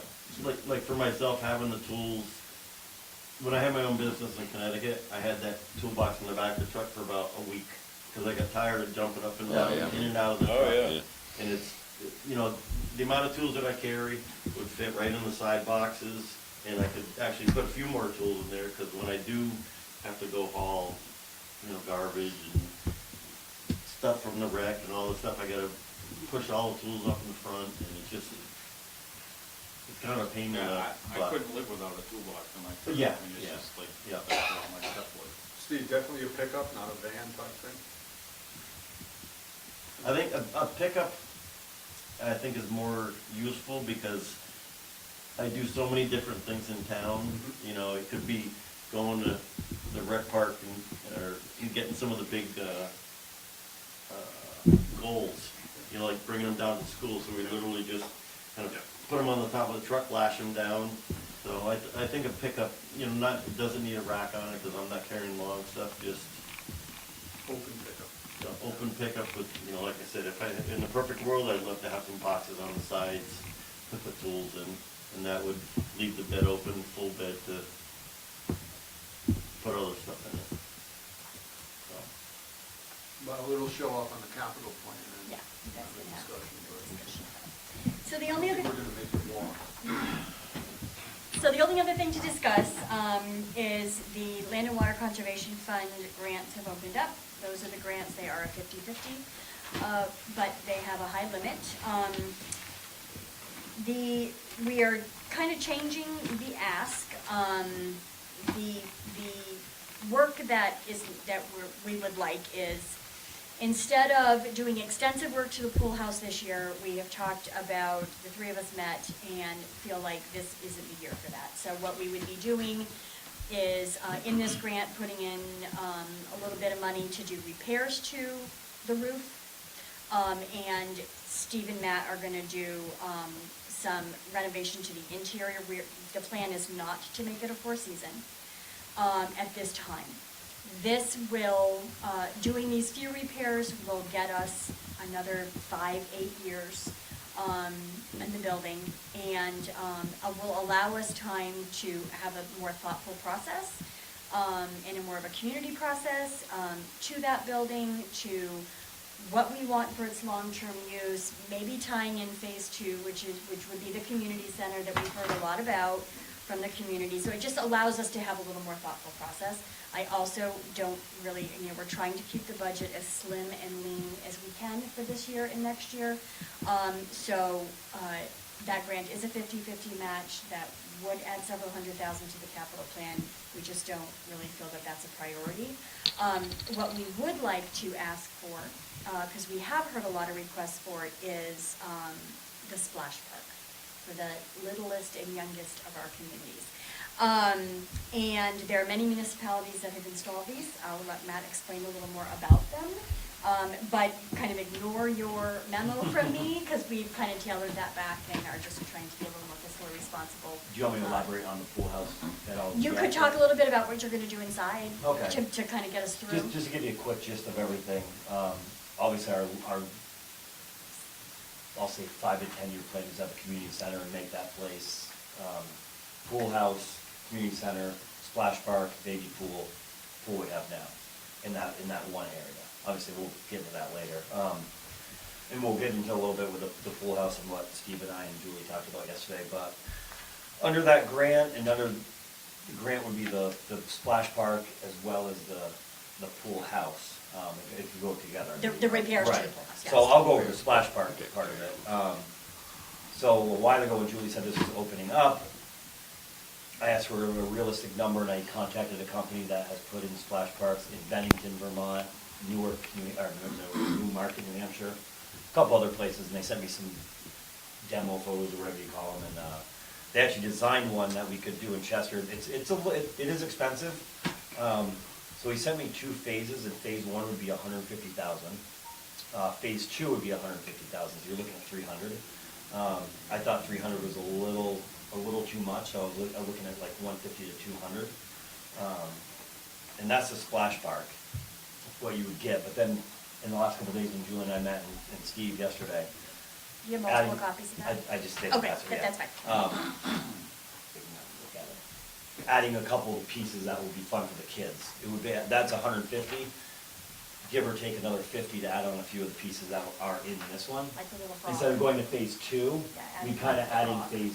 Like for myself, having the tools, when I had my own business in Connecticut, I had that toolbox in the back of the truck for about a week, because I got tired of jumping up and down, in and out of the truck. And it's, you know, the amount of tools that I carry would fit right in the side boxes, and I could actually put a few more tools in there, because when I do have to go haul, you know, garbage and stuff from the wreck and all the stuff, I gotta push all the tools up in the front, and it's just, it's kind of a pain in the Yeah, I butt. couldn't live without a toolbox in my truck. Yeah, I mean, it's yeah, just like, yeah. that's where all my stuff was. Steve, definitely a pickup, not a van type thing? I think a pickup, I think, is more useful because I do so many different things in town. You know, it could be going to the rec park or getting some of the big goals, you know, like bringing them down to school. So we literally just kind of put them on the top of the truck, lash them down. So I think a pickup, you know, it doesn't need a rack on it because I'm not carrying long stuff, just Open pickup. open pickup with, you know, like I said, in the perfect world, I'd love to have some boxes on the sides to put tools in, and that would leave the bed open, full bed to put other stuff in it. So, But it'll show up on the capital plan and Yeah, that's the gonna happen. discussion. So the I only think other, we're gonna make it walk. so the only other thing to discuss is the Land and Water Conservation Fund grants have opened up. Those are the grants, they are a 50/50, but they have a high limit. We are kind of changing the ask. The work that we would like is, instead of doing extensive work to the pool house this year, we have talked about, the three of us met and feel like this isn't the year for that. So what we would be doing is, in this grant, putting in a little bit of money to do repairs to the roof. And Steve and Matt are gonna do some renovation to the interior. The plan is not to make it a four-season at this time. This will, doing these few repairs will get us another 5-8 years in the building, and will allow us time to have a more thoughtful process and a more of a community process to that building, to what we want for its long-term use, maybe tying in phase 2, which would be the community center that we've heard a lot about from the community. So it just allows us to have a little more thoughtful process. I also don't really, we're trying to keep the budget as slim and lean as we can for this year and next year. So that grant is a 50/50 match that would add several $100,000 to the capital plan. We just don't really feel that that's a priority. What we would like to ask for, because we have heard a lot of requests for it, is the splash park for the littlest and youngest of our communities. And there are many municipalities that have installed these. I'll let Matt explain a little more about them. But kind of ignore your memo from me, because we've kind of tailored that back and are just trying to be a little more fiscally responsible. Do you want me to elaborate on the pool house at all? You could talk a little bit about what you're gonna do inside. Okay. To kind of get us through. Just to give you a quick gist of everything, obviously our, I'll say 5 to 10 year plan is to have a community center and make that place, pool house, community center, splash park, baby pool we have now, in that one area. Obviously, we'll get into that later. And we'll get into a little bit with the pool house and what Steve and I and Julie talked about yesterday, but under that grant, and under the grant would be the splash park as well as the pool house, if you go together. The repairs to the Right. pool house, yes. So I'll go over the splash park part of it. So a while ago, when Julie said this was opening up, I asked for a realistic number, and I contacted a company that has put in splash parks in Bennington, Vermont, Newark, Newmarket, New Hampshire, a couple other places, and they sent me some demo photos or whatever you call them, and they actually designed one that we could do in Chester. It is expensive. So he sent me 2 phases, and phase 1 would be $150,000. Phase 2 would be $150,000, so you're looking at $300,000. I thought $300,000 was a little too much, so I was looking at like $150,000 to $200,000. And that's the splash park. what you would get, but then in the last couple of days when Julie and I met and Steve yesterday. You have multiple adding- copies of that? I just did. Okay, that's fine. Adding a couple of pieces that would be fun for the kids. It would be, that's 150, give or take another 50 to add on a few of the pieces that are in this one. Like the little frog. Instead of going to phase two, Yeah, we adding kind of the add in frog.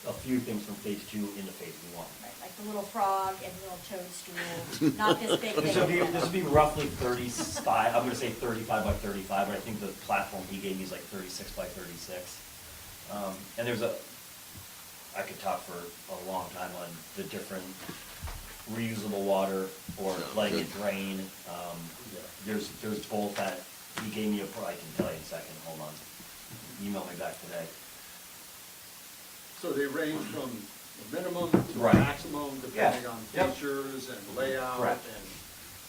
a few things from phase two into phase one. Right, like the little frog and the little toadstool, not this big thing. This would be roughly 35, I'm gonna say 35 by 35, but I think the platform he gave me is like 36 by 36. And I could talk for a long time on the different reusable water or legged drain. There's both that, he gave me I can tell you in a second, hold on. Email me back today. So they range from the minimum to Right. the maximum, depending Yeah. on Yep. features and layout Correct. and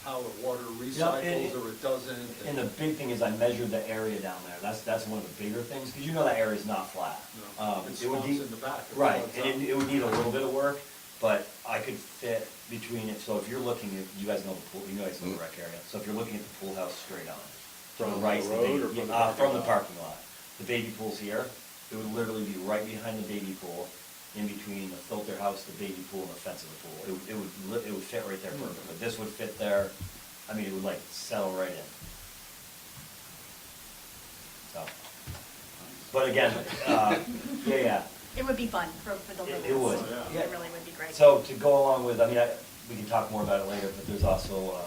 how the water Yep, recycles or it doesn't. And the big thing is I measured the area down there. That's one of the bigger things, because you know that area is not flat. No, it It would swamps need- in the back. It Right, floods and out. it would need a little bit of work, but I could fit between it, so if you're looking at, you guys know the pool, you guys know the rec area, so if you're looking at the pool house straight on. to From the right's road baby- or from the yeah, parking From the lot? parking lot. The baby pool's here, it would literally be right behind the baby pool, in between the filter house, the baby pool, and the fence of the pool. It would fit right there perfectly. This would fit there, I mean, it would like settle right in. So, but again, yeah. It would be fun for the little It would, ones. yeah. It really would be great. So to go along with, I mean, we can talk more about it later, but there's also,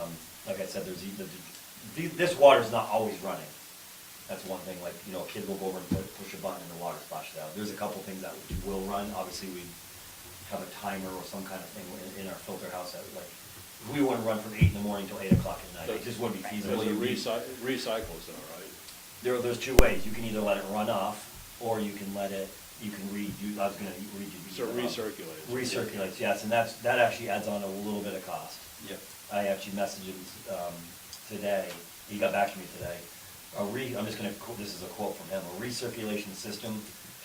like I said, this water's not always running. That's one thing, like, a kid will go over and push a button and the water splashes out. There's a couple things that will run. Obviously, we have a timer or some kind of thing in our filter house that, like, we wouldn't run from 8 in the morning till 8 o'clock at night. It just wouldn't be feasible. Because it You'd be- recycles though, right? There's two ways. You can either let it run off, or you can let it, you can I was gonna read you. So it recirculates. Recirculates, yes, and that actually adds on a little bit of cost. Yep. I actually messaged him, today, he got back to me today. I'm just gonna, this is a quote from him, a recirculation system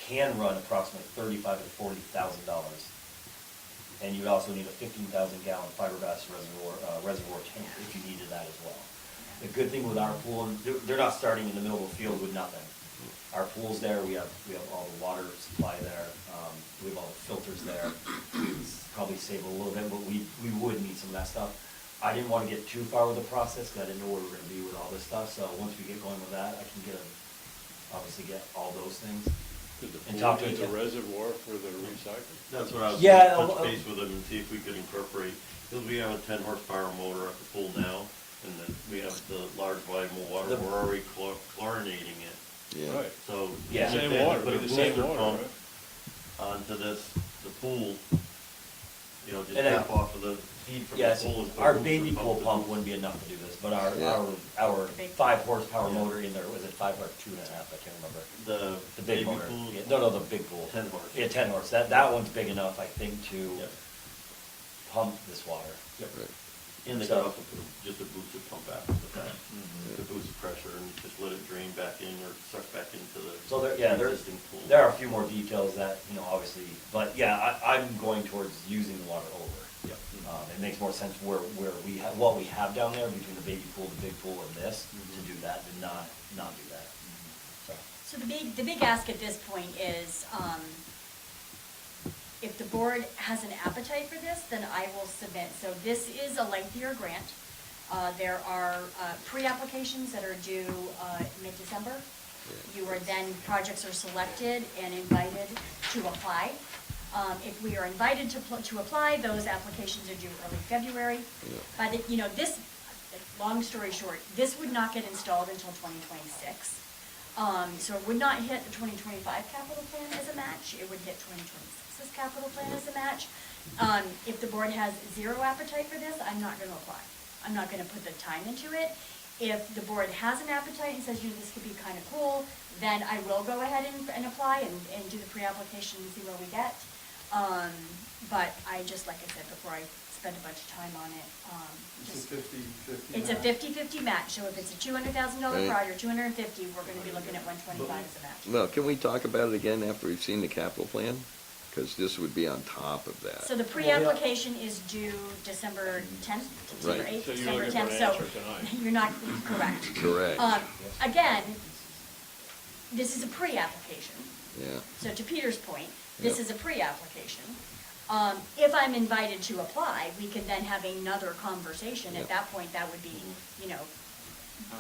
can run approximately $35,000 to $40,000. And you'd also need a 15,000 gallon fiberglass reservoir tank if you needed that as well. The good thing with our pool, they're not starting in the middle of the field with nothing. Our pool's there, we have all the water supply there, we have all the filters there. We'd probably save a little bit, but we would need some of that stuff. I didn't want to get too far with the process, because I didn't know where we were gonna be with all this stuff, so once we get going with that, I can obviously get all those things. Could the And pool talk to use you. a reservoir for the recycling? That's what I was Yeah, gonna touch base with them and see if we could incorporate, because we have a 10 horsepower motor at the pool now, and then we have the large volume of water, we're already chlorinating it. Yeah. Right. So, Yeah. if Same they had to water, put a be the same booster water, pump right? onto the pool, just And then- tap off of the feed from the Yes, pool. and put a our booster baby pump pool to the- pump wouldn't be enough to do this, but our Big- 5 horsepower motor in there, was it 5 or 2.5, I can't remember. The The big baby motor. pool? Yeah, no, the big pool. 10 horse. Yeah, 10 horse. That one's big enough, I think, to Yep. pump this water. Right. And they So- could also put just a booster pump after the fact, to boost the pressure and just let it drain back in or suck back into the So there existing pool. there are a few more details that, obviously, but yeah, I'm going towards using the water over. Yep. It makes more sense where we have, what we have down there between the baby pool, the big pool, and this, to do that, and not do that. So, So the big ask at this point is, if the board has an appetite for this, then I will submit. So this is a lengthier grant. There are pre-applications that are due mid-December. Projects are selected and invited to apply. If we are invited to apply, those applications are due early February. But, this, long story short, this would not get installed until 2026. So it would not hit the 2025 capital plan as a match, it would hit 2026's capital plan as a match. If the board has zero appetite for this, I'm not gonna apply. I'm not gonna put the time into it. If the board has an appetite and says, this could be kinda cool, then I will go ahead and apply and do the pre-application and see where we get. But I just, like I said before, I spent a bunch of time on it, It's a 50/50. it's a 50/50 match, so if it's a $200,000 Right. project, 250, we're gonna be looking at 125 as a match. Well, can we talk about it again after we've seen the capital plan? Because this would be on top of that. So the pre-application is due December 10th, December Right. 8th, So you're December looking for 10th, an so answer tonight. you're not correct. Correct. Again, this is a pre-application. Yeah. So to Peter's point, this Yep. is a pre-application. If I'm invited to apply, we could then have another conversation. At Yep. that point, that would be, you know,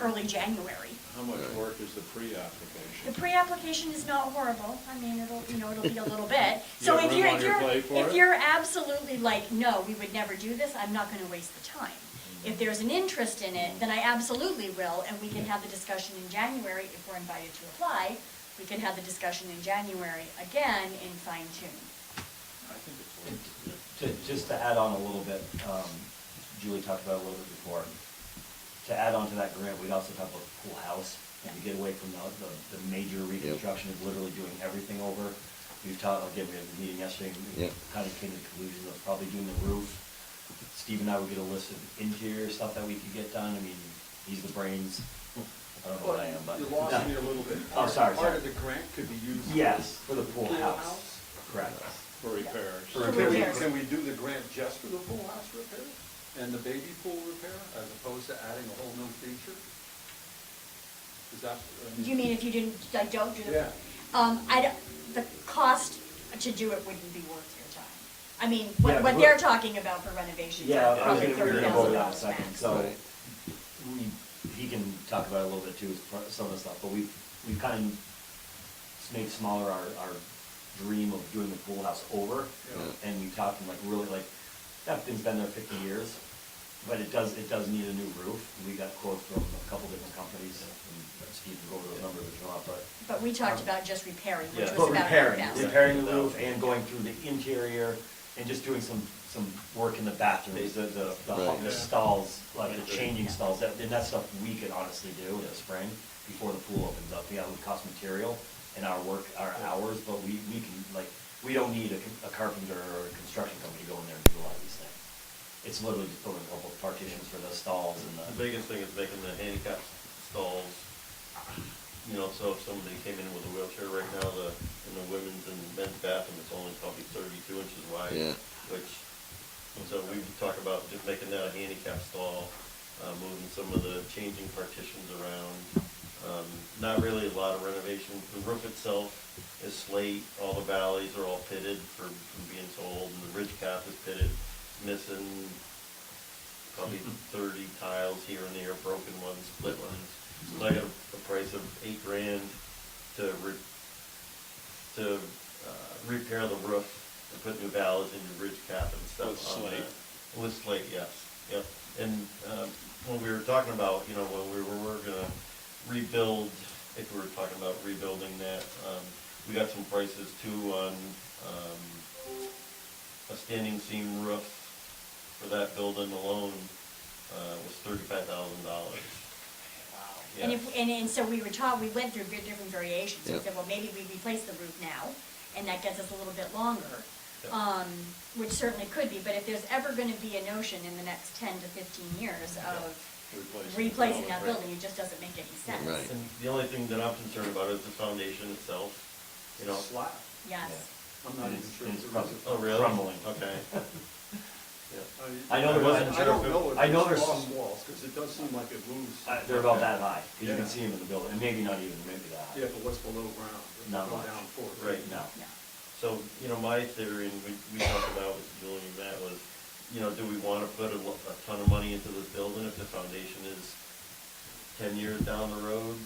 early January. How much Right. work is the The pre-application? pre-application is not horrible. I mean, it'll be a little bit. You So have if room on your plate for if it? you're absolutely like, no, we would never do this, I'm not gonna waste the time. If there's an interest in it, then I absolutely will, and we can have the discussion in January if we're invited to apply. We can have the discussion in January again in fine tune. I think it's And worth Just to add on a little bit, Julie talked about it a little bit before. To add on to that grant, we'd also talk about the pool house. Yeah. To get away from the major reconstruction of literally doing everything over. We've talked, again, we had a meeting yesterday, and we Yep. kind of came to the conclusion of probably doing the roof. Steve and I would get a list of interior stuff that we could get done. I mean, he's the brains. I don't know what I am, but. You lost me a little bit. Oh, sorry, Part sorry. of the grant could be used. Yes, for the pool house. Correct. for repairs. For Can we, repairs. can we do the grant just for the pool house repair and the baby pool repair as opposed to adding a whole new feature? Is that? You mean if you didn't, like, don't do the? Yeah. The cost to do it wouldn't be worth your time. I mean, Yeah, what but- they're talking about for renovations Yeah, are I was probably gonna, we were gonna go over that in a $30,000 second, max. so, Right. he can talk about it a little bit too, some of the stuff, but we've kind of made smaller our dream of doing the pool house over, Yeah. and we talked and like, really like, that thing's been there 50 years, but it does need a new roof, we got quotes from a couple different companies, and Steve can go over those numbers if you want, but. But we talked about just repairing, which Yeah, was but about $100,000. repairing the roof and going through the interior and just doing some work in the bathrooms, the Right. stalls, like the changing stalls, and that stuff we could honestly do in the spring before the pool opens up. Yeah, it would cost material and our work, our hours, but we can, like, we don't need a carpenter or a construction company to go in there and do a lot of these things. It's literally just putting a couple of partitions for the stalls and The biggest thing is making the handicap stalls, you know, so if somebody came in with a wheelchair right now, in the women's and men's bathroom, it's only probably 32 inches wide. Yeah. And so we talk about just making that a handicap stall, moving some of the changing partitions around. Not really a lot of renovation. The roof itself is slate, all the valleys are all pitted from being sold, and the ridge cap is pitted, missing probably 30 tiles here and there, broken ones, split ones. So I got a price of $8,000 to repair the roof and put new valves in your ridge cap and stuff With on slate? that. With slate, yes, yep. And when we were talking about, you know, when we were gonna rebuild, if we were talking about rebuilding that, we got some prices too on a standing seam roof for that building alone was $35,000. And and so we went through different variations. We Yep. said, well, maybe we replace the roof now, and that gets us a little bit longer, Yep. which certainly could be, but if there's ever gonna be a notion in the next 10 to 15 years of replacing that building, it just doesn't make any sense. Right. And the only thing that I'm concerned about is the foundation itself, you know. Slab. Yes. I'm not even sure. it's if there probably is Oh, really? crumbling. Okay. I know I there wasn't was, I don't know if I know there's there's lost some- walls, because it does seem like it moves. they're about that high, because you Yeah. can see them in the building, and maybe not even, maybe that high. Yeah, but what's below ground? It Not go much. down 4 feet. Right. No. No. So, you know, my theory, and we talked about with Julie and Matt, was, you know, do we want to put a ton of money into this building if the foundation is 10 years down the road?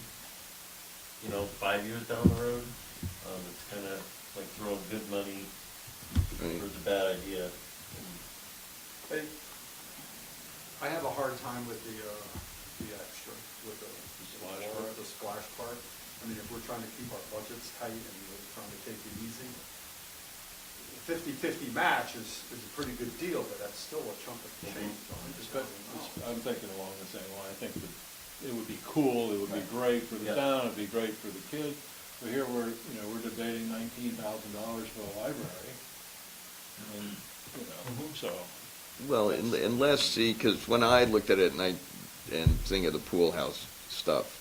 You know, 5 years down the road? It's kind of like throwing good money Right. towards a bad idea. Hey, I have a hard time with the extra, with the splash part. I mean, if we're trying to keep our budgets tight and we're trying to take it easy, 50-50 match is a pretty good deal, but that's still a chunk of change. I just don't know. I'm thinking along the same line. I think that it would be cool, it would be great for the Yeah. town, it'd be great for the kids. But here we're debating $19,000 for a library. And, so. Well, unless, see, because when I looked at it and think of the pool house stuff,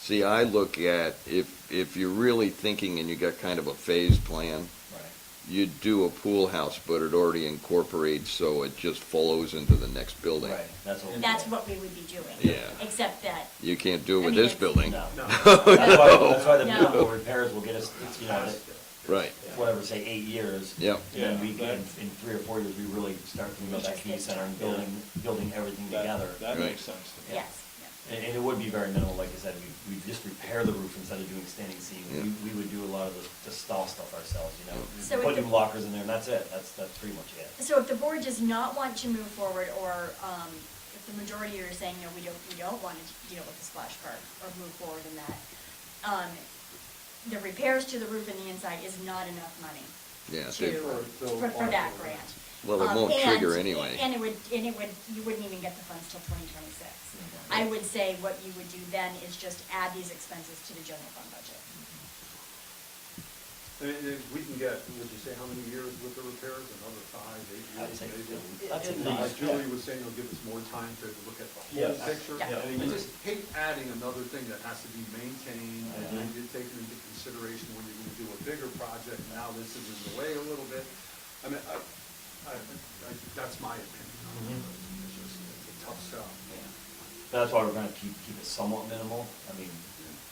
I look at if you're really thinking and you got kind of a phase plan, Right. you do a pool house, but it already incorporates, so it just follows into the next building. Right, that's what. That's what we would be doing. Yeah. Except that, You can't do it I with mean, this it's- building. No. No. That's why the No. minimal repairs will get us, you know, Right, whatever, say 8 years. Yep. And then we, Yeah, in 3 or 4 years, we really start thinking about that Just community get center and started. building everything together. That Right. makes sense to me. yes, And it would be very minimal, like I said, we just repair the roof instead of doing standing seam. Yeah. We would do a lot of the stall stuff ourselves, you know? So if Put the- new lockers in there, and that's it, that's pretty much it. So if the board does not want to move forward, or if the majority are saying, no, we don't want to deal with the splash park or move forward in that, the repairs to the roof and the inside is not enough money yeah. to, they- for that grant. Well, it won't And- trigger anyway. And you wouldn't even get the funds till 2026. I would say what you would do then is just add these expenses to the general fund budget. And if we can get, would you say how many years with the repairs, another 5, 8 years? I'd say maybe? that's at Like least. Julie was saying, it'll give us more time to look at the Yes. whole picture. Yeah. I just hate adding another thing that has to be maintained, and Mhm. you're taking into consideration when you're gonna do a bigger project, now this is in the way a little bit. I mean, that's my opinion. Mhm. It's just, it's a tough sell. That's why we're gonna keep it somewhat minimal. I mean,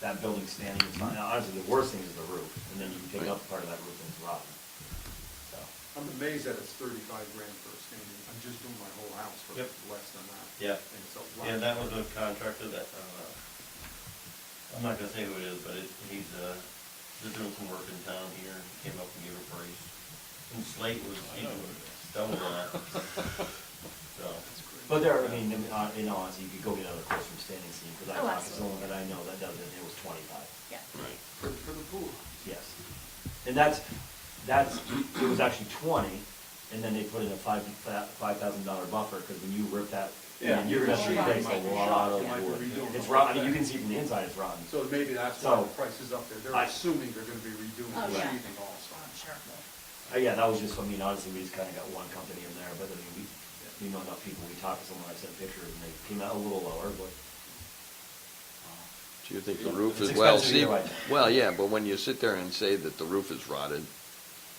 that building standing, it's not, honestly, the worst thing is the roof, and then you can take out part of that roof and it's rotten. So, I'm amazed that it's 35 grand for a standing, I'm just doing my whole house for Yep. less than that. Yeah. And it's a lot. And that was a contractor that, I'm not gonna say who it is, but he's doing some work in town here, came up and gave a price. And Slate was, he was stoned on that. So, but there, I mean, in all honesty, you could go get another quote from Standing Seam, because I Oh, talked to absolutely. someone that I know that does it, and it was 25. Yeah. Right. For the pool. Yes. And it was actually 20, and then they put in a $5,000 buffer, because when you rip that, Yeah, you're gonna have to you replace might be a lot shocked, of you might be wood. redoing It's the rotten, I whole mean, you thing. can see from the inside it's rotten. So maybe that's why So, the price is up there. They're I- assuming they're gonna be redoing Oh, the yeah. sheathing also. Sure. Yeah, that was just, I mean, honestly, we just kinda got one company in there, but I mean, we know enough people, we talked to someone, I sent pictures, and they came out a little lower, but. Do you think the roof It's is, well, expensive see, either way. well, yeah, but when you sit there and say that the roof is rotted,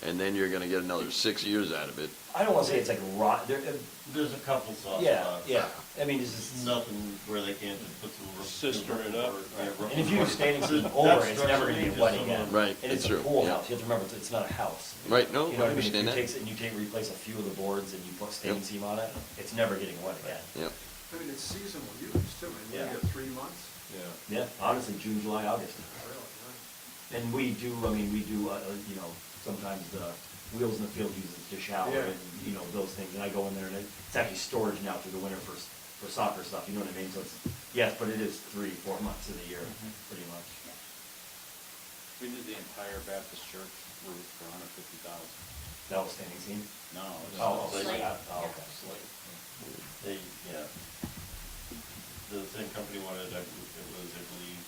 and then you're gonna get another 6 years out of it, I don't wanna say it's like rot, there's a couple soft yeah, spots. yeah, I mean, it's just, Nothing where they can't just put some roof. Cistern it up. and if you do standing seam over, it's never gonna get wet again. Right, And it's that's a true, pool yeah. house, you have to remember, it's not a house. Right, no, You know I what I mean? understand If that. you take, and you replace a few of the boards and you put standing Yep. seam on it, it's never getting wet again. Yep. I mean, it's seasonal use too, and you Yeah. get 3 months. Yeah. Yeah, honestly, June, July, August. Really, right. And we do, you know, sometimes the Wheels in the Field uses to shower Yeah. and, you know, those things, and I go in there and it's actually storage now through the winter for soccer stuff, you know what I mean? So it's, yes, but it is 3-4 months of the year, pretty much. We did the entire Baptist church roof for $150,000. That was standing seam? No, it's Oh, Slate. okay. Slate. They, yeah. The same company wanted, it was, I believe,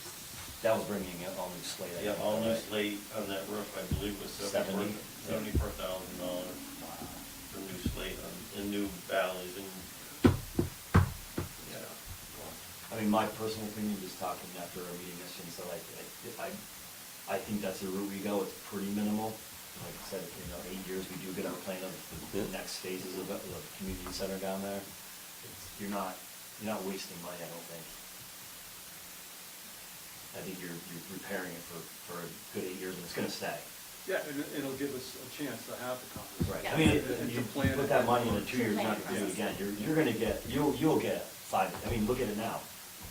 That was bringing in all new slate. I yeah, think, all new right? slate on that roof, I believe was $74,000. $74,000 for new slate and new valleys and. Yeah. I mean, my personal opinion, just talking after our meeting yesterday, so I think that's the route we go, it's pretty minimal. Like I said, 8 years, we do get our plan of the next phases of the community center down there. You're not wasting money, I don't think. I think you're repairing it for a good 8 years, and it's gonna stay. Yeah, and it'll give us a chance to have the conversation. Right. I mean, And you to plan put it. that money in 2 years, Plan not to do it process. again, you're gonna get, you'll get 5, I mean, look at it now.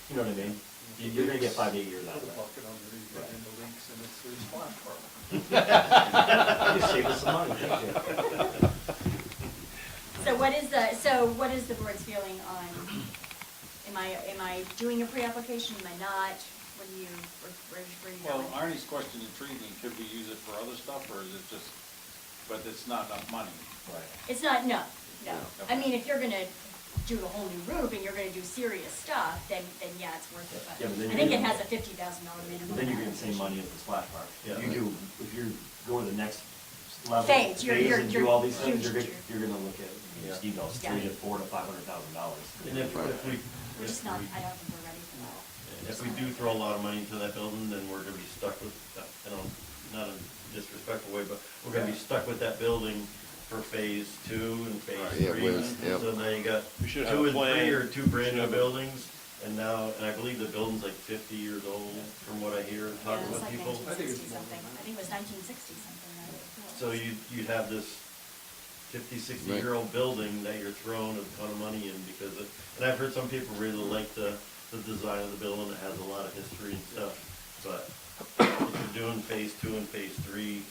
You know what I mean? You're gonna get 5 to 8 years out Put of a it. bucket underneath it and the leaks, and it's a splash park. You save us some money, thank you. So what is the board's feeling on, am I doing a pre-application, am I not? What do you, where are you Well, going? Arnie's question intrigued me, could we use it for other stuff, or is it just, but it's not enough money? Right. It's not, no. I Okay. mean, if you're gonna do a whole new roof and you're gonna do serious stuff, then yeah, it's worth it. Yeah, but then I think you're it gonna- has a $50,000 minimum. But then you're getting the same money as the splash park. Yeah. If you go to the next level. Phase, you're- and do all these things, huge. you're gonna look at, Yeah. Steve knows, Yeah. $300,000 to $400,000 to $500,000. And if we. We're just not, I don't think we're ready for that. If we do throw a lot of money into that building, then we're gonna be stuck with, not in a disrespectful way, but we're gonna be stuck with that building for phase 2 and phase Yeah, 3. with- yep. So now you got We should 2 have a and 3 plan. or 2 We brand should new have a- buildings, and I believe the building's like 50 years old, from what I hear, Yeah, talking it was with like people. 1960 something. I think it was 1960 something. Right? So you'd have this 50, 60-year-old building that you're throwing a ton of money in because of, and I've heard some people really like the design of the building, it has a lot of history and stuff. But if you're doing phase 2 and phase 3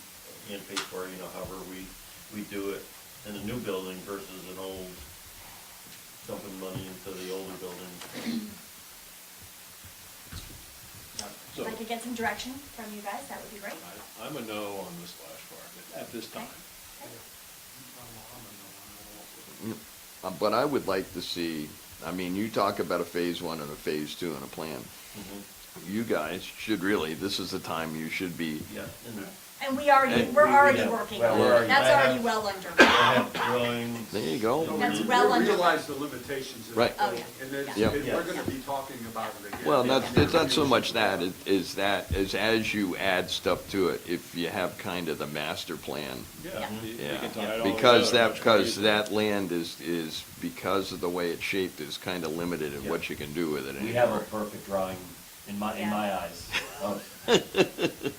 and phase 4, you know, however we do it in a new building versus an old, dumping money into the older building. If I could get some direction from you guys, that would be great. I'm a no on the splash park at this time. But I would like to see, I mean, you talk about a phase 1 and a phase 2 and a plan. You guys should really, this is the time you should be, Yeah. And we're we- already yeah, working well, on we're it. already- That's I have- already well underway. I have drawings. there you go. That's We well underway. realize the limitations of Right. the Oh, building, yeah. and it's- Yep. we're gonna be talking about it again. Well, it's not so much that, it is that, is as you add stuff to it, if you have kind of the master plan. Yeah. we Yeah, can tie it all because together much more because easily. that land is, because of the way it's shaped, is kind of limited in what you can do with it We have a anymore. perfect drawing in my eyes. And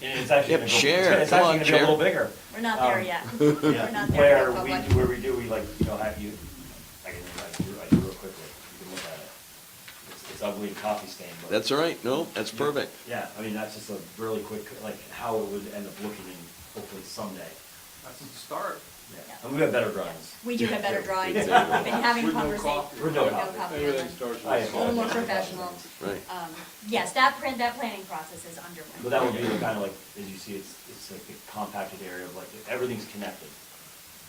it's Yep, actually gonna go, share. it's Come actually on, gonna be a little share. bigger. We're not there Um, yet. Yeah, We're not there where yet, we, but we like, you know, have you, I drew it quickly, you can look at it. It's ugly and coffee stained, but. That's all right, no, that's perfect. Yeah, I mean, that's just a really quick, like, how it would end up looking in, hopefully someday. That's the start. Yeah, and we have better drawings. We do have better drawings. We've been having With no conversations. coffee. With no With coffee. on Everything them. starts I with. A little more professional. Right. Yes, that planning process is underway. But that would be the kind of like, as you see, it's like the compacted area of like, everything's connected,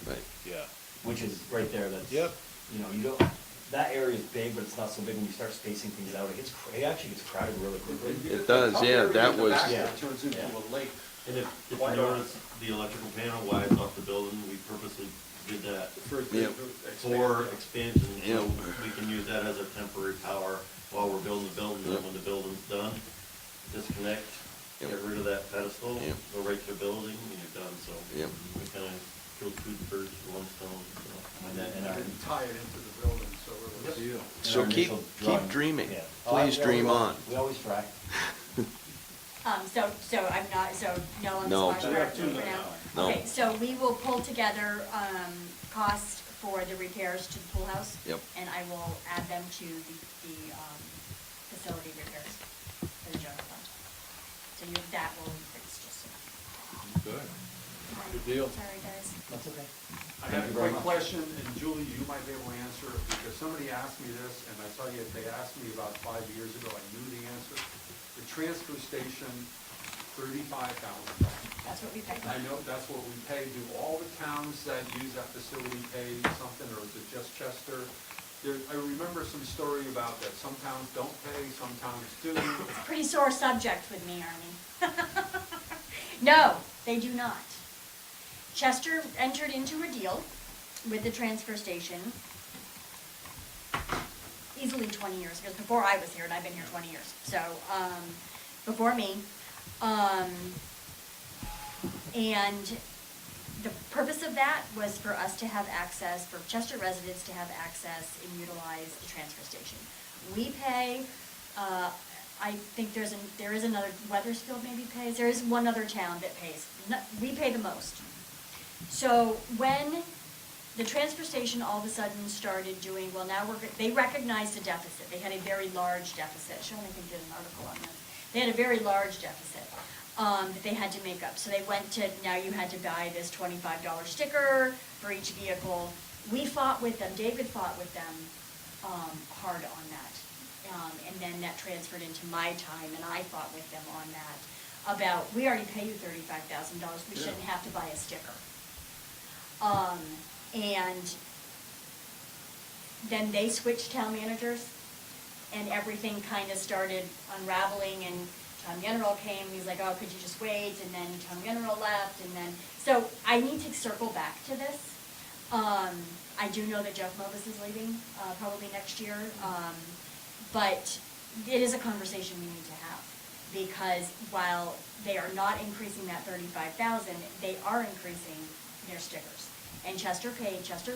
Right. Yeah. which is right there, that's. Yep. You know, you don't, that area is big, but it's not so big when you start spacing things out, it actually gets crowded really quickly. It does, yeah, that was, Yeah. It turns into Yeah. a lake. And if you notice the electrical panel wide off the building, we purposely did that Yep. for expansion, so Yep. we can use that as a temporary power while we're building the building, and Yep. then when the building's done, disconnect, Yep. get rid of that pedestal, Yep. go right to the building, and you're done, so. Yep. We kinda killed two birds with one stone, so. And our, And tie it into the building, so it was. Deal. so our keep, initial keep drawing. dreaming. Yeah. Please Yeah, dream we al- on. We always try. So I'm not, so no on the No. splash We park have for two now? No. Okay, so we will pull together, costs for the repairs to the pool house. Yep. And I will add them to the facility repairs for the general fund. So that will increase, just so. Good. Good deal. Sorry, guys. That's okay. I have a quick question, and Julie, you might be able to answer it, because somebody asked me this, and I tell you, they asked me about 5 years ago, I knew the answer. The transfer station, $35,000. That's what we paid. I know that's what we pay. Do all the towns that use that facility pay something, or is it just Chester? I remember some story about that. Some towns don't pay, some towns do. It's a pretty sore subject with me, Arnie. No, they do not. Chester entered into a deal with the transfer station easily 20 years ago, before I was here, and I've been here 20 years, so, before me. And the purpose of that was for us to have access, for Chester residents to have access and utilize the transfer station. We pay, I think there is another, Weathersfield maybe pays, there is one other town that pays. We pay the most. So when the transfer station all of a sudden started doing, well, now they recognized a deficit. They had a very large deficit. Sean, I think, did an article on this. They had a very large deficit that they had to make up. So they went to, now you had to buy this $25 sticker for each vehicle. We fought with them, David fought with them hard on that. And then that transferred into my time, and I fought with them on that, about, we already pay you $35,000, we shouldn't have to buy a sticker. And then they switched town managers, and everything kind of started unraveling, and Tom General came, and he's like, oh, could you just wait, and then Tom General left, and then, so I need to circle back to this. I do know that Jeff Movis is leaving, probably next year, but it is a conversation we need to have, because while they are not increasing that 35,000, they are increasing their stickers. And Chester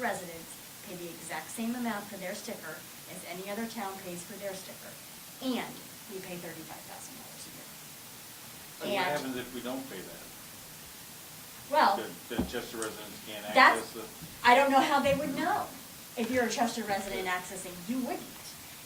residents pay the exact same amount for their sticker as any other town pays for their sticker. And we pay $35,000 a year. And what happens if we don't pay that? Well, The Chester residents can't that's, access the... I don't know how they would know. If you're a Chester resident accessing, you wouldn't.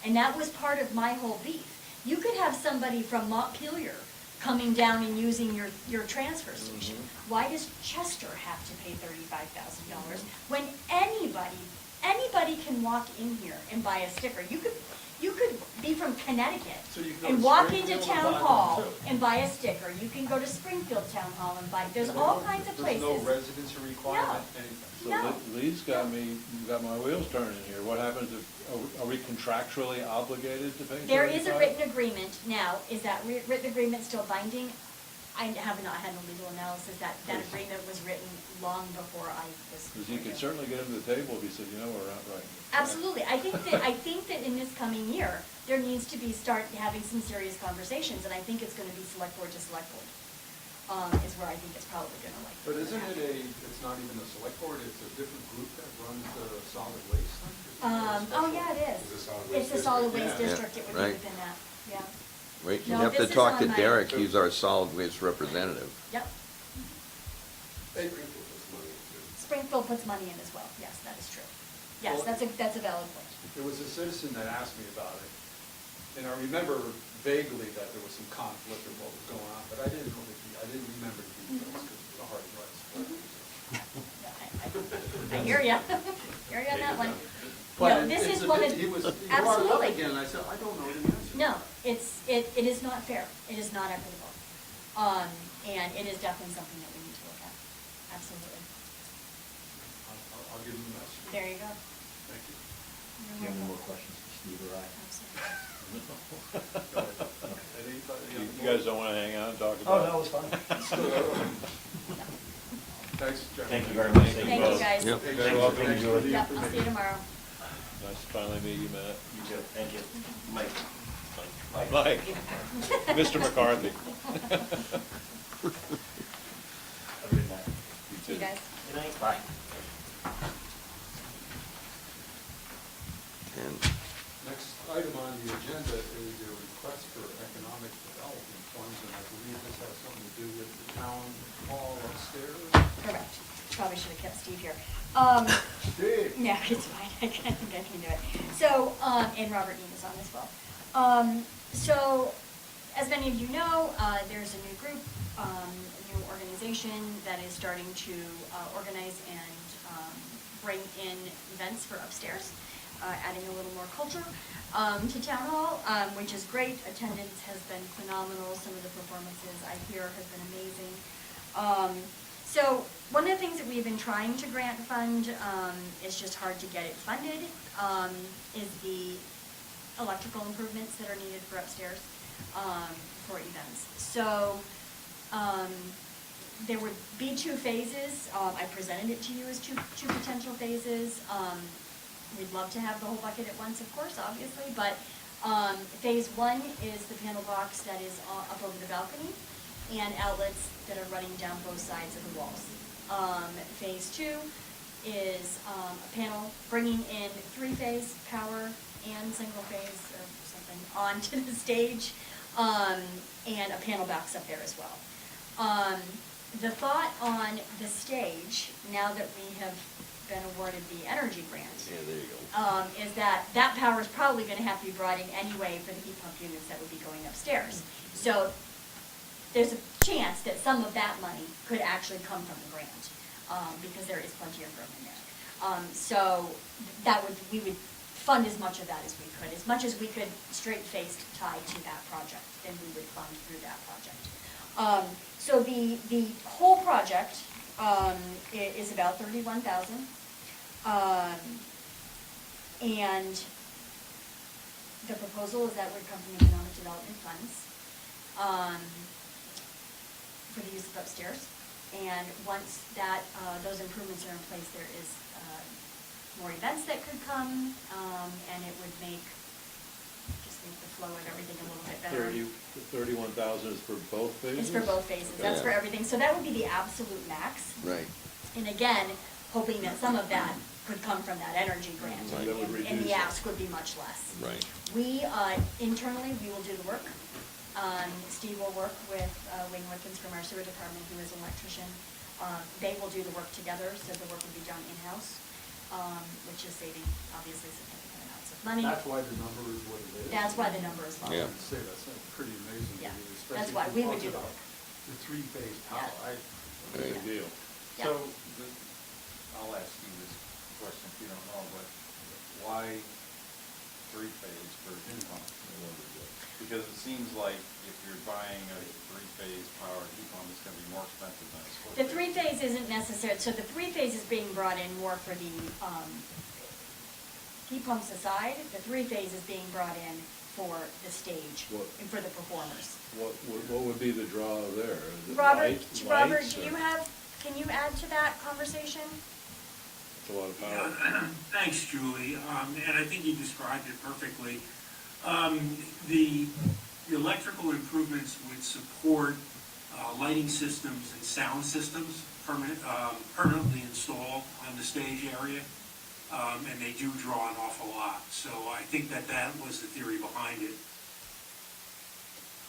And that was part of my whole beef. You could have somebody from Montpelier coming down and using your transfer station. Why does Chester have to pay $35,000 when anybody can walk in here and buy a sticker? You could be from Connecticut So you can go and to walk into Springfield and Town buy one, Hall too. and buy a sticker. You can go to Springfield Town Hall and buy, there's all kinds of places. There's no residency requirement, anything. So No. Lee's got my wheels turning here. What happens if, are we contractually obligated to pay 35? There is a written agreement now. Is that written agreement still binding? I have not had a legal analysis. That agreement was written long before I was. Because you could certainly get him to the table if he said, you know, we're not right. Absolutely. I think that in this coming year, there needs to be start having some serious conversations, and I think it's gonna be select board to select board, is where I think it's probably gonna like. But isn't it it's not even a select board, it's a different group that runs the solid waste thing? Oh, yeah, it is. It's a solid waste Yeah. district. It would be Right. within that, yeah. Wait, you No, have to this is talk on to my- Derek, he's our solid waste representative. Yep. Springfield puts money in as well. Yes, that is true. Yes, Well- that's a valid point. There was a citizen that asked me about it, and I remember vaguely that there was some conflict of what was going on, but I didn't remember the details because it was a hard I hear ya. Hear ya on that one. But No, this it's is a one bit- of, he brought it up absolutely. again, and I said, I don't know the answer. No, it is not fair. It is not equitable. And it is definitely something that we need to look at. Absolutely. I'll give him a message. There you go. Thank you. Do you have any more questions for Steve or I? You guys don't want to hang out and talk Oh, about it? no, it's fine. Thanks, Jeremy. Thank you very much. Thank you, both. guys. Yep. You're Thanks welcome. for being here. Yep, I'll see you tomorrow. Nice to finally meet you, Matt. You too. Thank you. Mike. Mike, Mr. McCarthy. Have a good night. You See you too. guys. Good night. Bye. And Next item on the agenda is your request for economic development funds, and I believe this has something to do with the town hall upstairs. Correct. Probably should have kept Steve here. Steve? Yeah, it's fine. I think I can do it. So, and Robert Dean is on as well. So, as many of you know, there's a new group, a new organization that is starting to organize and bring in events for upstairs, adding a little more culture to Town Hall, which is great. Attendance has been phenomenal. Some of the performances I hear have been amazing. So one of the things that we've been trying to grant fund, it's just hard to get it funded, is the electrical improvements that are needed for upstairs for events. So there would be two phases. I presented it to you as two potential phases. We'd love to have the whole bucket at once, of course, obviously, but phase one is the panel box that is up over the balcony and outlets that are running down both sides of the walls. Phase two is a panel bringing in three-phase power and single-phase or something onto the stage, and a panel box up there as well. The thought on the stage, now that we have been awarded the energy grant, yeah, there you go. is that power is probably going to have to be brought in anyway for the heat pump units that would be going upstairs. So there's a chance that some of that money could actually come from the grant, because there is plenty of room in there. So we would fund as much of that as we could. As much as we could straight-faced tie to that project, then we would fund through that project. So the whole project is about $31,000. And the proposal is that would come from economic development funds for the use of upstairs. And once that those improvements are in place, there is more events that could come, and it would make just make the flow of everything a little bit better. 31,000 is for both phases? It's for both phases, that's for Yeah. everything, so that would be the absolute max. Right. And again, hoping that some of that could come from that energy grant, Right. That would and reduce the it. ask would be much less. Right. We, internally, we will do the work. Steve will work with Wayne Wickens from our sewer department, who is an electrician. They will do the work together, so the work will be done in-house, which is saving, obviously, significant amounts of money. That's why the number is what it is. That's why the number is low. Yeah. I'd say that's pretty amazing. to Yeah, me, that's especially why if we you would talk do the about work. The three-phase power. Yeah. Big deal. Yeah. So, I'll ask you this question if you don't know, but why three-phase for heat pump? Because it seems like if you're buying a three-phase power heat pump, it's gonna be more expensive than a split. The three-phase isn't necessary, so the three-phase is being brought in more for the, heat pumps aside, the three-phase is being brought in for the stage What- and for the performers. What would be the draw there? Is it Robert, Robert, lights, do or- you have, can you add to that conversation? It's a lot of power. Thanks, Julie, and I think you described it perfectly. The electrical improvements would support lighting systems and sound systems permanently installed on the stage area, and they do draw an awful lot. So I think that was the theory behind it.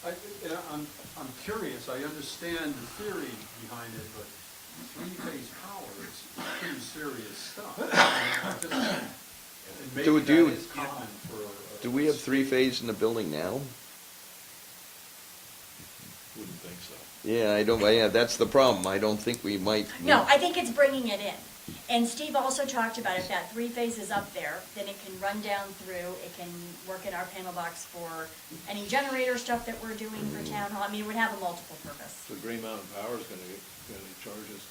I'm curious, I understand the theory behind it, but three-phase power is pretty serious stuff. And maybe that is common for Do we have three-phase in the building now? Wouldn't think so. Yeah, yeah, that's the problem. I don't think we might. No, I think it's bringing it in. And Steve also talked about if that three-phase is up there, then it can run down through, it can work in our panel box for any generator stuff that we're doing for town hall. I mean, it would have a multiple purpose. So Green Mountain Power is gonna charge us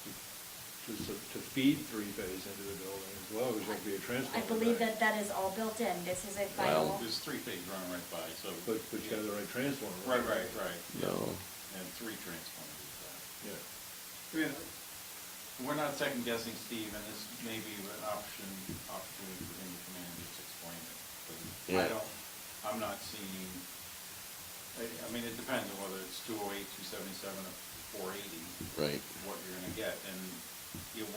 to feed three-phase into the building as well, which will be a transformer. I believe that that is all built in. This is a final. There's three-phase running right by, so. But you got the right transformer. Right. No. And three transformers. Yeah. I mean, we're not second guessing Steve, and this may be an opportunity for him to come in and just explain it. But Yeah. I'm not seeing, I mean, it depends on whether it's 208, 277, or 480. Right. What you're gonna get, and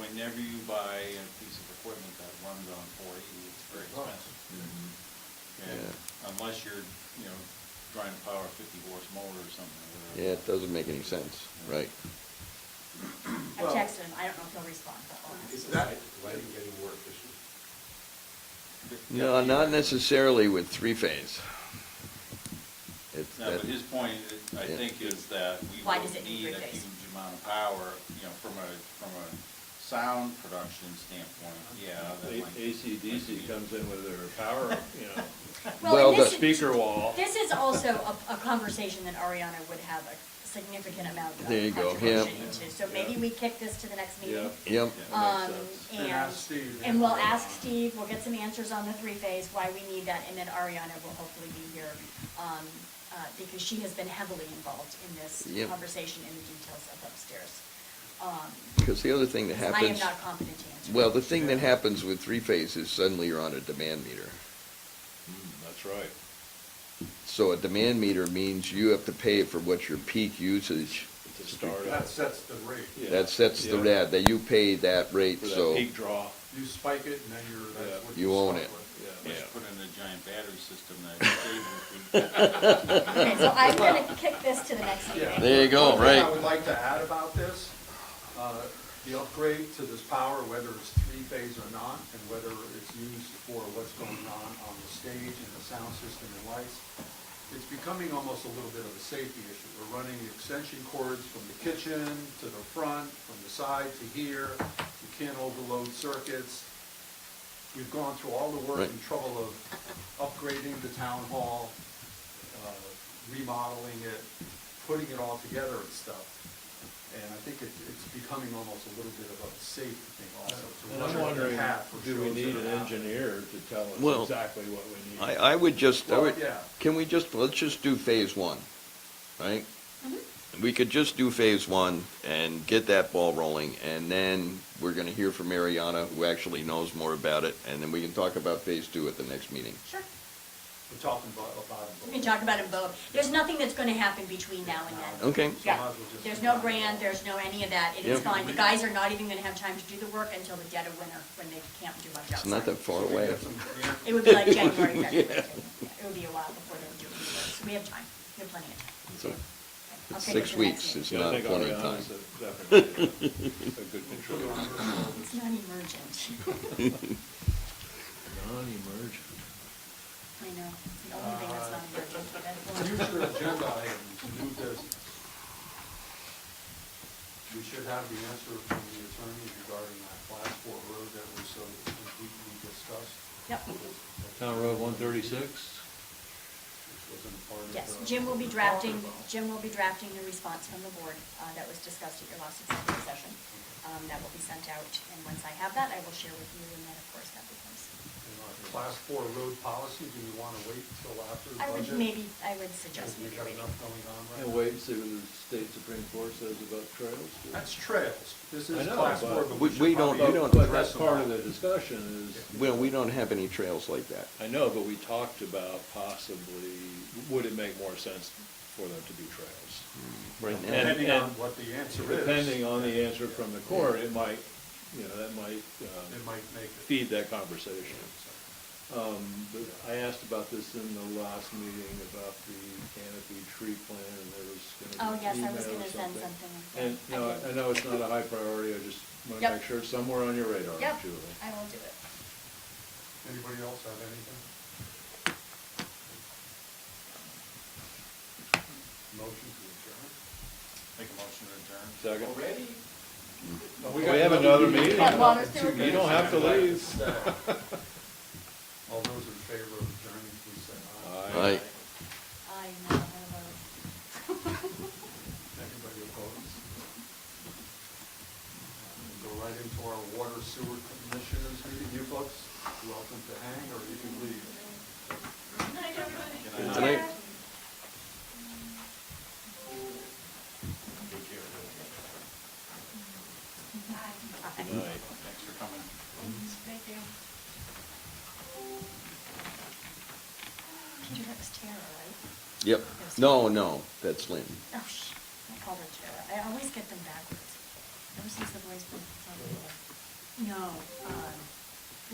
whenever you buy a piece of equipment that runs on 480, it's very expensive. And unless you're, trying to power a 50-horse motor or something, or whatever. Yeah, it doesn't make any sense, right? I texted him. I don't know if he'll respond, but I'll ask. Is that lighting getting more efficient? No, not necessarily with three-phase. No, but his point, I think, is that we Why will does it need need a three-phase? huge amount of power, from a sound production standpoint, yeah. that might- AC/DC comes in with their power, Well, and the this- speaker wall. This is also a conversation that Ariana would have a significant amount of There you go, contribution yeah. into. So maybe we kick this to the next meeting. Yep. And ask Steve. And we'll ask Steve, we'll get some answers on the three-phase, why we need that, and then Ariana will hopefully be here, because she has been heavily involved in this Yep. conversation in the details of upstairs. Because the other thing that I am happens. not competent to answer. Well, the thing that happens with three-phase is suddenly you're on a demand meter. That's right. So a demand meter means you have to pay for what your peak usage, To start That up. sets the rate. Yeah. that sets the, Yeah. that you pay that rate, For that so. peak draw. You spike it and then that's what You you own start it. with. We Yeah. should put in a giant battery system that saves Okay, so I'm gonna kick this to the next meeting. There you go, One thing I right. would like to add about this, the upgrade to this power, whether it's three-phase or not, and whether it's used for what's going on the stage and the sound system and lights, it's becoming almost a little bit of a safety issue. We're running extension cords from the kitchen to the front, from the side to here. You can't overload circuits. We've gone through all the work Right. and trouble of upgrading the town hall, remodeling it, putting it all together and stuff. And I think it's becoming almost a little bit of a safety thing also. to And run I'm a wondering, path for do we shows need that an are happening. engineer to tell us Well, exactly what we need? I would just, Well, yeah. can we just, let's just do phase one, right? We could just do phase one and get that ball rolling, and then we're gonna hear from Mariana, who actually knows more about it, and then we can talk about phase two at the next meeting. Sure. We're talking about We can talk about them both. There's nothing that's gonna happen between now and then. Okay. Yeah, there's no grant, there's no any of that, it is Yep. fine. The guys are not even gonna have time to do the work until the dead of winter, when they can't do much It's not outside. that far away. It would be like January, February. Yeah. It would be a while before they would do any work, so we have time, we have plenty of time. So, I'll It's take it 6 to the next weeks, meeting. it's Yeah, I not think plenty of Ariana time. is definitely a good contributor. It's not emergent. Non-emergent. I know, it's the only thing that's not emergent. Future agenda items, new business. We should have the answer from the attorney regarding that class 4 road that was so deeply discussed. Yep. Town Road 136? Which wasn't part of Yes, the- Jim will be drafting the response from the board that was discussed at your last executive session. That will be sent out, and once I have that, I will share with you, and then, of course, that becomes. And our Class 4 road policy, do you want to wait till after the I budget? I would suggest Because we maybe have waiting. enough going on right And now? wait and see what the state Supreme Court says about trails. too. That's trails. This I is know, class but- 4, but We- we should we don't- probably we don't- But address that's them part all. of the discussion is, Well, we don't have any trails like that. I know, but we talked about possibly, would it make more sense for them to be trails? Right now. Depending and- on what the answer is. Depending on the answer from the court, it might, that might It might make it. feed that conversation. But I asked about this in the last meeting about the canopy tree plan, and there was Oh, gonna be yes, an I was email or gonna send something. something. And, Yeah, I did. I know it's not a high priority, I just want to Yep. make sure it's somewhere on your radar, Yep, Julie. I will do it. Anybody else have anything? Motion to adjourn? Make a motion to adjourn. Second? Already? We have another meeting. Got water too? You don't have to leave. All those in favor of adjourning, please say aye. Aye. I know, I vote. Anybody opposed? We'll go right into our water sewer commissioners meeting. You folks, welcome to hang, or you can leave. Good night. Good night. Thanks for coming. Thank you. That was Tara, right? Yep. No, that's Lynn. Oh, I called her Tara. I always get them backwards. Ever since the boys been. No,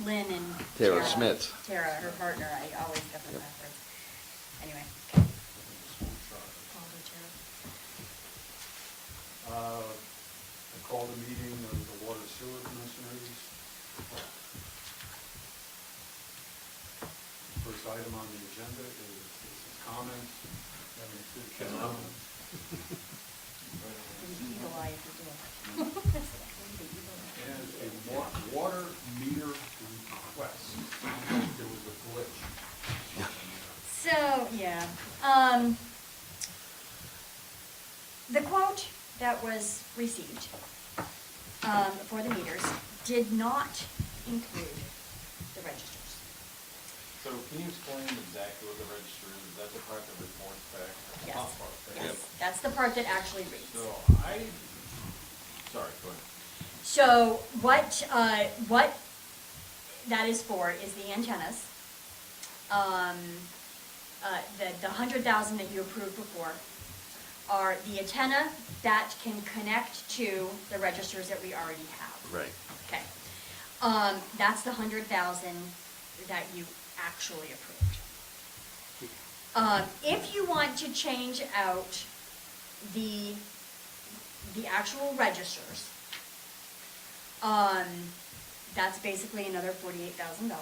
Lynn and. Tara Smith. Tara, her partner, I always get them Yep. backwards. Anyway, okay. Called her Tara. I call the meeting of the water sewer commissioners. First item on the agenda is comment. Eagle eye if you do. And a water meter request. There was a glitch. So, yeah, the quote that was received, for the meters did not include the registers. So can you explain exactly what the register is? Is that the part that reports back? Yes, Top part, right? yes, that's the part that actually reads. So sorry, go ahead. So what that is for is the antennas. The 100,000 that you approved before are the antenna that can connect to the registers that we already have. Right. Okay. That's the 100,000 that you actually approved. If you want to change out the actual registers, that's basically another $48,000.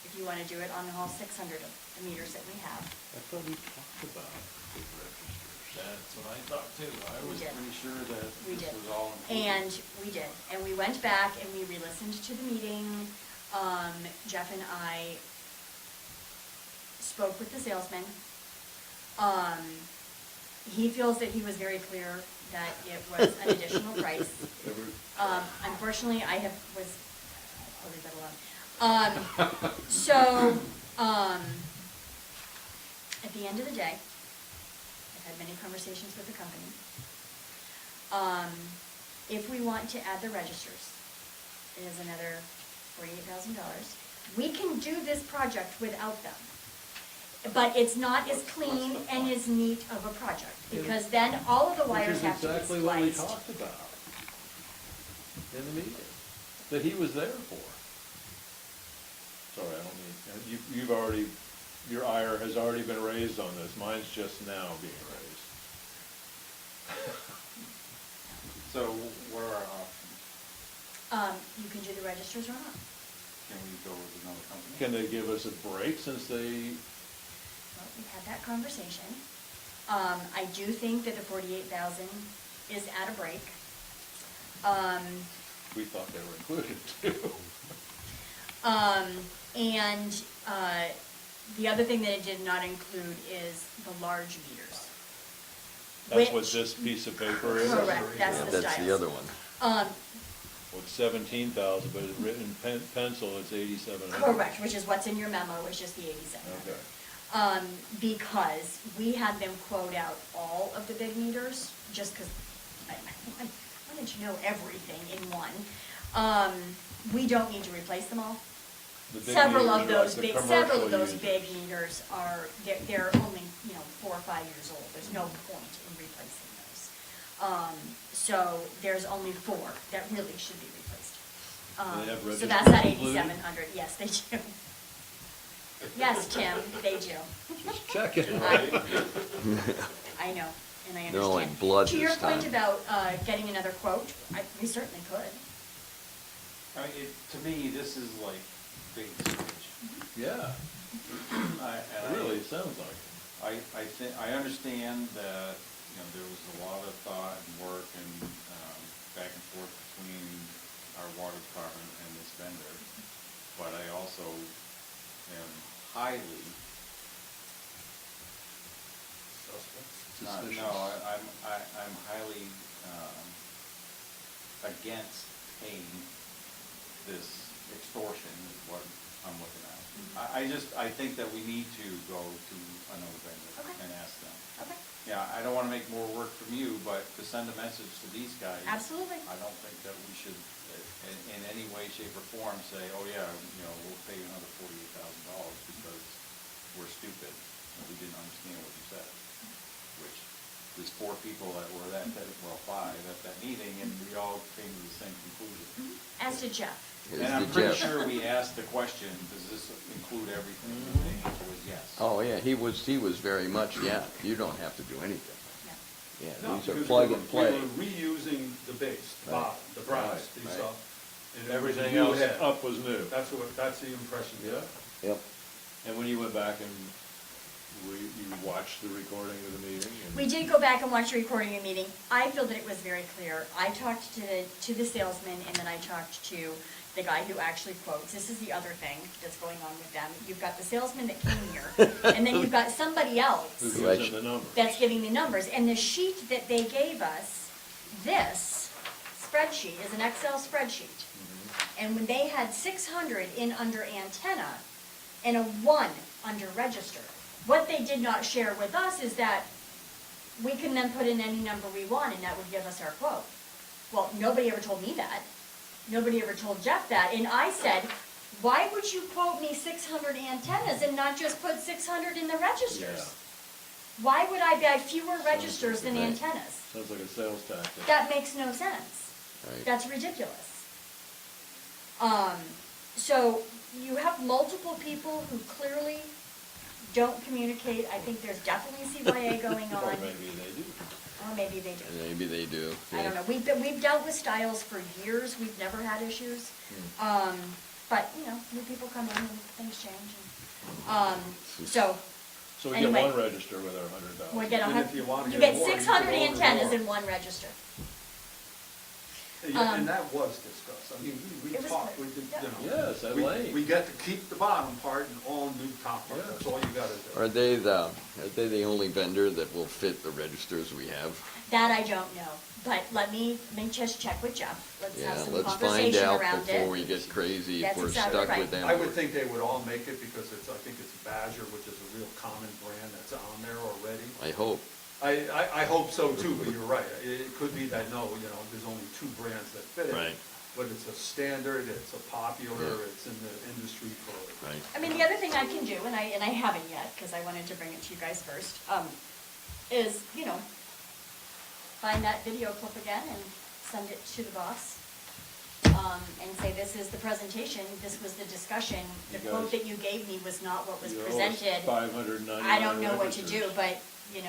If you want to do it on all 600 of the meters that we have. I thought we talked about big registers. That's what I thought too. I We was did. pretty sure that We this did. was all included. And we did. And we went back and we re-listened to the meeting. Jeff and I spoke with the salesman. He feels that he was very clear that it was an additional price. Unfortunately, I'll leave that alone. At the end of the day, I've had many conversations with the company. If we want to add the registers, it is another $48,000. We can do this project without them. but it's not as clean and as neat of a project, because then all of the wires have to be Which is exactly what we spliced. talked about in the meeting, that he was there for. Sorry, I don't mean, you've already, your ire has already been raised on this, mine's just now being raised. So what are our options? You can do the registers or not. Can we go with another company? Can they give us a break since they, Well, we've had that conversation. I do think that the 48,000 is at a break. we thought they were included too? And the other thing that it did not include is the large meters. That's what which- this piece of paper is? Correct, that's Yeah, the that's the styles. other one. Well, it's 17,000, but it's written in pencil, it's 8,700. Correct, which is what's in your memo, is just the 8700. Okay. Because we had them quote out all of the big meters, just because I wanted to know everything in one. We don't need to replace them all. The big Several meters of are those like the big, several of commercial those users. big meters are, they're only, 4 or 5 years old. There's no point in replacing those. So there's only 4 that really should be replaced. Do they have So that's at registers included? 8,700, yes, they do. Yes, Tim, they do. Just checking. I know, and I understand. They're like blood To your this point time. about getting another quote, we certainly could. I mean, to me, this is like bait and switch. Yeah, It really, it sounds like it. I understand that, there was a lot of thought and work and, back and forth between our water department and this vendor, but I also am highly. Suspicious. No, I'm highly, against paying this extortion is what I'm looking at. I think that we need to go to another vendor Okay. and ask them. Okay. Yeah, I don't wanna make more work from you, but to send a message to these guys. Absolutely. I don't think that we should, in any way, shape, or form, say, oh yeah, we'll pay you another $48,000 because we're stupid and we didn't understand what you said. Which, there's 4 people that were at that, well, 5 at that meeting, and we all came to the same conclusion. As did Jeff. Here's And I'm the pretty Jeff. sure we asked the question, does this include everything? And the answer was yes. Oh, yeah, he was very much, yeah, you don't have to do anything. Yeah, No, these are because plug we and were- play. We were reusing the base, the Right. bottom, the brass, Right, these, right. and it was Everything new else head. up was new. That's the impression. Yeah. Yep. And when you went back and you watched the recording of the meeting? and- We did go back and watch the recording of the meeting. I feel that it was very clear. I talked to the salesman, and then I talked to the guy who actually quotes. This is the other thing that's going on with them. You've got the salesman that came here, and then you've got somebody else Who gives them the numbers? that's giving the numbers. And the sheet that they gave us, this spreadsheet, is an Excel spreadsheet. And when they had 600 in under antenna and a 1 under register, what they did not share with us is that we can then put in any number we want and that would give us our quote. Well, nobody ever told me that. Nobody ever told Jeff that. And I said, why would you quote me 600 antennas and not just put 600 in the registers? Yeah. Why would I buy fewer registers than Right. antennas? Sounds like a sales tactic. That makes no sense. Right. That's ridiculous. So you have multiple people who clearly don't communicate. I think there's definitely CYA going Or on, maybe they do. or maybe they do. Maybe they do. I yeah. don't know. We've dealt with Styles for years. We've never had issues. But, new people come in and things change. So So we Anyway. get one register with our $100. we get And if you wanna you get get more, you 600 can order antennas more. in one register. And that was discussed. I mean, we It was talked, clear. we did, Yeah. Yes, at we length. get to keep the bottom part and all new top part. Yeah. That's all you gotta do. Are they the only vendor that will fit the registers we have? That I don't know. But let me just check with Jeff. Let's have Yeah, some let's find conversation out around before it. we get crazy, if That's we're exactly stuck right. with them. I would think they would all make it because I think it's Badger, which is a real common brand that's on there already. I hope. I hope so too, but you're right. It could be that, there's only 2 brands that fit it. Right. but it's a standard, it's a popular, Yeah. it's in the industry for. Right. I mean, the other thing I can do, and I haven't yet, because I wanted to bring it to you guys first, is, find that video clip again and send it to the boss. And say, this is the presentation, this was the discussion, the You quote guys- that you gave me was not what was You owe us presented. $599 I don't know what to do, registers. but, you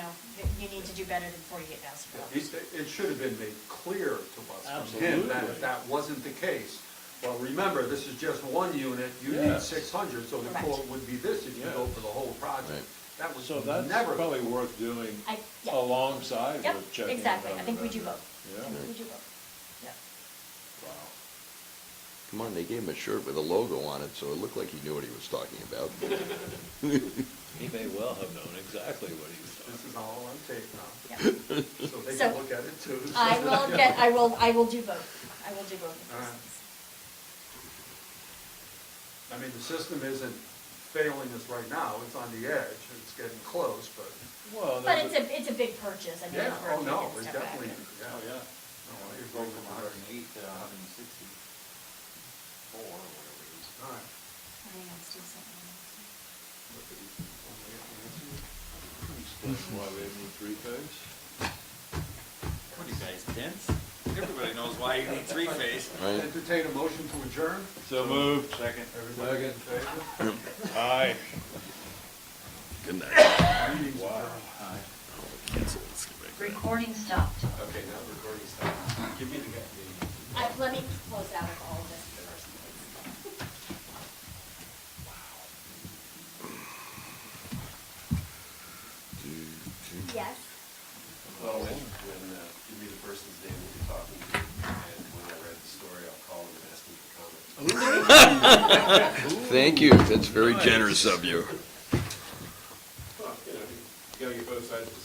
need to do better than $48,000. It should have been made clear to us from him that Absolutely. if that wasn't the case, well, remember, this is just one unit, you need Yes. 600, so the Correct. quote would be this if you go for the whole project. Right. That was So that's never. probably worth doing Yeah. alongside Yep, with checking. exactly, I another think we do vendor. both. Yeah. I think we do both, yeah. Wow. Come on, they gave him a shirt with a logo on it, so it looked like he knew what he was talking about. He may well have known exactly what he was This is all on tape now, Yeah. so they So, can look at it too. I will do both. I will do both of All those right. things. I mean, the system isn't failing us right now, it's on the edge, it's getting close, but. Well, But it's a big purchase, I mean, Yeah, it's oh, worth no, taking a it's step back. definitely, yeah. Oh, yeah. No, I It agree goes with from you. 108 to 164 or whatever it is. All right. Hang on, Steve sent me a note. Explain why we need three-phase. What are you guys, dense? Everybody knows why you need three-phase. Right? Entertain a motion to adjourn? So moved. Second. Everybody in favor? Aye. Good night. Meeting's Wow. adjourned. Recording stopped. Okay, now the recording stopped. Give me the guy. Let me close out of all of this first, please. Yes? Well, when, give me the person's name that you're talking to, and when I read the story, I'll call them and ask them for comment. Thank you, that's very generous of you. Well, you gotta get both sides of the